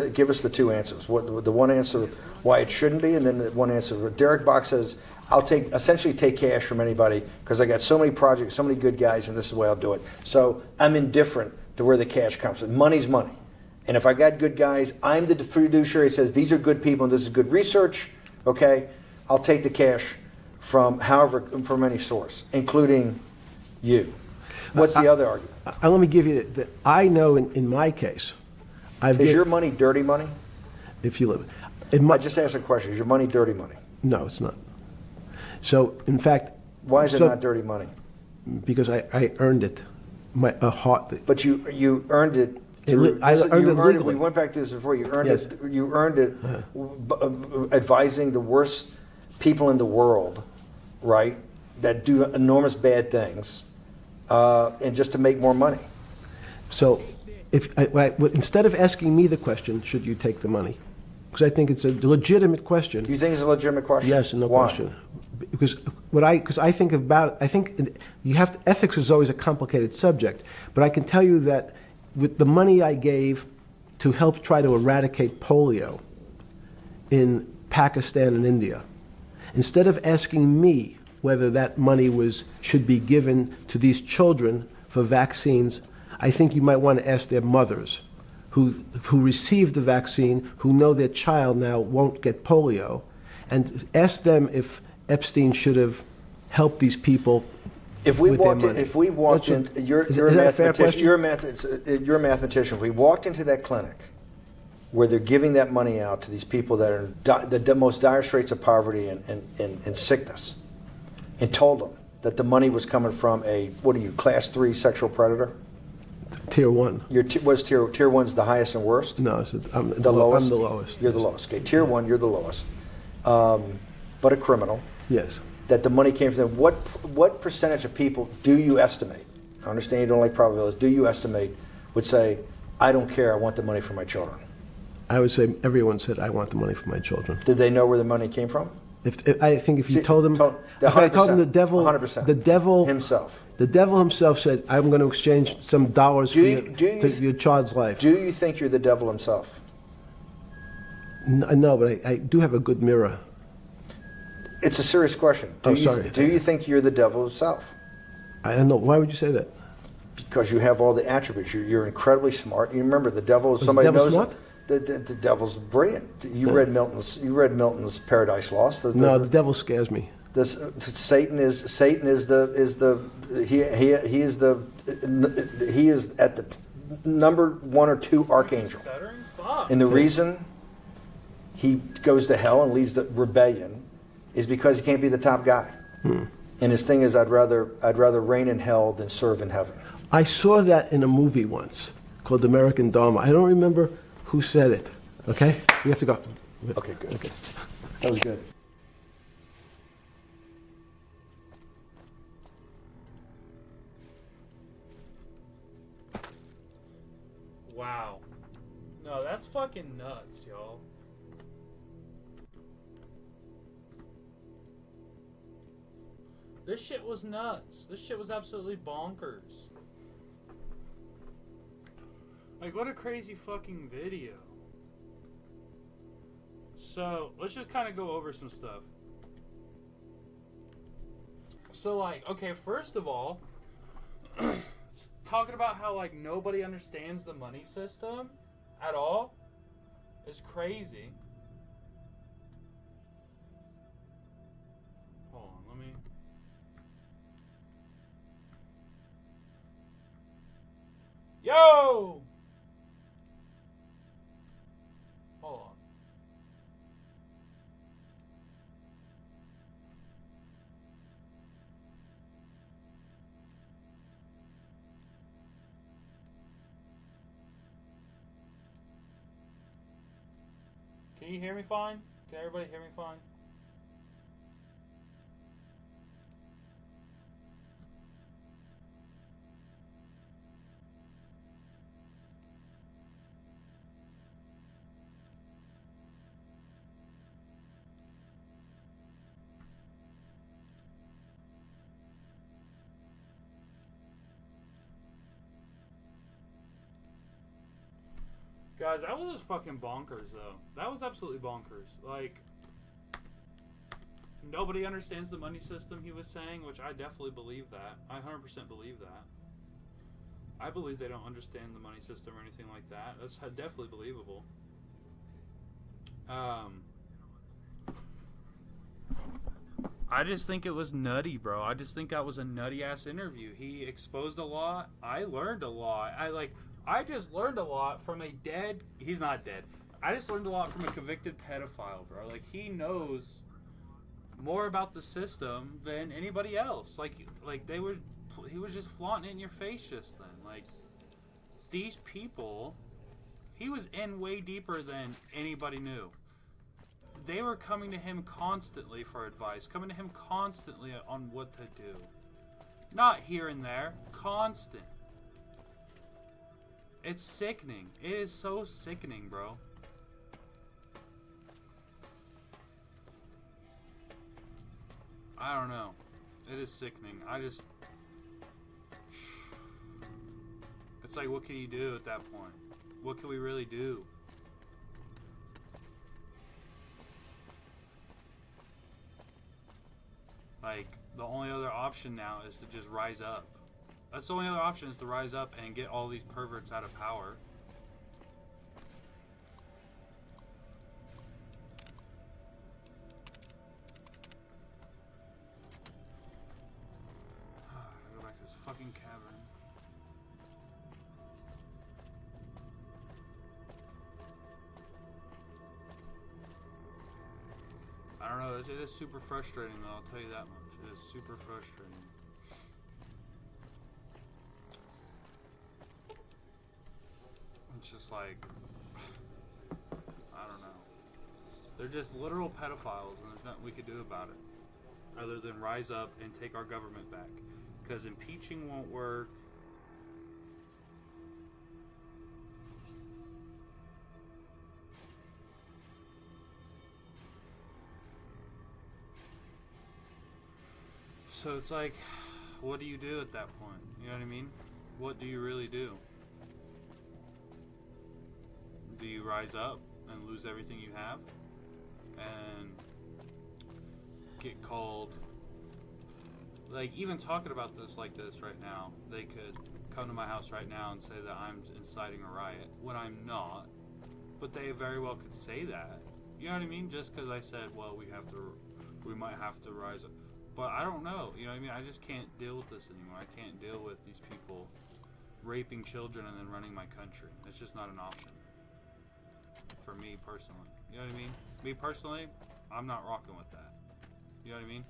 Give us the two answers. What the one answer why it shouldn't be, and then one answer. Derek Bach says, I'll essentially take cash from anybody because I got so many projects, so many good guys, and this is the way I'll do it. So I'm indifferent to where the cash comes from. Money's money. And if I got good guys, I'm the fiduciary that says these are good people and this is good research, okay? I'll take the cash from any source, including you. What's the other argument?
Let me give you that. I know in my case,
Is your money dirty money?
if you live,
I just asked a question. Is your money dirty money?
no, it's not. So in fact,
Why is it not dirty money?
because I earned it, a heart.
But you earned it.
I earned it legally.
We went back to this before. You earned
Yes.
it. You earned it advising the worst people in the world, right? That do enormous bad things, and just to make more money.
So, instead of asking me the question, should you take the money? Because I think it's a legitimate question.
Do you think it's a legitimate question?
Yes, no
Why?
question. Because I think about, ethics is always a complicated subject, but I can tell you that with the money I gave to help try to eradicate polio in Pakistan and India, instead of asking me whether that money should be given to these children for vaccines, I think you might want to ask their mothers who received the vaccine, who know their child now won't get polio, and ask them if Epstein should have helped these people.
If we
with
walked
their
in,
money.
if we walked in,
Is that a fair question?
you're a mathematician. If we walked into that clinic where they're giving that money out to these people that are in the most dire straits of poverty and sickness, and told them that the money was coming from class 3 sexual predator?
Tier 1.
What's tier 1's the highest and worst?
No,
I'm the lowest.
I'm the lowest.
You're the lowest. Okay, tier 1, you're the lowest. But a criminal.
Yes.
That the money came from them. What percentage of people do you estimate? I understand you don't like probabilities. Do you estimate would say, I don't care, I want the money for my children?
I would say everyone said, I want the money for my children.
Did they know where the money came from?
I think if you told them,
if
I told them the devil,
100%.
the devil
himself.
The devil himself said, I'm going to exchange some dollars for your child's life.
Do you think you're the devil himself?
No, but I do have a good mirror.
It's a serious question.
Sorry.
Do you think you're the devil himself?
I don't know. Why would you say that?
Because you have all the attributes. You're incredibly smart. You remember the devil is
Was
somebody
the devil
knows.
smart?
The devil's brilliant. You read Milton's Paradise Lost.
No, the devil scares me.
Satan is at the number 1 or 2 archangel.
Stuttering? Fuck.
And the reason he goes to hell and leads the rebellion is because he can't be the top guy. And his thing is, I'd rather reign in hell than serve in heaven.
I saw that in a movie once called American Dharma. I don't remember who said it. Okay? We have to go.
Okay, good.
Okay.
That was good.
Wow. No, that's fucking nuts, y'all. This shit was nuts. This shit was absolutely bonkers. Like, what a crazy fucking video. So, let's just kind of go over some stuff. So, like, okay, first of all, talking about how, like, nobody understands the money system at all is crazy. Hold on, let me... Yo! Hold on. Can you hear me fine? Can everybody hear me fine? Guys, that was just fucking bonkers, though. That was absolutely bonkers. Like, nobody understands the money system, he was saying, which I definitely believe that. I 100% believe that. I believe they don't understand the money system or anything like that. That's definitely believable. I just think it was nutty, bro. I just think that was a nutty-ass interview. He exposed a lot. I learned a lot. I just learned a lot from a dead... He's not dead. I just learned a lot from a convicted pedophile, bro. Like, he knows more about the system than anybody else. He was just flaunting it in your face just then. Like, these people... He was in way deeper than anybody knew. They were coming to him constantly for advice, coming to him constantly on what to do. Not here and there, constant. It's sickening. It is so sickening, bro. I don't know. It is sickening. It's like, what can you do at that point? What can we really do? Like, the only other option now is to just rise up. That's the only other option, is to rise up and get all these perverts out of power. Go back to this fucking cavern. I don't know, it is super frustrating though, I'll tell you that much. It is super frustrating. It's just like, I don't know. They're just literal pedophiles and there's nothing we could do about it. Other than rise up and take our government back. Because impeaching won't work. So it's like, what do you do at that point? You know what I mean? What do you really do? Do you rise up and lose everything you have? And get called... Like, even talking about this like this right now, they could come to my house right now and say that I'm inciting a riot, when I'm not. But they very well could say that. You know what I mean? Just because I said, well, we might have to rise up. But I don't know, you know what I mean? I just can't deal with this anymore. I can't deal with these people raping children and then running my country. It's just not an option. For me personally. You know what I mean? Me personally, I'm not rocking with that. You know what I mean?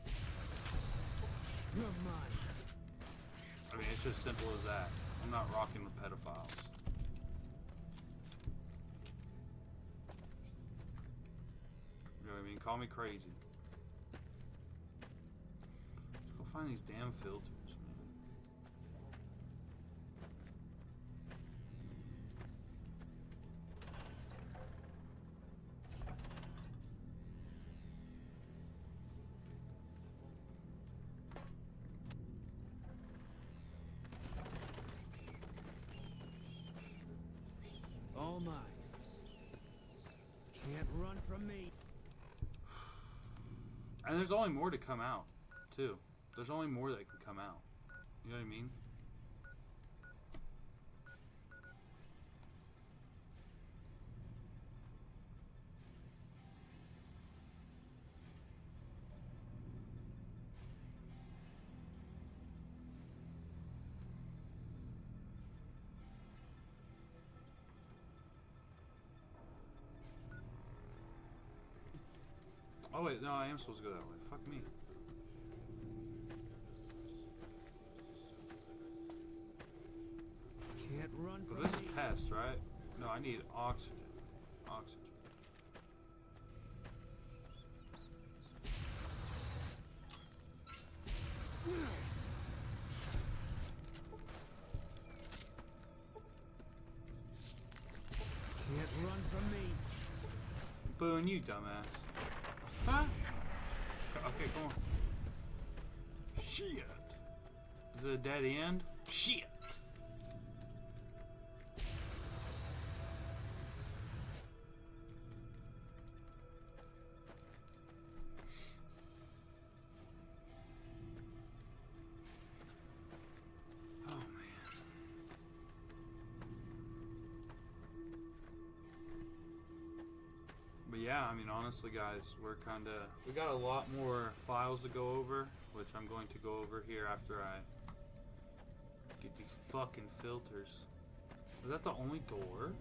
I mean, it's just simple as that. I'm not rocking with pedophiles. You know what I mean? Call me crazy. Let's go find these damn filters, man.
All mine. Can't run from me.
And there's only more to come out, too. There's only more that can come out. You know what I mean? Oh wait, no, I am supposed to go that way. Fuck me.
Can't run
But
from
this
me.
is pest, right? No, I need oxygen. Oxygen.
Can't run from me.
Boone, you dumbass. Huh? Okay, come on. Shit. Is it a dead end? Shit. mean, honestly, guys, we got a lot more files to go over, which I'm going to go over here after I get these fucking filters. Was that the only door?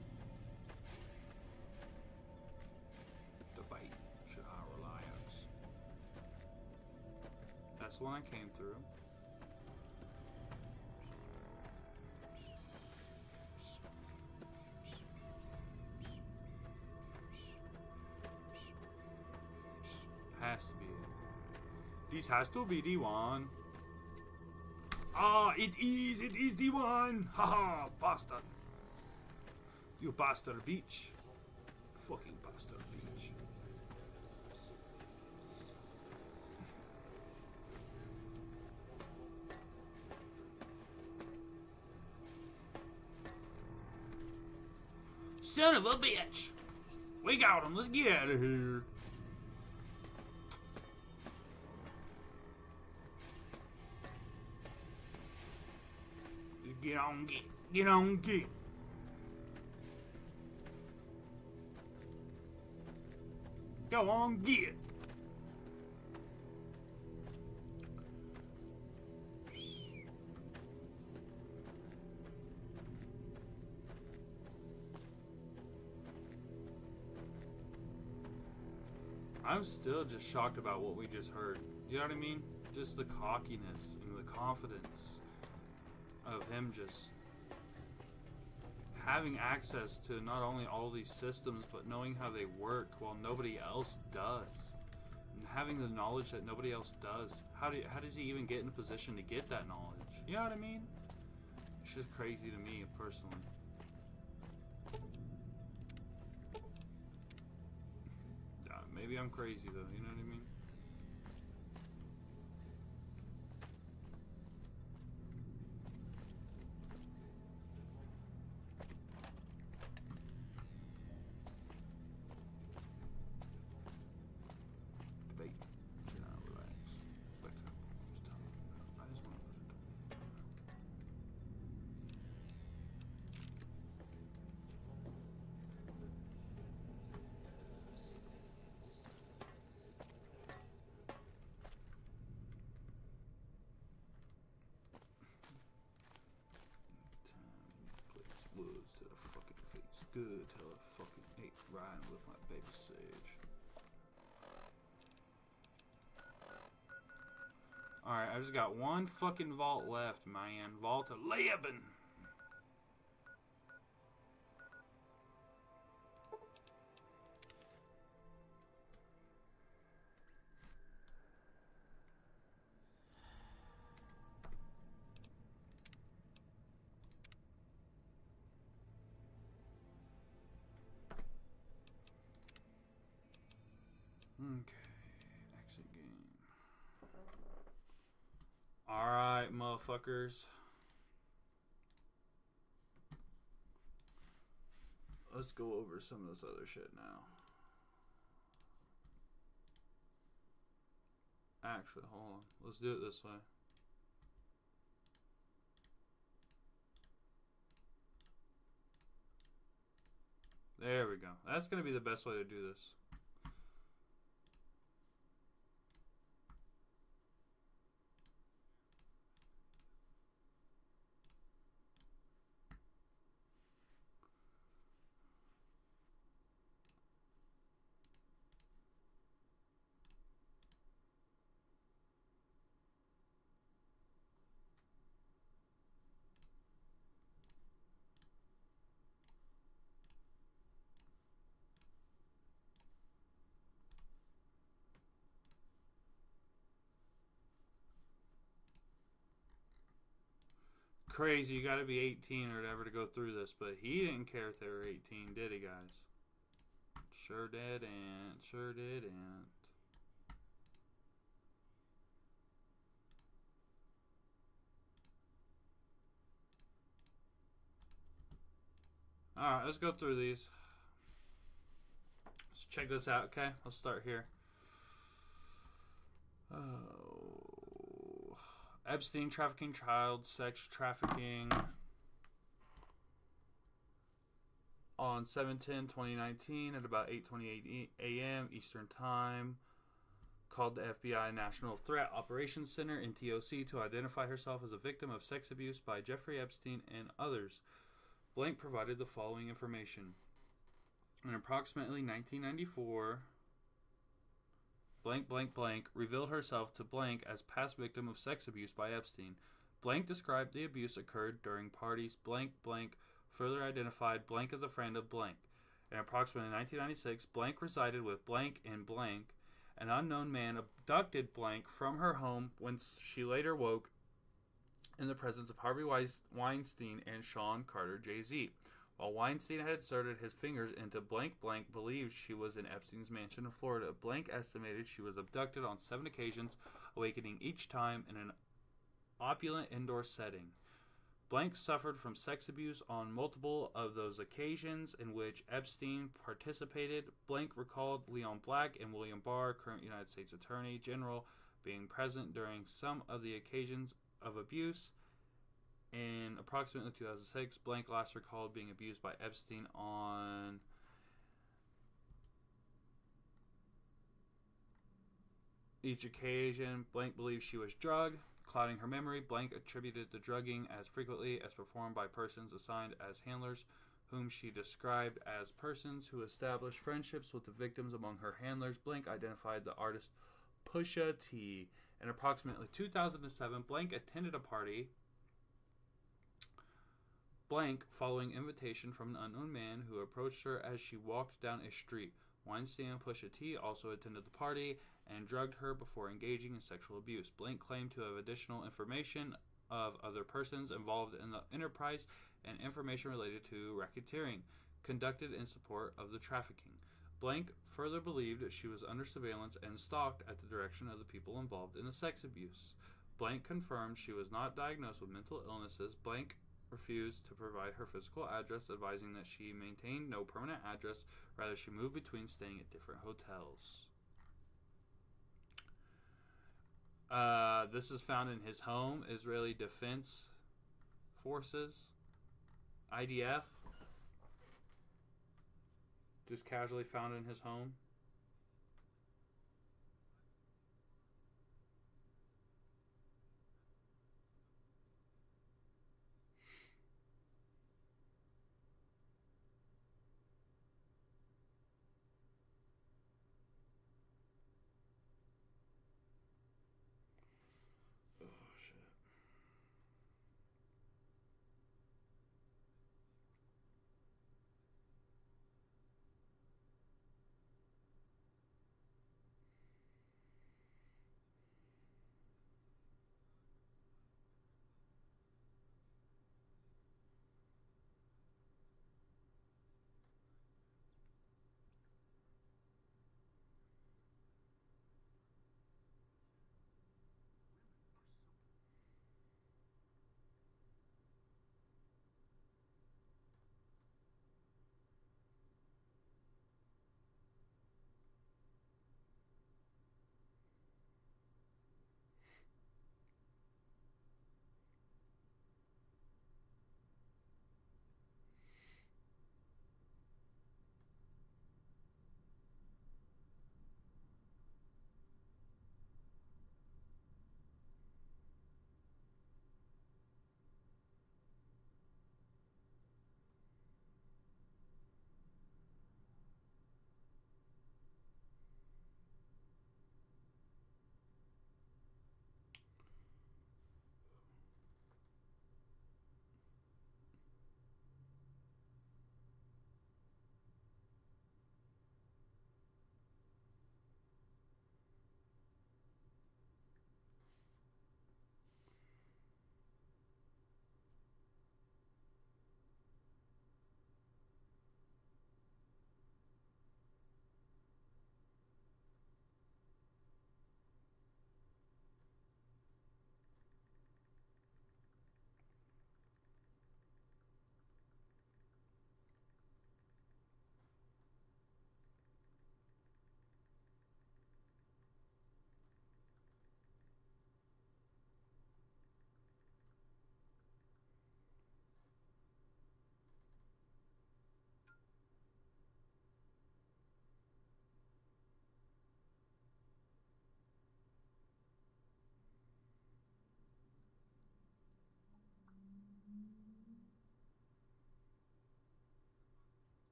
Debate should our reliance. That's the one I came through. Has to be it. This has to be the one. Ah, it is the one. Haha, bastard. You bastard bitch. Fucking bastard bitch. Son of a bitch. We got him. Let's get out of here. Get on, get on, get. Go on, get. I'm still just shocked about what we just heard. You know what I mean? Just the cockiness and the confidence of him just having access to not only all these systems, but knowing how they work while nobody else does. And having the knowledge that nobody else does. How does he even get in a position to get that knowledge? You know what I mean? It's just crazy to me, personally. Maybe I'm crazy, though. You know what I mean? Debate. Should I relax? Reflect on what was done. I just want to put it. Woods to the fucking face. Good till I fucking ate riding with my baby Sage. Alright, I just got one fucking vault left, man. Vault 11. Okay, exit game. Alright, motherfuckers. Let's go over some of this other shit now. Actually, hold on. Let's do it this way. There we go. That's going to be the best way to do this. Crazy, you gotta be 18 or whatever to go through this, but he didn't care if they were 18, did he, guys? Sure didn't. Sure didn't. Alright, let's go through these. Let's check this out, okay? Let's start here. Oh, Epstein trafficking, child sex trafficking. on 7/10/2019 at about 8:28 a.m. Eastern Time, called the FBI National Threat Operations Center in TOC to identify herself as a victim of sex abuse by Jeffrey Epstein and others. Blank provided the following information. In approximately 1994, blank blank blank revealed herself to blank as past victim of sex abuse by Epstein. Blank described the abuse occurred during parties. Blank blank further identified blank as a friend of blank. In approximately 1996, blank resided with blank in blank. An unknown man abducted blank from her home whence she later woke in the presence of Harvey Weinstein and Sean Carter Jay-Z. While Weinstein had inserted his fingers into blank blank believed she was in Epstein's mansion in Florida. Blank estimated she was abducted on 7 occasions, awakening each time in an opulent indoor setting. Blank suffered from sex abuse on multiple of those occasions in which Epstein participated. Blank recalled Leon Black and William Barr, current United States Attorney General, being present during some of the occasions of abuse. In approximately 2006, Blank last recalled being abused by Epstein on each occasion. Blank believes she was drugged, clouding her memory. Blank attributed the drugging as frequently as performed by persons assigned as handlers, whom she described as persons who established friendships with the victims. Among her handlers, Blank identified the artist Pusha T. In approximately 2007, Blank attended a party Blank following invitation from an unknown man who approached her as she walked down a street. Weinstein and Pusha T also attended the party and drugged her before engaging in sexual abuse. Blank claimed to have additional information of other persons involved in the enterprise and information related to racketeering conducted in support of the trafficking. Blank further believed she was under surveillance and stalked at the direction of the people involved in the sex abuse. Blank confirmed she was not diagnosed with mental illnesses. Blank refused to provide her physical address, advising that she maintained no permanent address. Rather, she moved between staying at different hotels. This is found in his home, Israeli Defense Forces, IDF. Just casually found in his home. Oh, shit.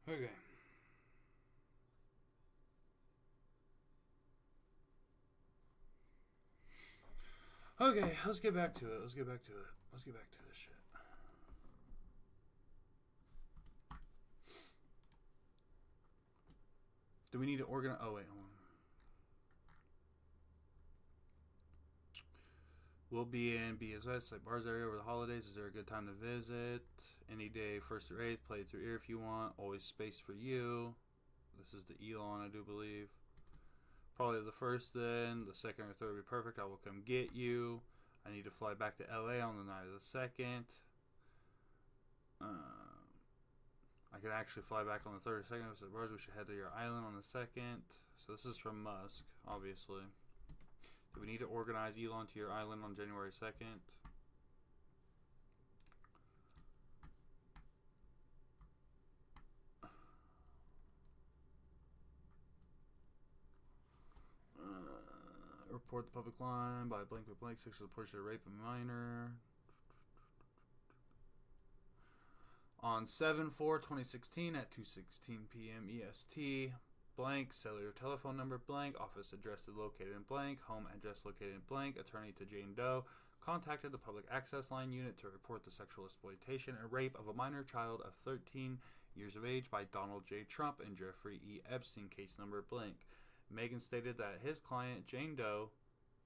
Okay. Okay, let's get back to it. Let's get back to this shit. Do we need to organize? Oh, wait, hold on. We'll be in BSS, like bars area over the holidays. Is there a good time to visit? Any day, 1st through 8th. Play it through ear if you want. Always space for you. This is the Elon, I do believe. Probably the 1st then. The 2nd or 3rd will be perfect. I will come get you. I need to fly back to LA on the night of the 2nd. I could actually fly back on the 3rd or 2nd. So bars, we should head to your island on the 2nd. So this is from Musk, obviously. Do we need to organize Elon to your island on January 2nd? Report the public line by blank by blank. 6 reports of rape of a minor. On 7/4/2016 at 2:16 p.m. EST. Blank, cellular telephone number blank, office address located in blank, home address located in blank, attorney to Jane Doe, contacted the public access line unit to report the sexual exploitation and rape of a minor child of 13 years of age by Donald J. Trump and Jeffrey E. Epstein, case number blank. Megan stated that his client Jane Doe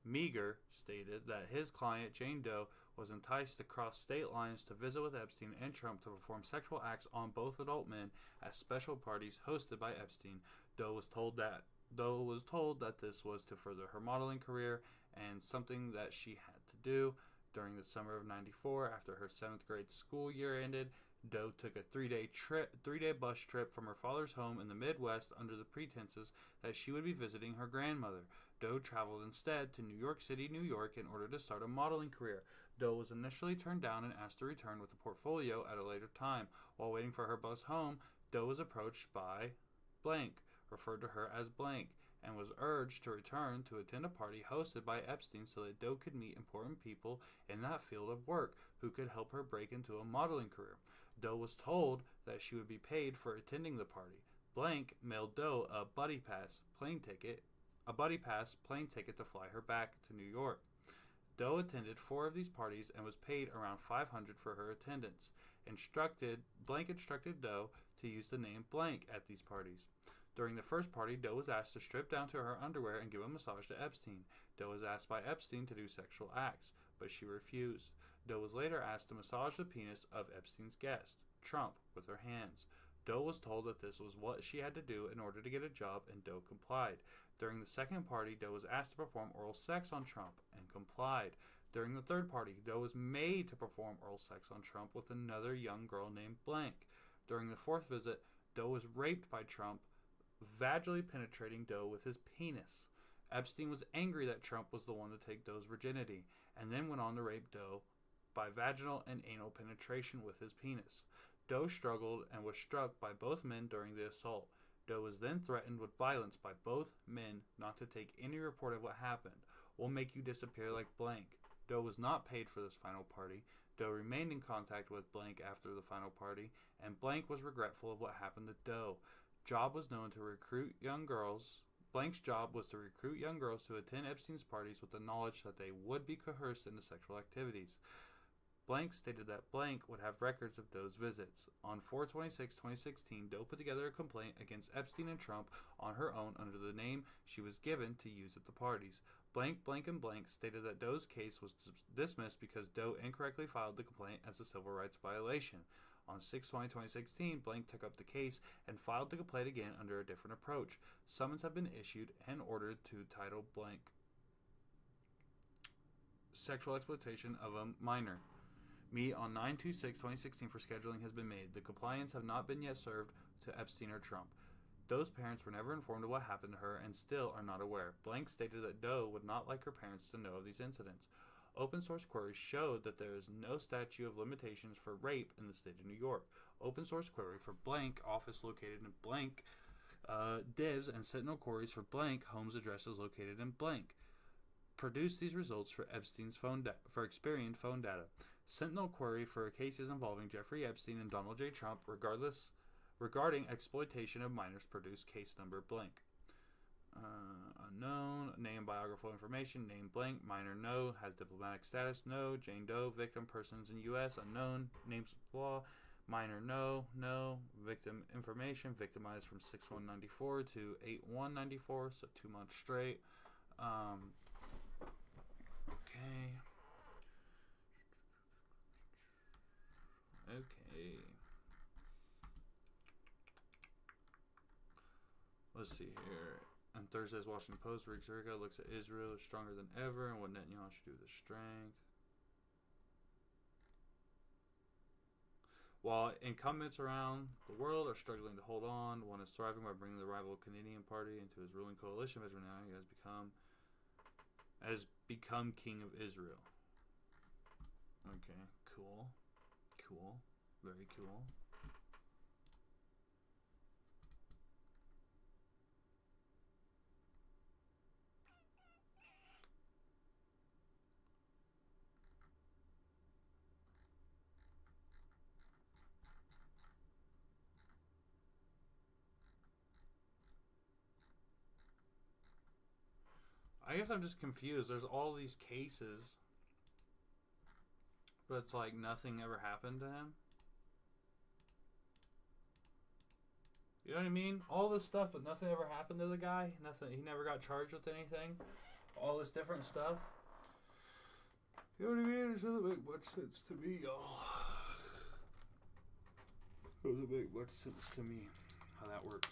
Meager stated that his client, Jane Doe, was enticed to cross state lines to visit with Epstein and Trump to perform sexual acts on both adult men at special parties hosted by Epstein. Doe was told that this was to further her modeling career and something that she had to do. During the summer of '94, after her 7th grade school year ended, Doe took a three-day bus trip from her father's home in the Midwest under the pretenses that she would be visiting her grandmother. Doe traveled instead to New York City, New York, in order to start a modeling career. Doe was initially turned down and asked to return with a portfolio at a later time. While waiting for her bus home, Doe was approached by blank, referred to her as blank, and was urged to return to attend a party hosted by Epstein so that Doe could meet important people in that field of work who could help her break into a modeling career. Doe was told that she would be paid for attending the party. Blank mailed Doe a buddy pass plane ticket to fly her back to New York. Doe attended 4 of these parties and was paid around $500 for her attendance. Blank instructed Doe to use the name blank at these parties. During the first party, Doe was asked to strip down to her underwear and give a massage to Epstein. Doe was asked by Epstein to do sexual acts, but she refused. Doe was later asked to massage the penis of Epstein's guest, Trump, with her hands. Doe was told that this was what she had to do in order to get a job, and Doe complied. During the second party, Doe was asked to perform oral sex on Trump, and complied. During the third party, Doe was made to perform oral sex on Trump with another young girl named Blank. During the fourth visit, Doe was raped by Trump, vaginally penetrating Doe with his penis. Epstein was angry that Trump was the one to take Doe's virginity, and then went on to rape Doe by vaginal and anal penetration with his penis. Doe struggled and was struck by both men during the assault. Doe was then threatened with violence by both men not to take any report of what happened. We'll make you disappear like blank. Doe was not paid for this final party. Doe remained in contact with blank after the final party, and blank was regretful of what happened to Doe. Blank's job was to recruit young girls to attend Epstein's parties with the knowledge that they would be coerced into sexual activities. Blank stated that blank would have records of Doe's visits. On 4/26/2016, Doe put together a complaint against Epstein and Trump on her own under the name she was given to use at the parties. Blank stated that Doe's case was dismissed because Doe incorrectly filed the complaint as a civil rights violation. On 6/20/2016, Blank took up the case and filed the complaint again under a different approach. Summons have been issued and ordered to title Blank sexual exploitation of a minor. Meet on 9/26/2016 for scheduling has been made. The compliance have not been yet served to Epstein or Trump. Doe's parents were never informed of what happened to her and still are not aware. Blank stated that Doe would not like her parents to know of these incidents. Open source queries showed that there is no statute of limitations for rape in the state of New York. Open source query for blank office located in blank divs and Sentinel queries for blank homes addresses located in blank. Produce these results for Experian phone data. Sentinel query for cases involving Jeffrey Epstein and Donald J. Trump, regardless regarding exploitation of minors. Produce case number blank. Unknown. Name, biographical information. Name blank. Minor no. Has diplomatic status no. Jane Doe. Victim, persons in U.S. unknown. Names of law. Minor no. No. Victim information. Victimized from 6/1/94 to 8/1/94. So 2 months straight. Okay. Okay. Let's see here. On Thursday's Washington Post, Rick Zerga looks at Israel as stronger than ever and what Netanyahu should do with his strength. While incumbents around the world are struggling to hold on, one is thriving by bringing the rival Canadian party into his ruling coalition. Benjamin Netanyahu has become king of Israel. Okay, cool. Cool. Very cool. I guess I'm just confused. There's all these cases, but it's like nothing ever happened to him. You know what I mean? All this stuff, but nothing ever happened to the guy. Nothing. He never got charged with anything. All this different stuff. You know what I mean? It doesn't make much sense to me, y'all. It doesn't make much sense to me how that works.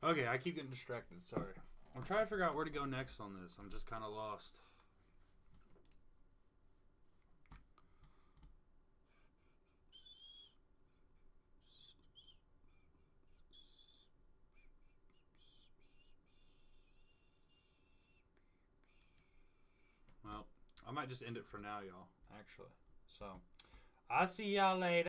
Okay, I keep getting distracted. Sorry. I'm trying to figure out where to go next on this. I'm just kind of lost. Well, I might just end it for now, y'all, actually. So, I'll see y'all later.